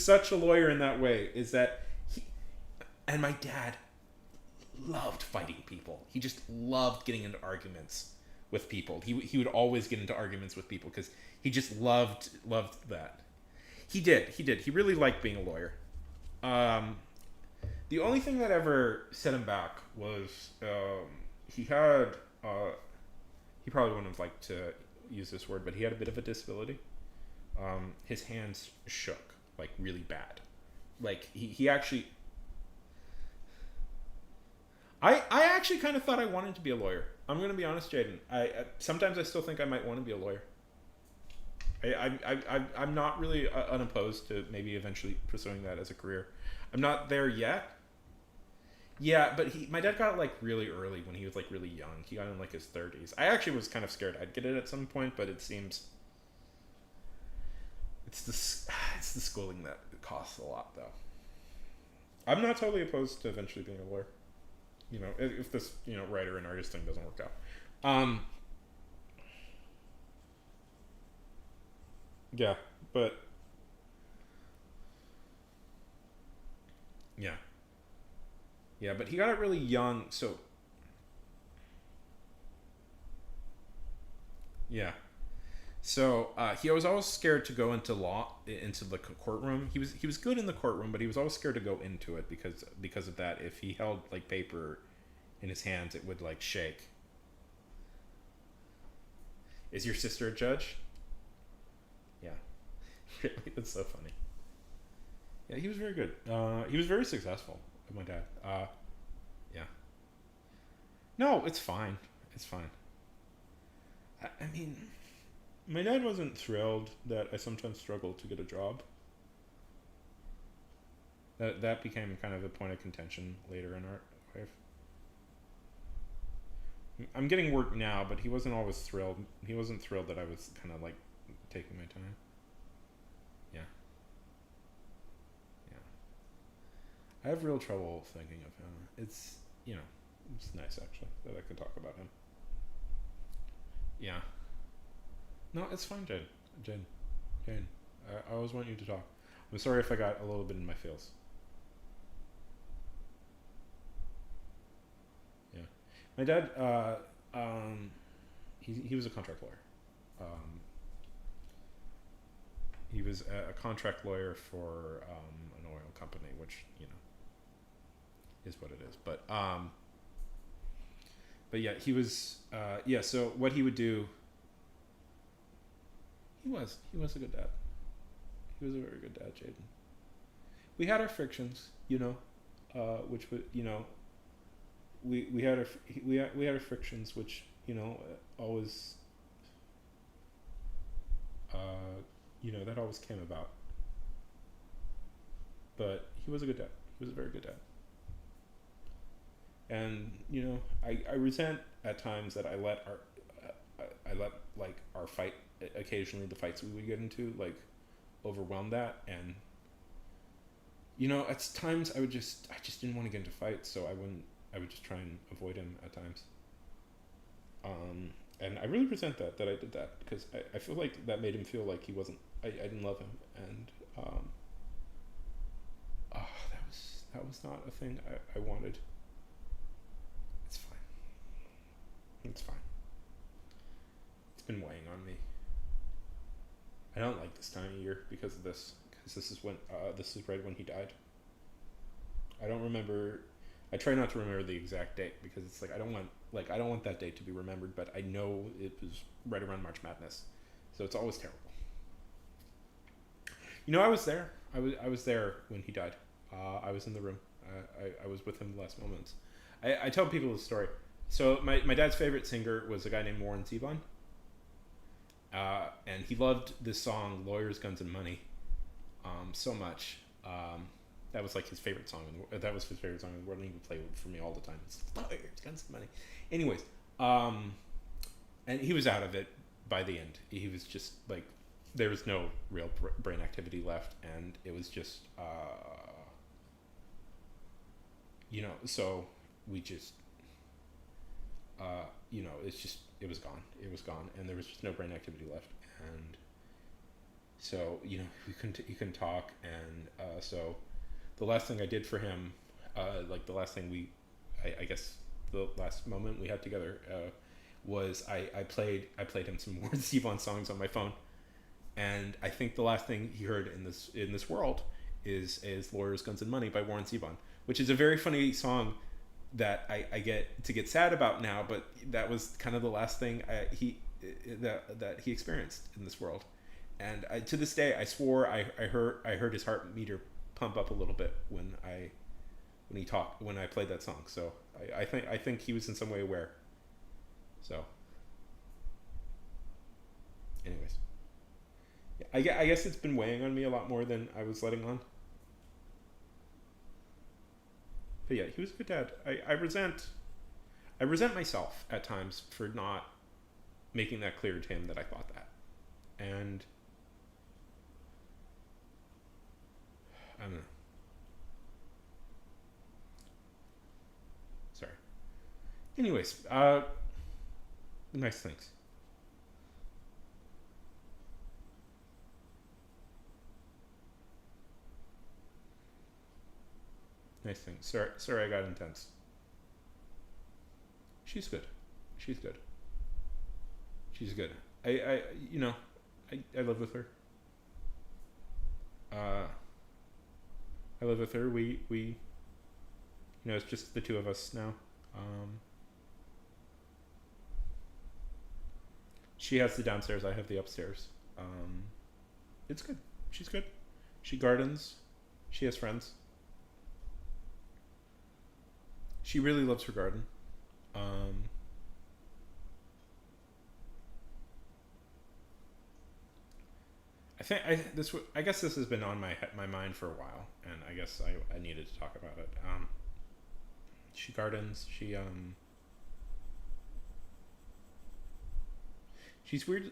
such a lawyer in that way. And my dad loved fighting people. He just loved getting into arguments with people. He would always get into arguments with people because he just loved that. He did. He really liked being a lawyer. The only thing that ever set him back was he had he probably wouldn't have liked to use this word, but he had a bit of a disability. His hands shook like really bad. Like he actually. I actually kind of thought I wanted to be a lawyer. I'm gonna be honest, Jaden. I sometimes I still think I might want to be a lawyer. I'm not really unopposed to maybe eventually pursuing that as a career. I'm not there yet. Yeah, but my dad got it like really early when he was like really young. He got it in like his 30s. I actually was kind of scared I'd get it at some point, but it seems it's the it's the schooling that costs a lot though. I'm not totally opposed to eventually being a lawyer. You know, if this writer and artist thing doesn't work out. Yeah, but yeah, yeah, but he got it really young, so yeah. So he was always scared to go into into the courtroom. He was good in the courtroom, but he was always scared to go into it because of that. If he held like paper in his hands, it would like shake. Is your sister a judge? Yeah, really, that's so funny. Yeah, he was very good. He was very successful. My dad. Yeah. No, it's fine. It's fine. I mean, my dad wasn't thrilled that I sometimes struggled to get a job. That became kind of a point of contention later in our life. I'm getting work now, but he wasn't always thrilled. He wasn't thrilled that I was kind of like taking my time. Yeah, yeah. I have real trouble thinking of him. It's nice actually that I can talk about him. Yeah. No, it's fine, Jane. Jane, Jane. I always want you to talk. I'm sorry if I got a little bit in my feels. Yeah. My dad, he was a contract lawyer. Um, he was a contract lawyer for an oil company, which is what it is. But yeah, he was. Yeah. So what he would do. He was a good dad. He was a very good dad, Jaden. We had our frictions, which would we had our we had our frictions, which always that always came about. But he was a good dad. He was a very good dad. And I resent at times that I let like our fight occasionally the fights we would get into like overwhelm that, and at times I just didn't want to get into fights, so I would just try and avoid him at times. And I really resent that I did that, because I feel like that made him feel like he wasn't I didn't love him, and that was not a thing I wanted. It's fine. It's fine. It's been weighing on me. I don't like this time of year because of this. Because this is right when he died. I don't remember. I try not to remember the exact date, because it's like I don't want that date to be remembered. But I know it was right around March Madness, so it's always terrible. I was there. I was there when he died. I was in the room. I was with him the last moments. I tell people the story. So my dad's favorite singer was a guy named Warren Zevon. And he loved this song, Lawyers, Guns, and Money, so much. That was like his favorite song. That was his favorite song in the world, and he would play it for me all the time. It's Lawyers, Guns, and Money. Anyways, and he was out of it by the end. He was just like, there was no real brain activity left, and it was just, so we just, it was gone. It was gone, and there was just no brain activity left, and so he couldn't talk, and so the last thing I did for him, like the last thing I guess the last moment we had together, was I played him some more Zevon songs on my phone, and I think the last thing he heard in this world is Lawyers, Guns, and Money by Warren Zevon, which is a very funny song that I get to get sad about now, but that was kind of the last thing that he experienced in this world, and to this day I swore I heard his heart meter pump up a little bit when I played that song. So I think he was in some way aware. So, anyways, I guess it's been weighing on me a lot more than I was letting on. But yeah, he was a good dad. I resent myself at times for not making that clear to him that I thought that. And I don't know. Sorry. Anyways, nice things. Nice things. Sorry, I got intense. She's good. She's good. She's good. I you know, I live with her. Uh, I live with her. We you know, it's just the two of us now. Um, she has the downstairs. I have the upstairs. Um, it's good. She's good. She gardens. She has friends. She really loves her garden. Um, I guess this has been on my mind for a while, and I guess I needed to talk about it. She gardens. She's weird.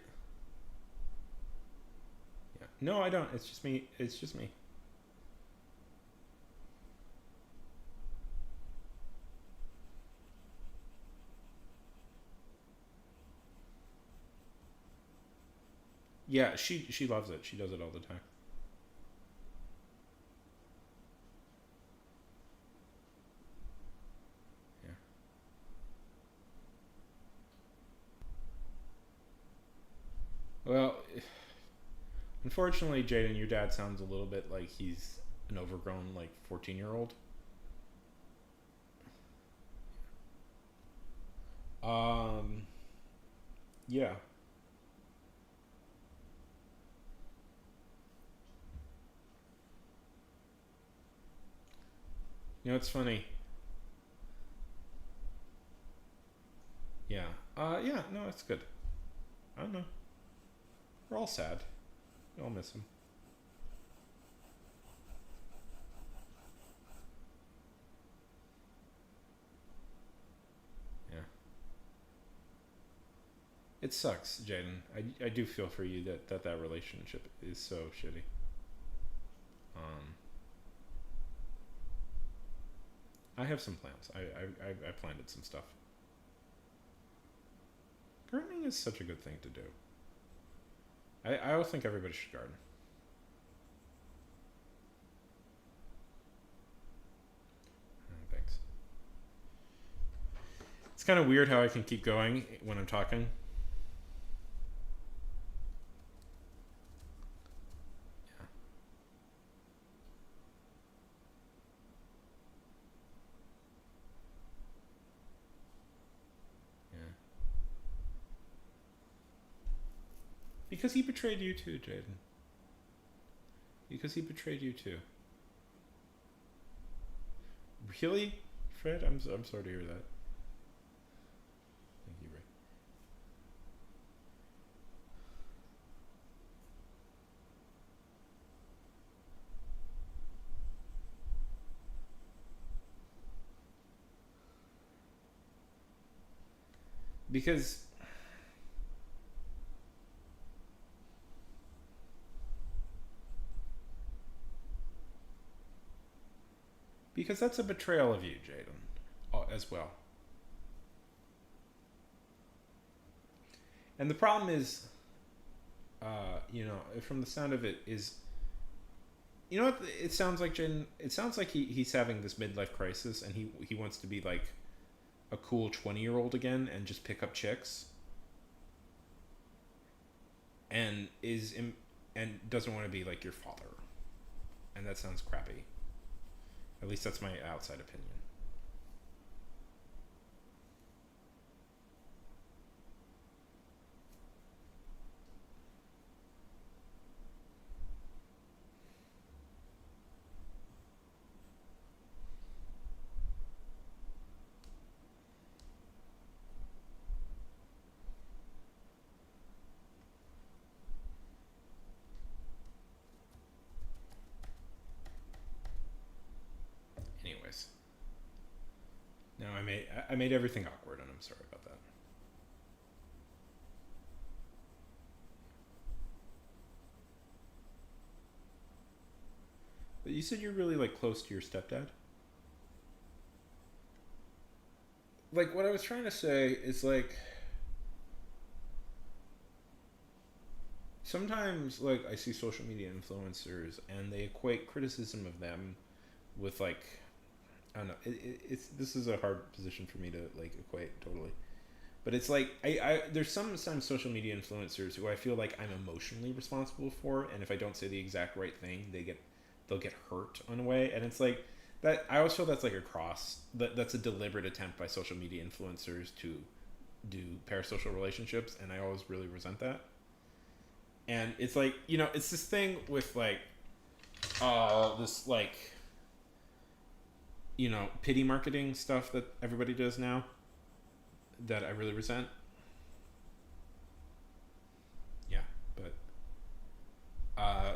Yeah. No, I don't. It's just me. It's just me. Yeah, she loves it. She does it all the time. Yeah. Well, unfortunately, Jaden, your dad sounds a little bit like he's an overgrown like 14-year-old. Um, yeah. You know, it's funny. Yeah. Yeah. No, it's good. I don't know. We're all sad. We all miss him. Yeah. It sucks, Jaden. I do feel for you that relationship is so shitty. Um, I have some plans. I planted some stuff. Gardening is such a good thing to do. I always think everybody should garden. Thanks. It's kind of weird how I can keep going when I'm talking. Yeah, yeah. Because he betrayed you too, Jaden. Because he betrayed you too. Really, Fred? I'm sorry to hear that. Thank you, Ray. Because that's a betrayal of you, Jaden, as well. And the problem is, you know, from the sound of it, is you know what it sounds like, Jaden. It sounds like he's having this midlife crisis, and he wants to be like a cool 20-year-old again and just pick up chicks, and and doesn't want to be like your father, and that sounds crappy. At least that's my outside opinion. No, I made everything awkward, and I'm sorry about that. But you said you're really like close to your stepdad. Like what I was trying to say is like sometimes like I see social media influencers and they equate criticism of them with like I don't know. It's this is a hard position for me to like equate totally. But it's like I there's sometimes social media influencers who I feel like I'm emotionally responsible for, and if I don't say the exact right thing, they'll get hurt in a way, and it's like that. I always feel that's like a cross. That's a deliberate attempt by social media influencers to do parasocial relationships, and I always really resent that. And it's like it's this thing with like this like pity marketing stuff that everybody does now that I really resent. Yeah, but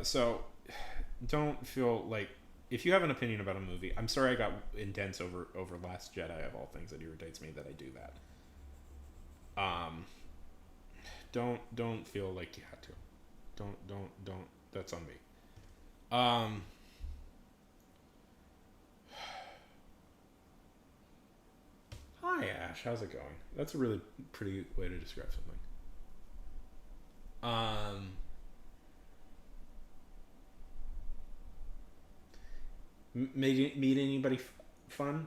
so don't feel like if you have an opinion about a movie. I'm sorry I got intense over Last Jedi of all things. That irritates me that I do that. Don't feel like you had to. Don't. That's on me. Um, Hi Ash, how's it going? That's a really pretty way to describe something. Um, meet anybody fun?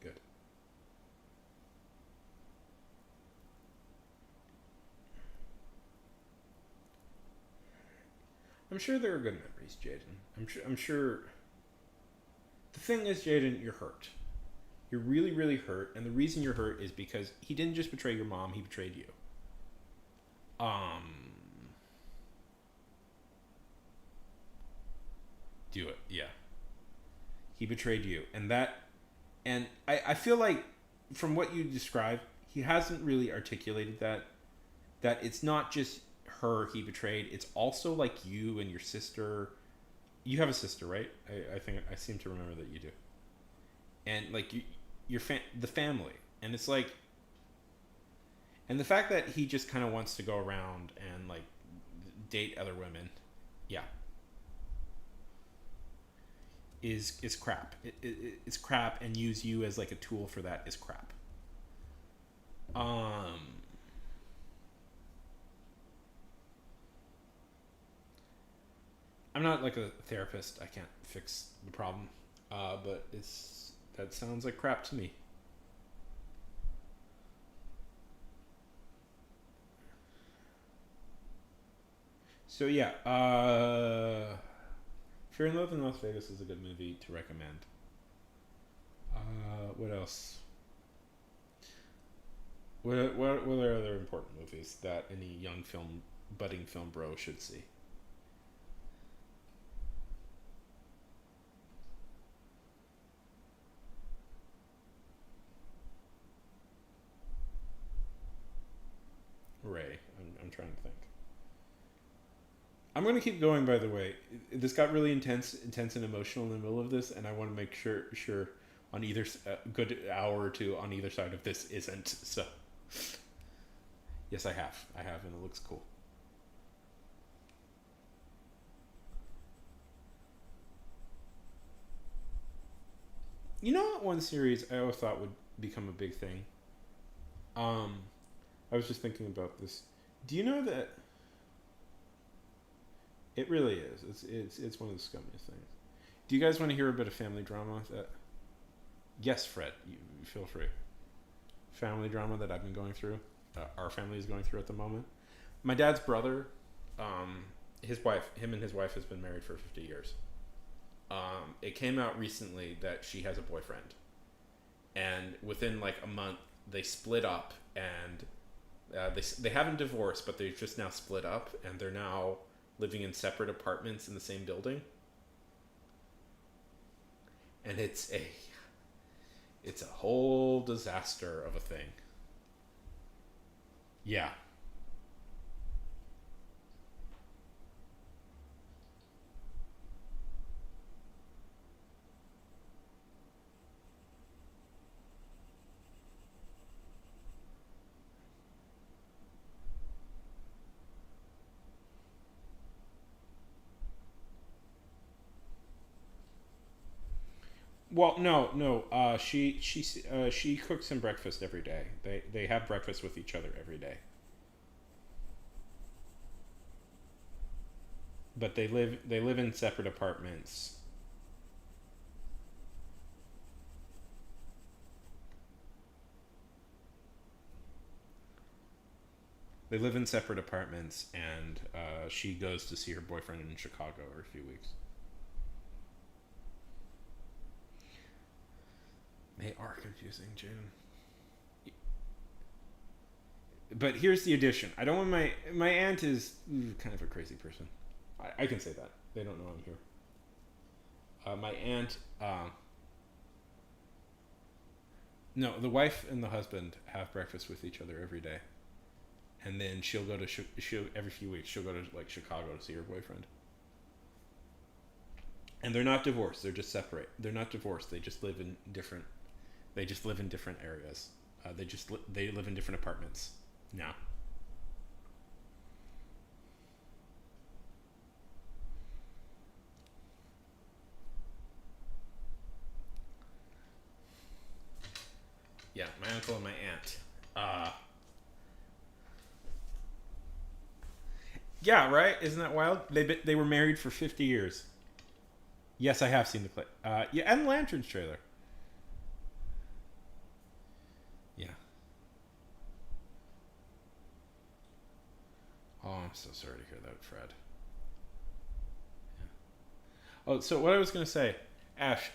Good. I'm sure there are good memories, Jaden. I'm sure. The thing is, Jaden, you're hurt. You're really, really hurt, and the reason you're hurt is because he didn't just betray your mom; he betrayed you. Um, do it, yeah. He betrayed you, and I feel like from what you described, he hasn't really articulated that it's not just her he betrayed; it's also like you and your sister. You have a sister, right? I think I seem to remember that you do, and like the family, and it's like, and the fact that he just kind of wants to go around and like date other women, yeah, is crap. It's crap, and use you as like a tool for that is crap. Um, I'm not like a therapist. I can't fix the problem, but it's that sounds like crap to me. So yeah, Fear and Loathing in Las Vegas is a good movie to recommend. What else? What are other important movies that any young budding film bro should see? Ray, I'm trying to think. I'm gonna keep going. By the way, this got really intense and emotional in the middle of this, and I want to make sure on either good hour or two on either side of this isn't. So yes, I have, and it looks cool. You know what one series I always thought would become a big thing? Um, I was just thinking about this. Do you know that it really is? It's one of the scummiest things. Do you guys want to hear a bit of family drama? That yes, Fred, you feel free. Family drama that I've been going through. Our family is going through at the moment. My dad's brother, him and his wife has been married for 50 years. It came out recently that she has a boyfriend, and within like a month they split up, and they haven't divorced, but they've just now split up, and they're now living in separate apartments in the same building, and it's a whole disaster of a thing. Yeah, Well, no, no. She cooks him breakfast every day. They have breakfast with each other every day. But they live in separate apartments. They live in separate apartments, and she goes to see her boyfriend in Chicago for a few weeks. They are confusing, June. But here's the addition. I don't want my aunt is kind of a crazy person. I can say that. They don't know I'm here. My aunt, no, the wife and the husband have breakfast with each other every day, and then she'll go to she'll every few weeks she'll go to like Chicago to see her boyfriend. And they're not divorced. They're just separate. They're not divorced. They just live in different. They just live in different areas. They live in different apartments now. Yeah, my uncle and my aunt. Yeah, right. Isn't that wild? They were married for 50 years. Yes, I have seen the clip. Yeah, and Lantern's trailer. Yeah. Oh, I'm so sorry to hear that, Fred. Yeah. Oh, so what I was gonna say, Ash.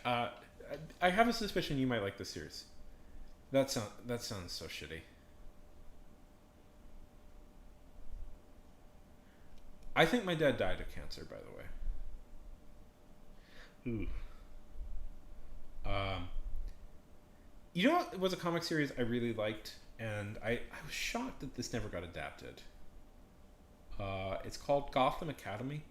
I have a suspicion you might like the series. That sounds so shitty. I think my dad died of cancer, by the way. Ooh. Um, you know what was a comic series I really liked, and I was shocked that this never got adapted. It's called Gotham Academy,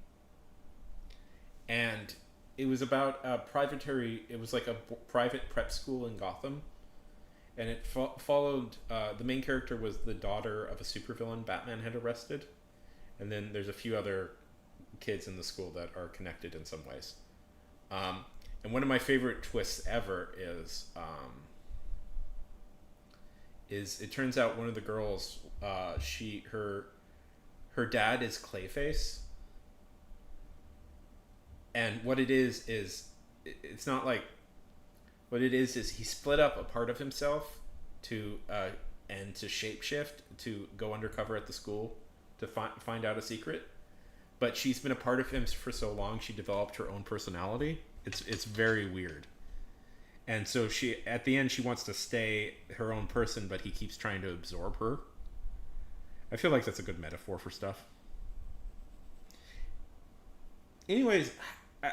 and it was about a privatary. It was like a private prep school in Gotham, and it followed. The main character was the daughter of a supervillain Batman had arrested, and then there's a few other kids in the school that are connected in some ways. Um, and one of my favorite twists ever is it turns out one of the girls, she her dad is Clayface, and what it is it's not like what it is he split up a part of himself to and to shapeshift to go undercover at the school to find out a secret. But she's been a part of him for so long she developed her own personality. It's very weird. And so she at the end she wants to stay her own person, but he keeps trying to absorb her. I feel like that's a good metaphor for stuff. Anyways,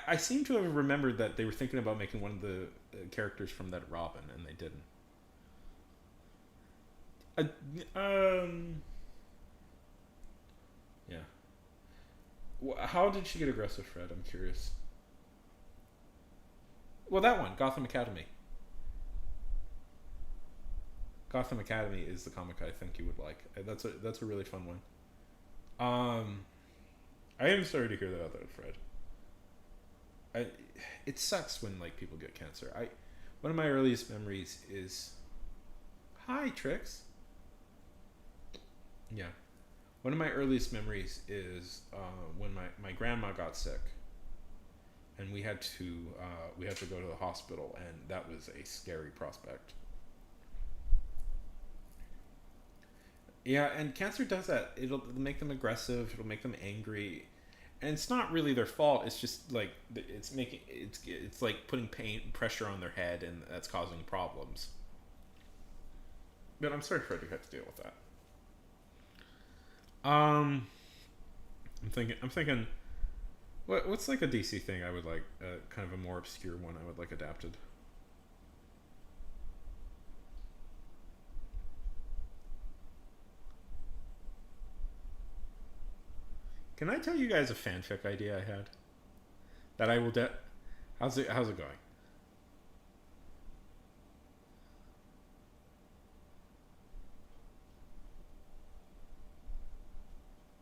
I seem to have remembered that they were thinking about making one of the characters from that Robin, and they didn't. Yeah. How did she get aggressive, Fred? I'm curious. Well, that one, Gotham Academy. Gotham Academy is the comic I think you would like. That's a really fun one. Um, I am sorry to hear that about that, Fred. I, it sucks when like people get cancer. One of my earliest memories is hi Trix. Yeah, one of my earliest memories is when my grandma got sick, and we had to go to the hospital, and that was a scary prospect. Yeah, and cancer does that. It'll make them aggressive. It'll make them angry, and it's not really their fault. It's just like it's like putting pain pressure on their head, and that's causing problems. But I'm sorry Fred had to deal with that. Um, I'm thinking. What's like a DC thing I would like? Kind of a more obscure one I would like adapted. Can I tell you guys a fanfic idea I had that I will? How's it going?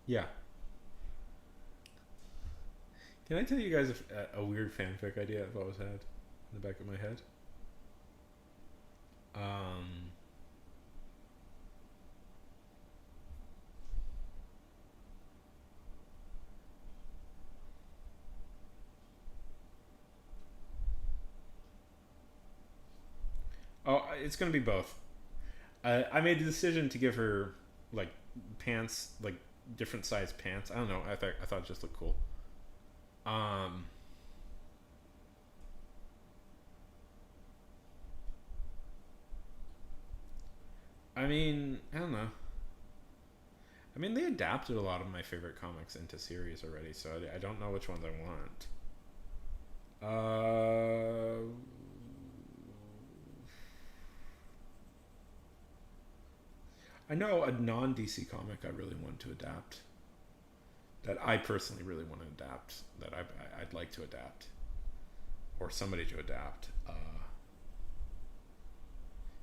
Yeah. Can I tell you guys a weird fanfic idea I've always had? in the back of my head. Um, Oh, it's gonna be both. I made the decision to give her like pants, like different size pants. I don't know. I thought it just looked cool. Um, I mean, I don't know. I mean, they adapted a lot of my favorite comics into series already, so I don't know which ones I want. Uh, I know a non DC comic I really want to adapt. That I personally really want to adapt. That I'd like to adapt, or somebody to adapt.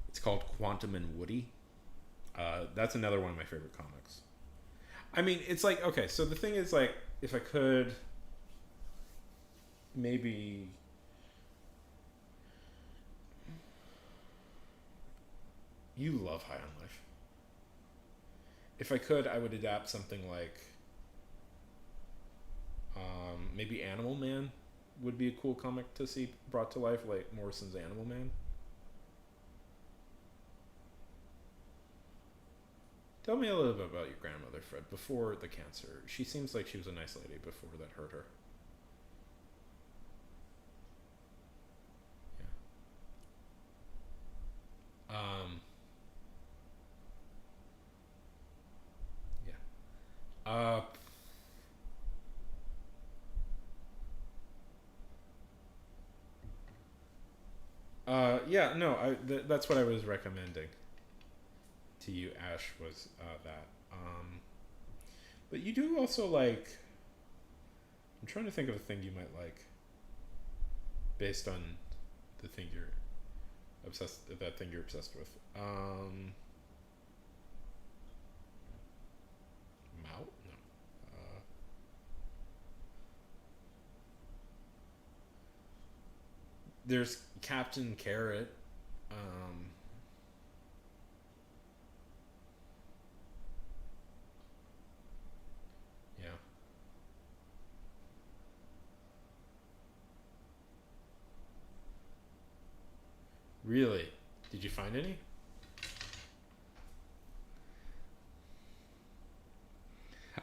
It's called Quantum and Woody. That's another one of my favorite comics. I mean, it's like okay. So the thing is, like, if I could maybe you love High on Life. If I could, I would adapt something like maybe Animal Man would be a cool comic to see brought to life, like Morrison's Animal Man. Tell me a little bit about your grandmother, Fred, before the cancer. She seems like she was a nice lady before that hurt her. Yeah. Yeah. Yeah, no, that's what I was recommending to you, Ash, was that. But you do also like. I'm trying to think of a thing you might like based on the thing you're that thing you're obsessed with. Mout? No. Uh, there's Captain Carrot. Um, yeah. Really? Did you find any?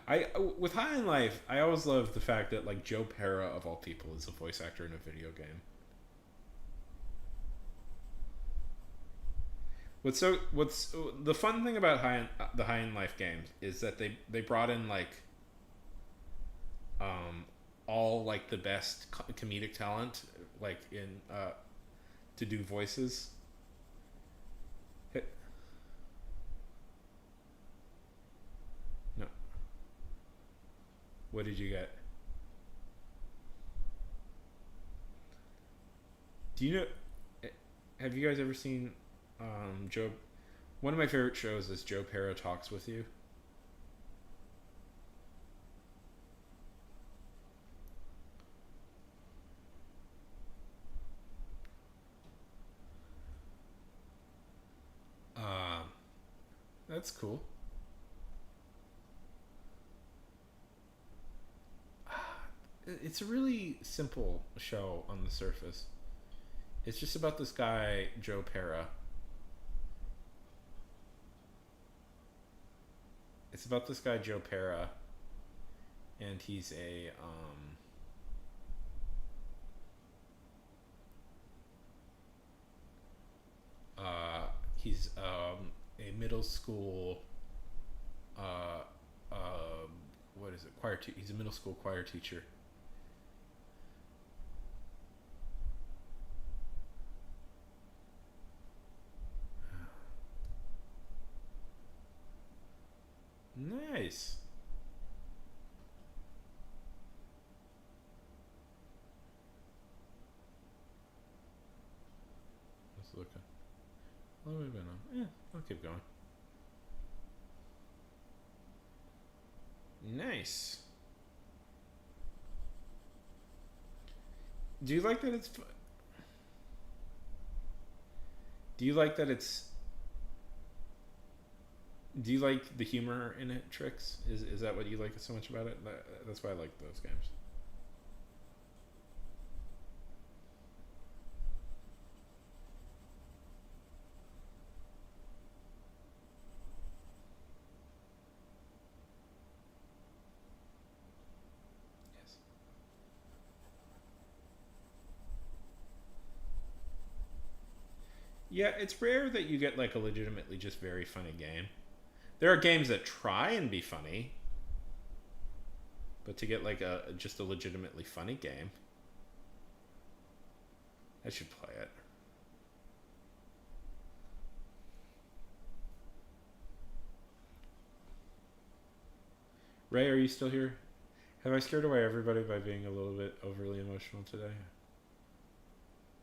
I with High in Life, I always love the fact that like Joe Pera of all people is a voice actor in a video game. What's the fun thing about the High in Life games is that they brought in like um all like the best comedic talent like in to do voices. No, what did you get? Do you know? eh, Have you guys ever seen Joe? One of my favorite shows is Joe Pera Talks with You. Uh, that's cool. It's a really simple show on the surface. It's just about this guy Joe Pera. It's about this guy Joe Pera, and uh, he's a middle school uh, uh, what is it he's a middle school choir teacher. Nice. Let's look at. What have we been on? Yeah, I'll keep going. Nice. Do you like that it's Do you like that it's? Do you like the humor in it? Tricks is that what you like so much about it? That's why I like those games. Yes. Yeah, it's rare that you get like a legitimately just very funny game. There are games that try and be funny, but to get like a just a legitimately funny game, I should play it. Ray, are you still here? Have I scared away everybody by being a little bit overly emotional today?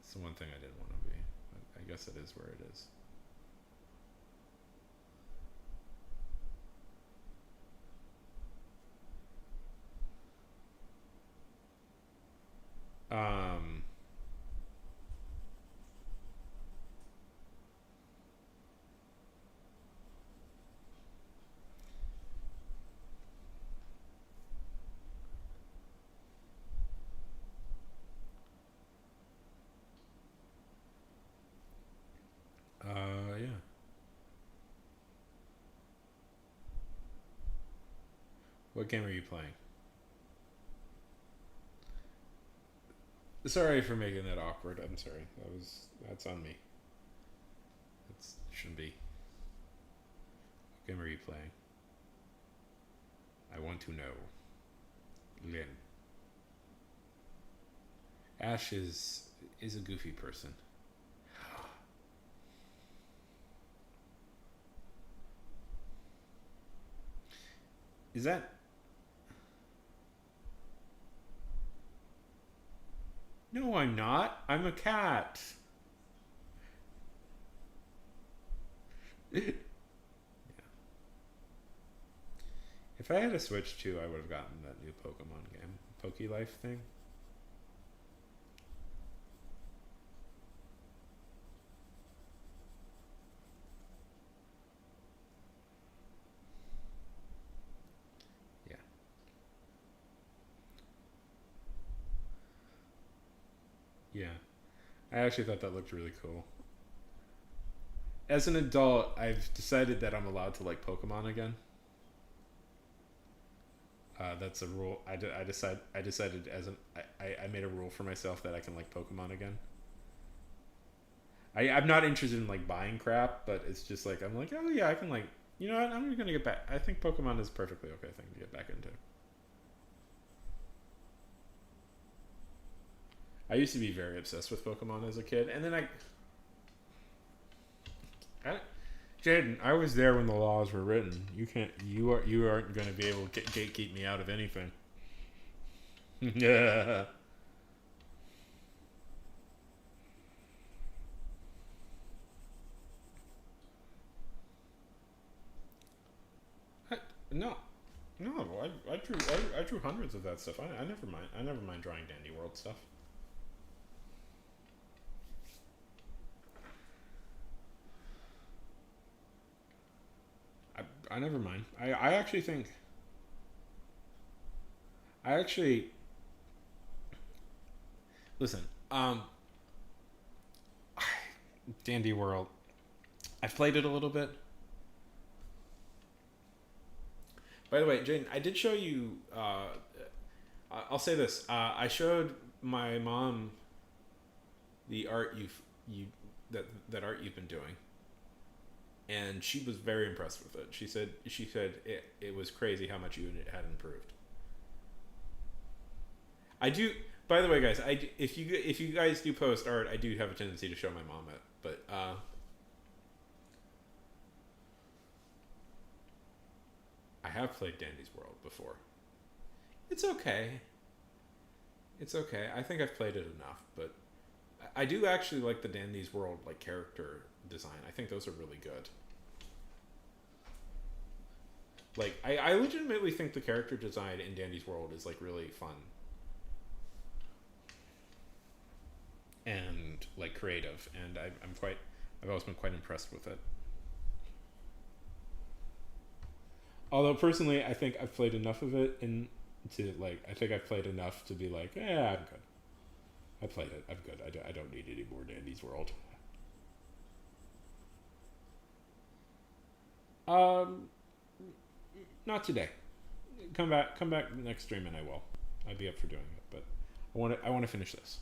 It's the one thing I didn't want to be. But I guess it is where it is. Um. Yeah. What game are you playing? Sorry for making that awkward. I'm sorry. That's on me. That shouldn't be. What game are you playing? I want to know. Lynn. Ash is a goofy person. Is that? No, I'm not. I'm a cat. Yeah. If I had a Switch too, I would have gotten that new Pokemon game, Poke Life thing. Yeah. Yeah. I actually thought that looked really cool. As an adult, I've decided that I'm allowed to like Pokemon again. That's a rule. I decided as an I made a rule for myself that I can like Pokemon again. I'm not interested in like buying crap, but it's just like I'm like, oh yeah, I can like, you know what, I'm gonna get back. I think Pokemon is a perfectly okay thing to get back into. I used to be very obsessed with Pokemon as a kid, and then I Jaden, I was there when the laws were written. You aren't going to be able to gatekeep me out of anything. Yeah. I, no, no. I drew hundreds of that stuff. I never mind. I never mind drawing Dandy World stuff. I never mind. I actually think I actually listen. Dandy World. I've played it a little bit. By the way, Jane, I did show you. I'll say this. I showed my mom the art you that art you've been doing, and she was very impressed with it. She said it was crazy how much you had improved. I do. By the way, guys, if you guys do post art, I do have a tendency to show my mom it, but I have played Dandy's World before. It's okay. It's okay. I think I've played it enough, but I do actually like the Dandy's World like character design. I think those are really good. Like I legitimately think the character design in Dandy's World is like really fun and like creative, and I'm quite I've always been quite impressed with it. Although personally, I think I've played enough of it I think I've played enough to be like, yeah, I'm good. I played it. I'm good. I don't need any more Dandy's World. Um, Not today. Come back next stream, and I will. I'd be up for doing it, but I want to finish this.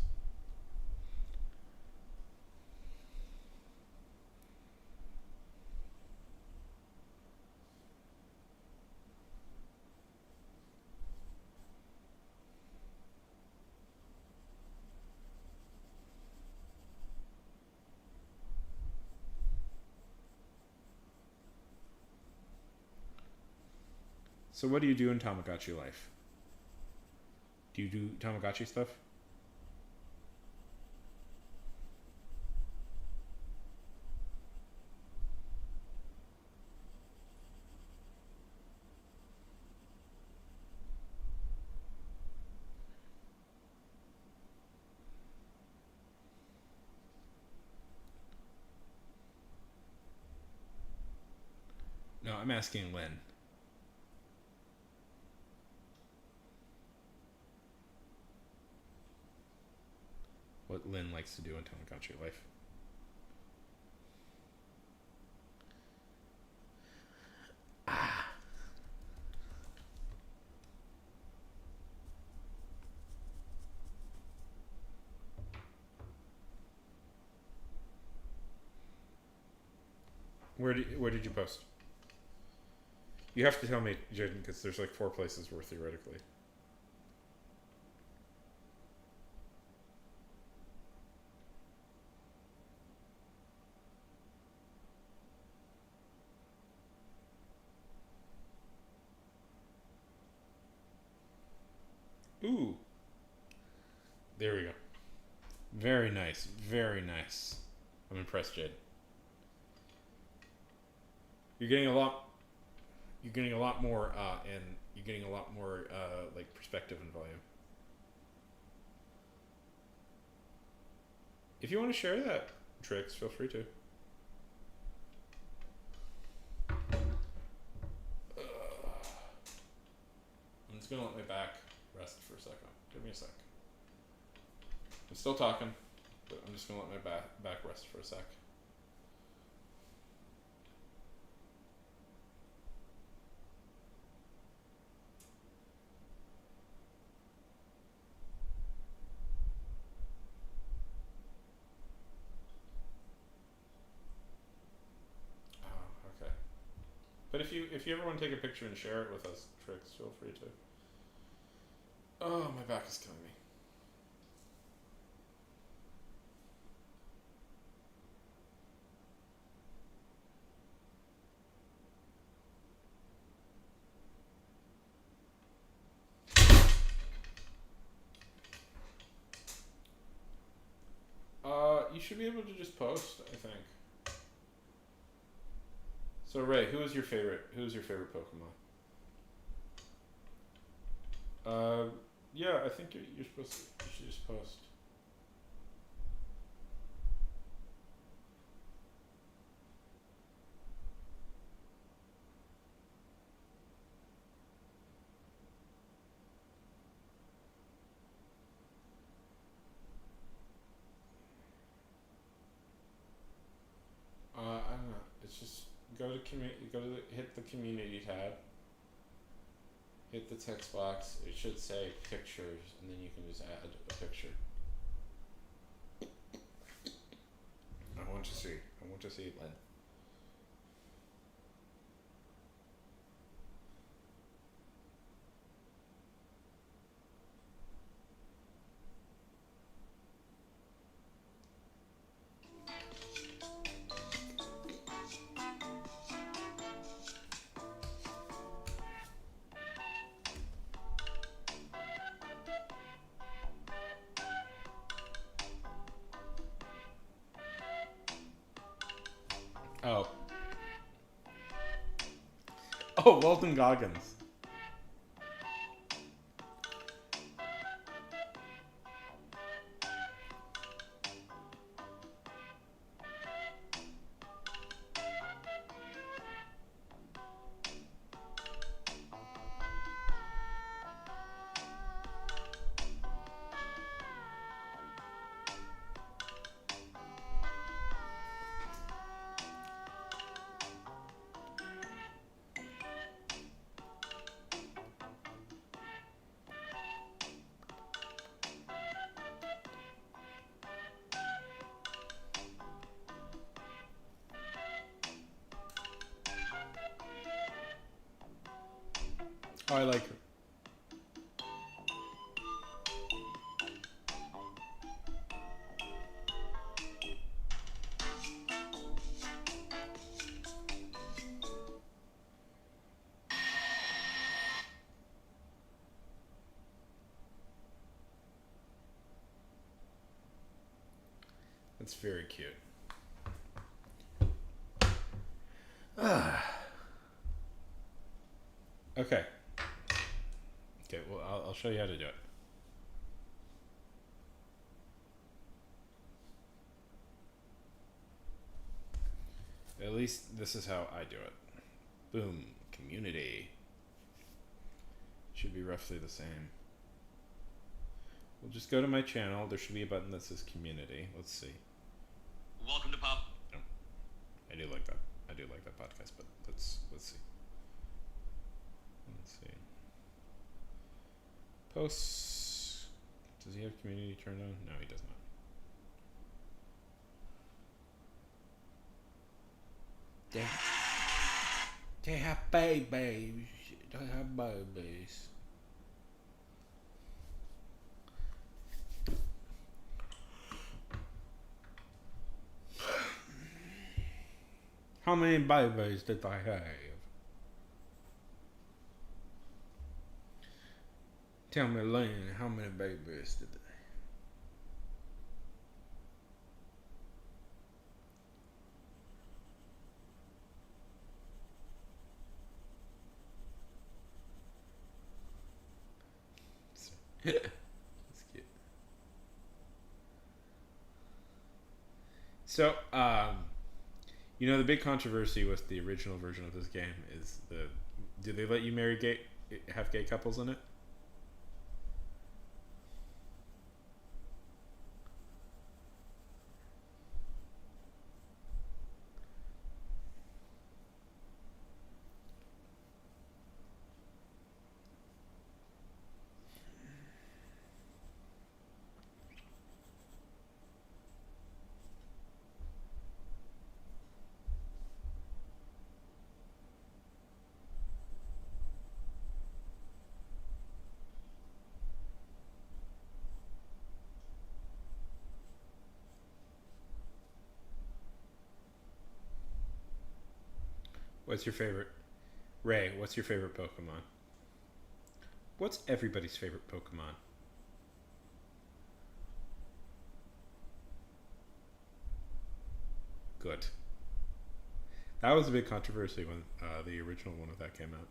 So what do you do in Tamagotchi life? Do you do Tamagotchi stuff? No, I'm asking Lynn. What Lynn likes to do in Tamagotchi life. Where did you post? You have to tell me, Jaden, because there's like 4 places where theoretically. Ooh. There we go. Very nice. Very nice. I'm impressed, Jade. You're getting a lot. You're getting a lot more, and you're getting a lot more like perspective and volume. If you want to share that, Trix, feel free to. I'm just gonna let my back rest for a second. Give me a sec. I'm still talking, but I'm just gonna let my back rest for a sec. Oh, okay. But if you ever want to take a picture and share it with us, Trix, feel free to. Oh, my back is killing me. You should be able to just post, I think. So Ray, who is your favorite Pokemon? Yeah, I think you're supposed to. You should just post. I don't know. It's just hit the community tab. Hit the text box. It should say pictures, and then you can just add a picture. I want to see it, Len. Oh. Oh, Walton Goggins. Oh, I like her. That's very cute. Okay. Okay, well, I'll show you how to do it. At least this is how I do it. Boom. Community. Should be roughly the same. We'll just go to my channel. There should be a button that says community. Let's see. Welcome to Pop. Oh, I do like that. I do like that podcast, but let's see. Let's see. Posts. Does he have community turned on? No, he does not. They have babies. They have babies. How many babies did I have? Tell me, Lynn, how many babies did they? That's cute. So, you know, the big controversy with the original version of this game is do they let you have gay couples in it? What's your favorite? Ray, what's your favorite Pokemon? What's everybody's favorite Pokemon? Good. That was a big controversy when the original one of that came out.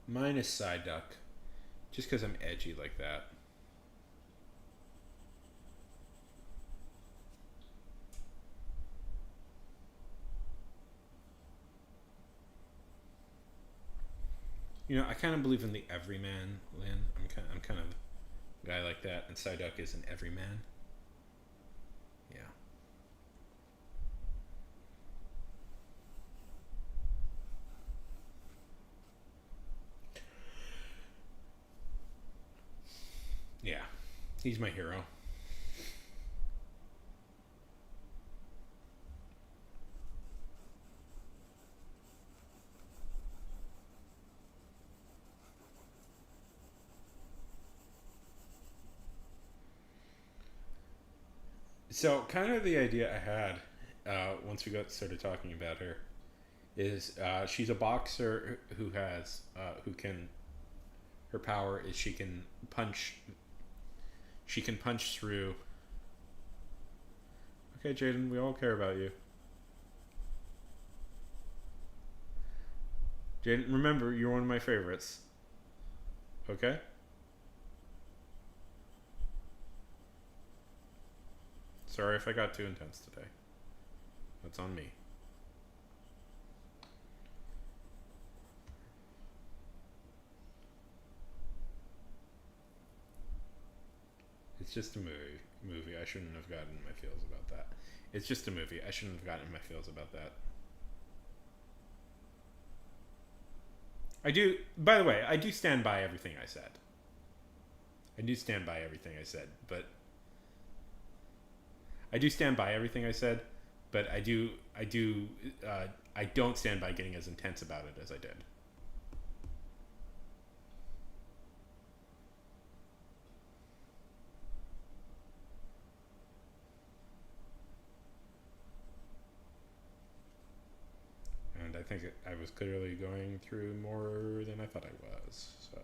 Mine is Psyduck, just because I'm edgy like that. You know, I kind of believe in the everyman, Lynn. I'm kind of a guy like that, and Psyduck is an everyman. Yeah. Yeah. He's my hero. So, kind of the idea I had once we got started talking about her is she's a boxer who can, her power is she can punch through. Okay, Jaden, we all care about you. Jaden, remember, you're one of my favorites. Okay? Sorry if I got too intense today. That's on me. It's just a movie. I shouldn't have gotten my feels about that. It's just a movie. I shouldn't have gotten my feels about that. I do. By the way, I do stand by everything I said. I do stand by everything I said, but I do stand by everything I said, but I don't stand by getting as intense about it as I did. And I think I was clearly going through more than I thought I was. So.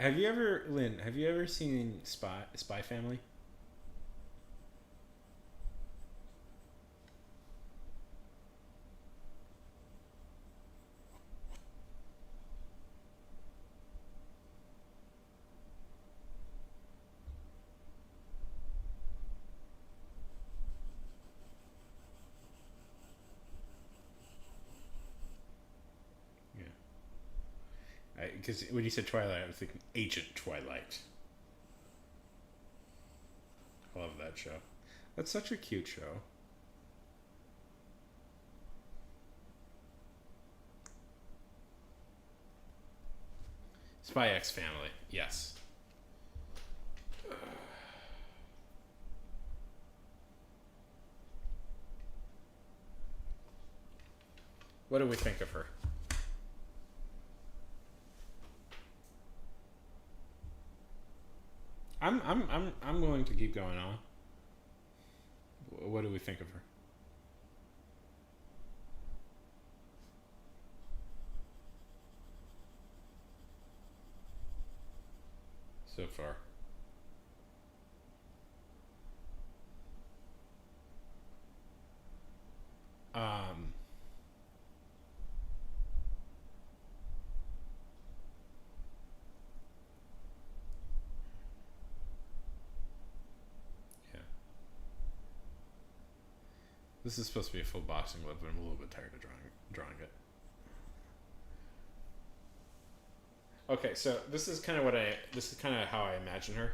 Have you ever, Lynn? Have you ever seen Spy Family? Yeah. Because when you said Twilight, I was thinking Agent Twilight. I love that show. That's such a cute show. Spy X Family. Yes. What do we think of her? I'm willing to keep going on. What do we think of her? So far. Um, yeah. This is supposed to be a full boxing glove, but I'm a little bit tired of drawing it. Okay, so this is kind of how I imagine her.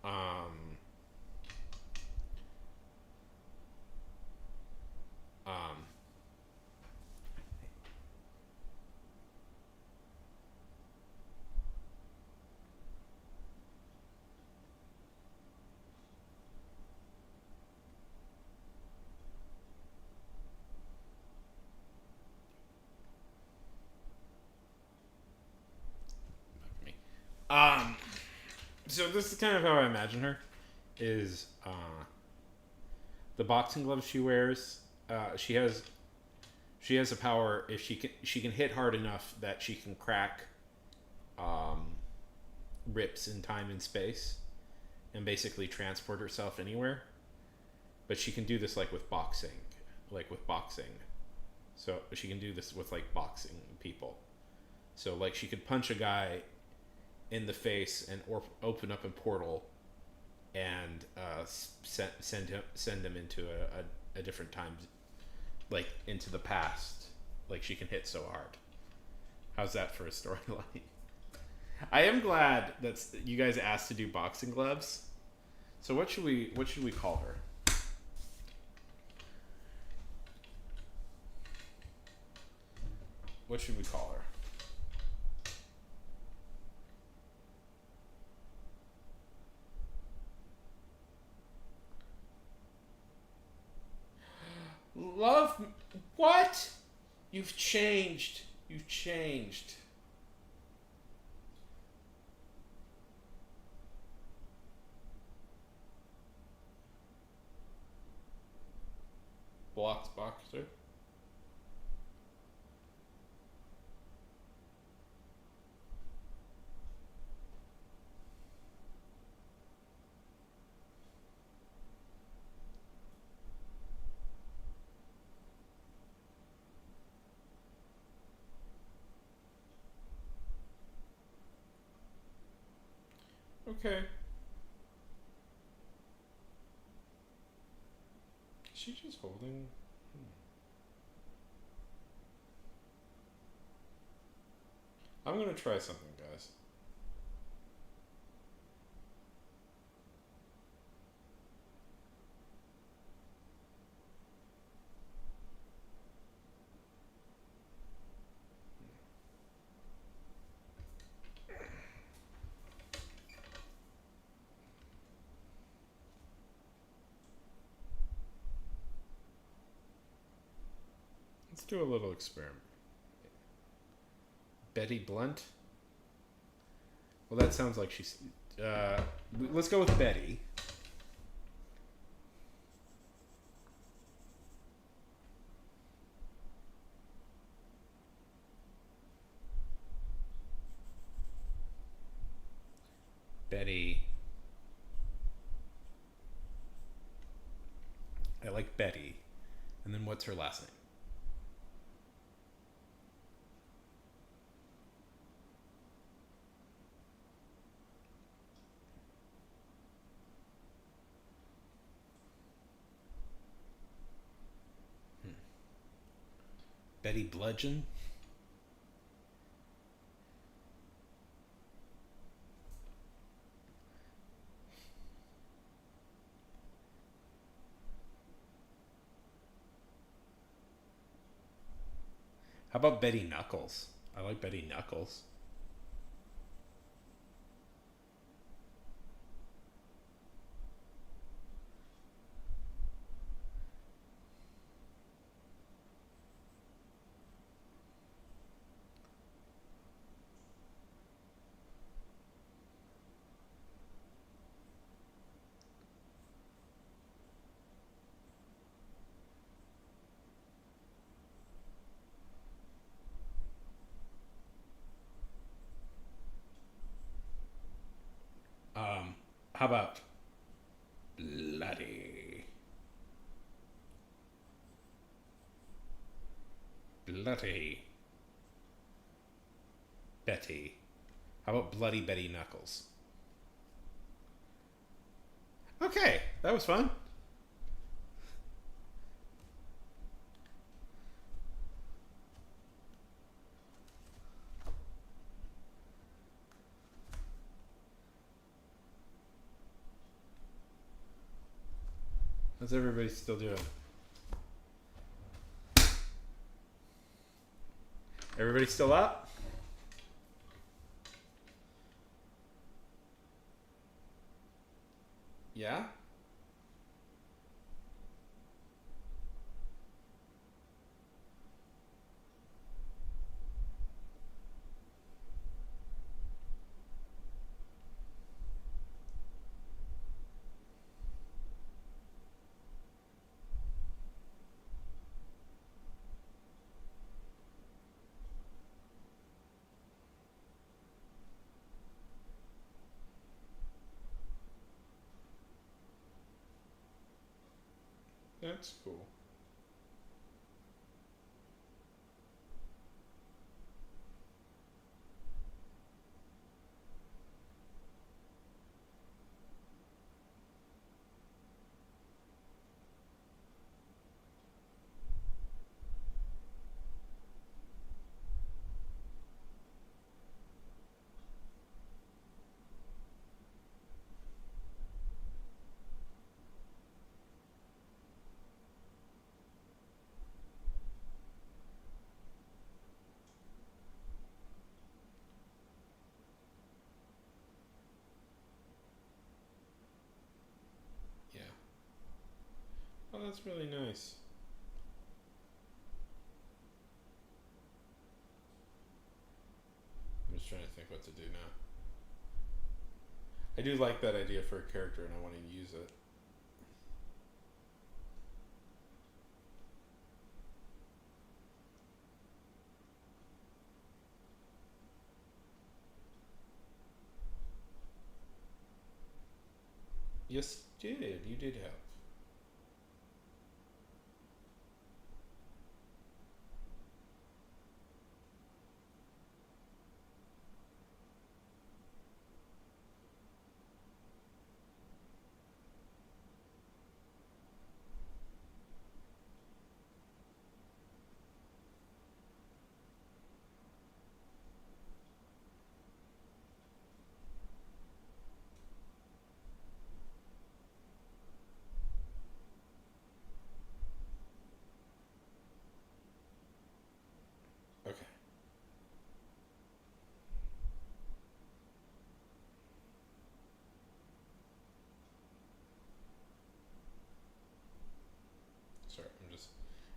Um, um, me. So this is kind of how I imagine her. Is the boxing gloves she wears? She has a power if she can hit hard enough that she can crack um, rips in time and space and basically transport herself anywhere. But she can do this like with boxing. So she can do this with like boxing people. So like she could punch a guy in the face and open up a portal and send him into a different time, like into the past. Like she can hit so hard. How's that for a storyline? I am glad that you guys asked to do boxing gloves. So what should we call her? What should we call her? Love, what? You've changed. You've changed. Blocked boxer. Okay. Is she just holding? I'm gonna try something, guys. Let's do a little experiment. Betty Blunt? Well, that sounds like she's... let's go with Betty. Betty. I like Betty. And then what's her last name? Betty Bludgeon? How about Betty Knuckles? I like Betty Knuckles. How about Bloody? Bloody Betty. How about Bloody Betty Knuckles? Okay, that was fun. How's everybody still doing? Everybody still up? Yeah? That's cool. Yeah. Oh, that's really nice. I'm just trying to think what to do now. I do like that idea for a character and I want to use it. Yes, you did. You did help.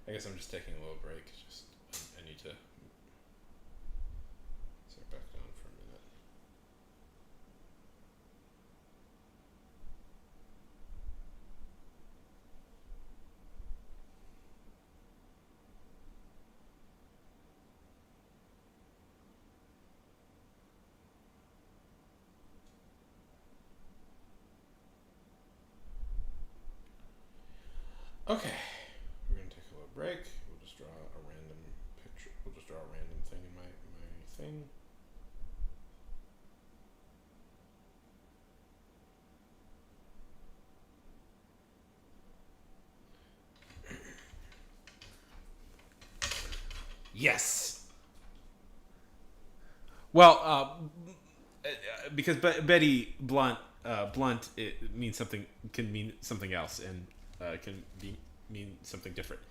I guess I'm just taking a little break. Just I need to sit back down for a minute. Okay, we're gonna take a little break. We'll just draw a random picture. We'll just draw a random thing in my thing. Yes. Well, because Betty Blunt, it means something, can mean something else, and can mean something different.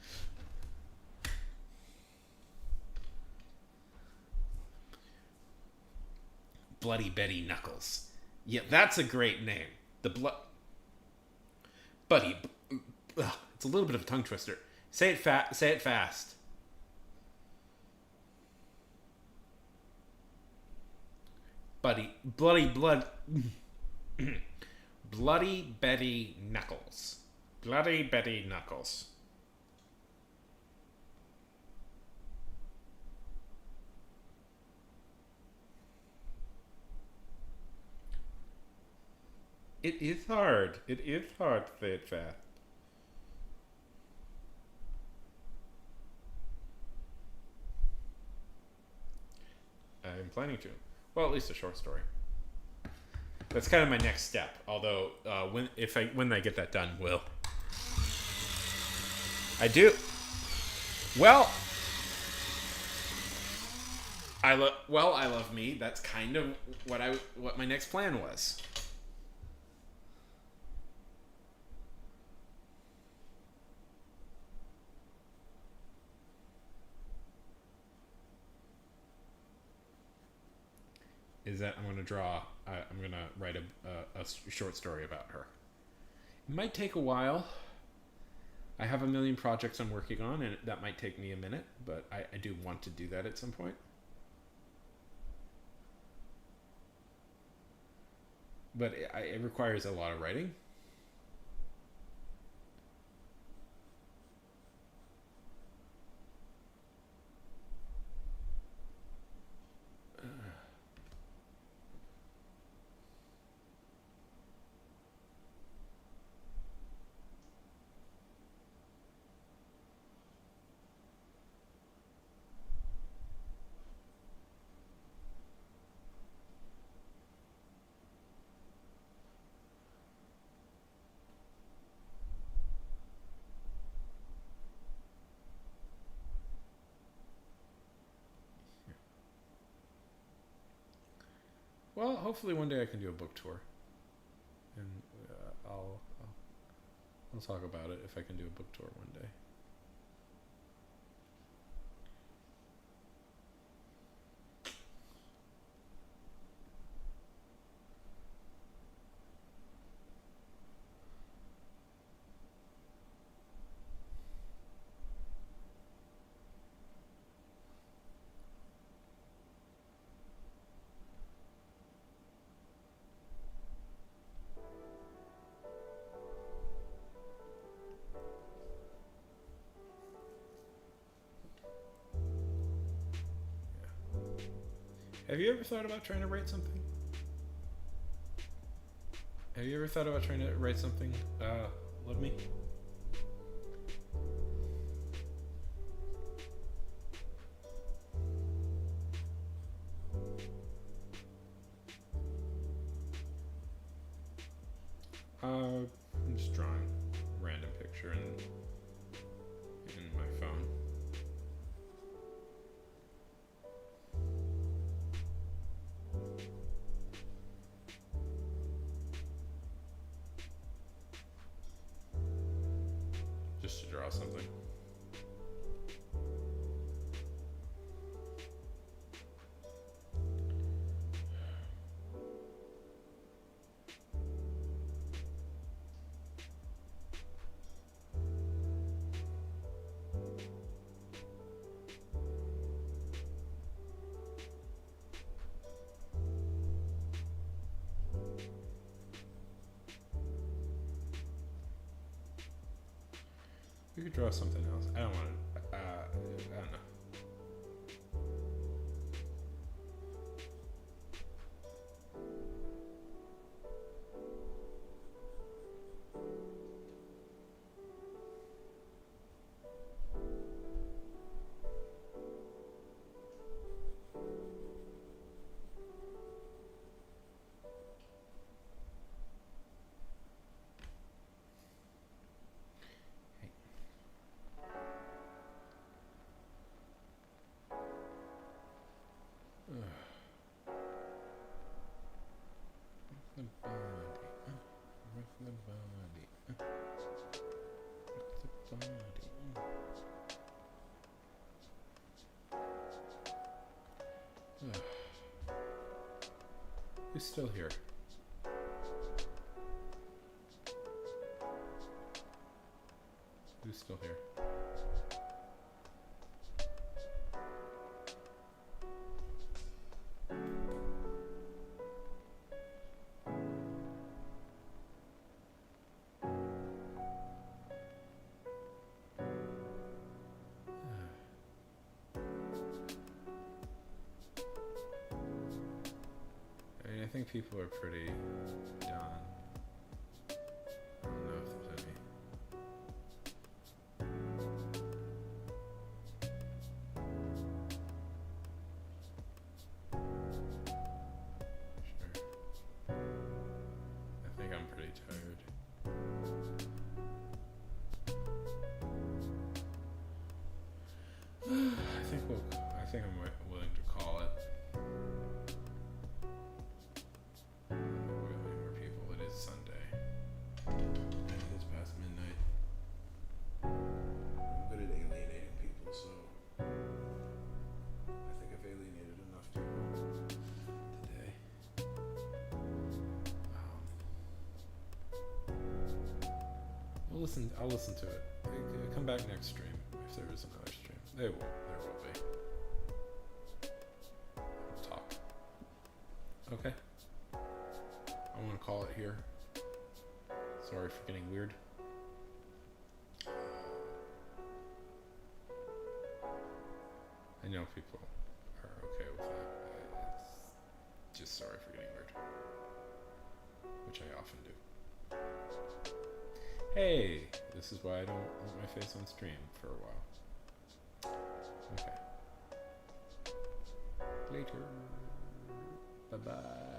Bloody Betty Knuckles. Yeah, that's a great name. Buddy. It's a little bit of a tongue twister. Say it Say it fast. Bloody Betty Knuckles. Bloody Betty Knuckles. It is hard. It is hard to say it fast. I'm planning to. Well, at least a short story. That's kind of my next step. Although, when I get that done, I do. Well, I love me. That's kind of what my next plan was. Is that I'm going to draw. I'm going to write a short story about her. It might take a while. I have a million projects I'm working on, and that might take me a minute, but I do want to do that at some point. But it requires a lot of writing. Well, hopefully one day I can do a book tour, and I'll talk about it if I can do a book tour one day. Have you ever thought about trying to write something? Have you ever thought about trying to write something? Love me? I'm just drawing a random picture in my phone. Just to draw something. We could draw something else. I don't want to. I don't know. The body. Rough the body. Rough the body. Who's still here? Who's still here? I mean, I think people are pretty done. I don't know if there's any. Sure. I think I'm pretty tired. I think I'm willing to call it. Way more people. It is Sunday. It is past midnight. I'm good at alienating people, so I think I've alienated enough people today. I'll listen to it. Come back next stream if there is another stream. There will be. We'll talk. Okay. I want to call it here. Sorry for getting weird. I know people are okay with that. It's just sorry for getting weird. Which I often do. Hey, this is why I don't want my face on stream for a while. Okay. Later. Bye-bye.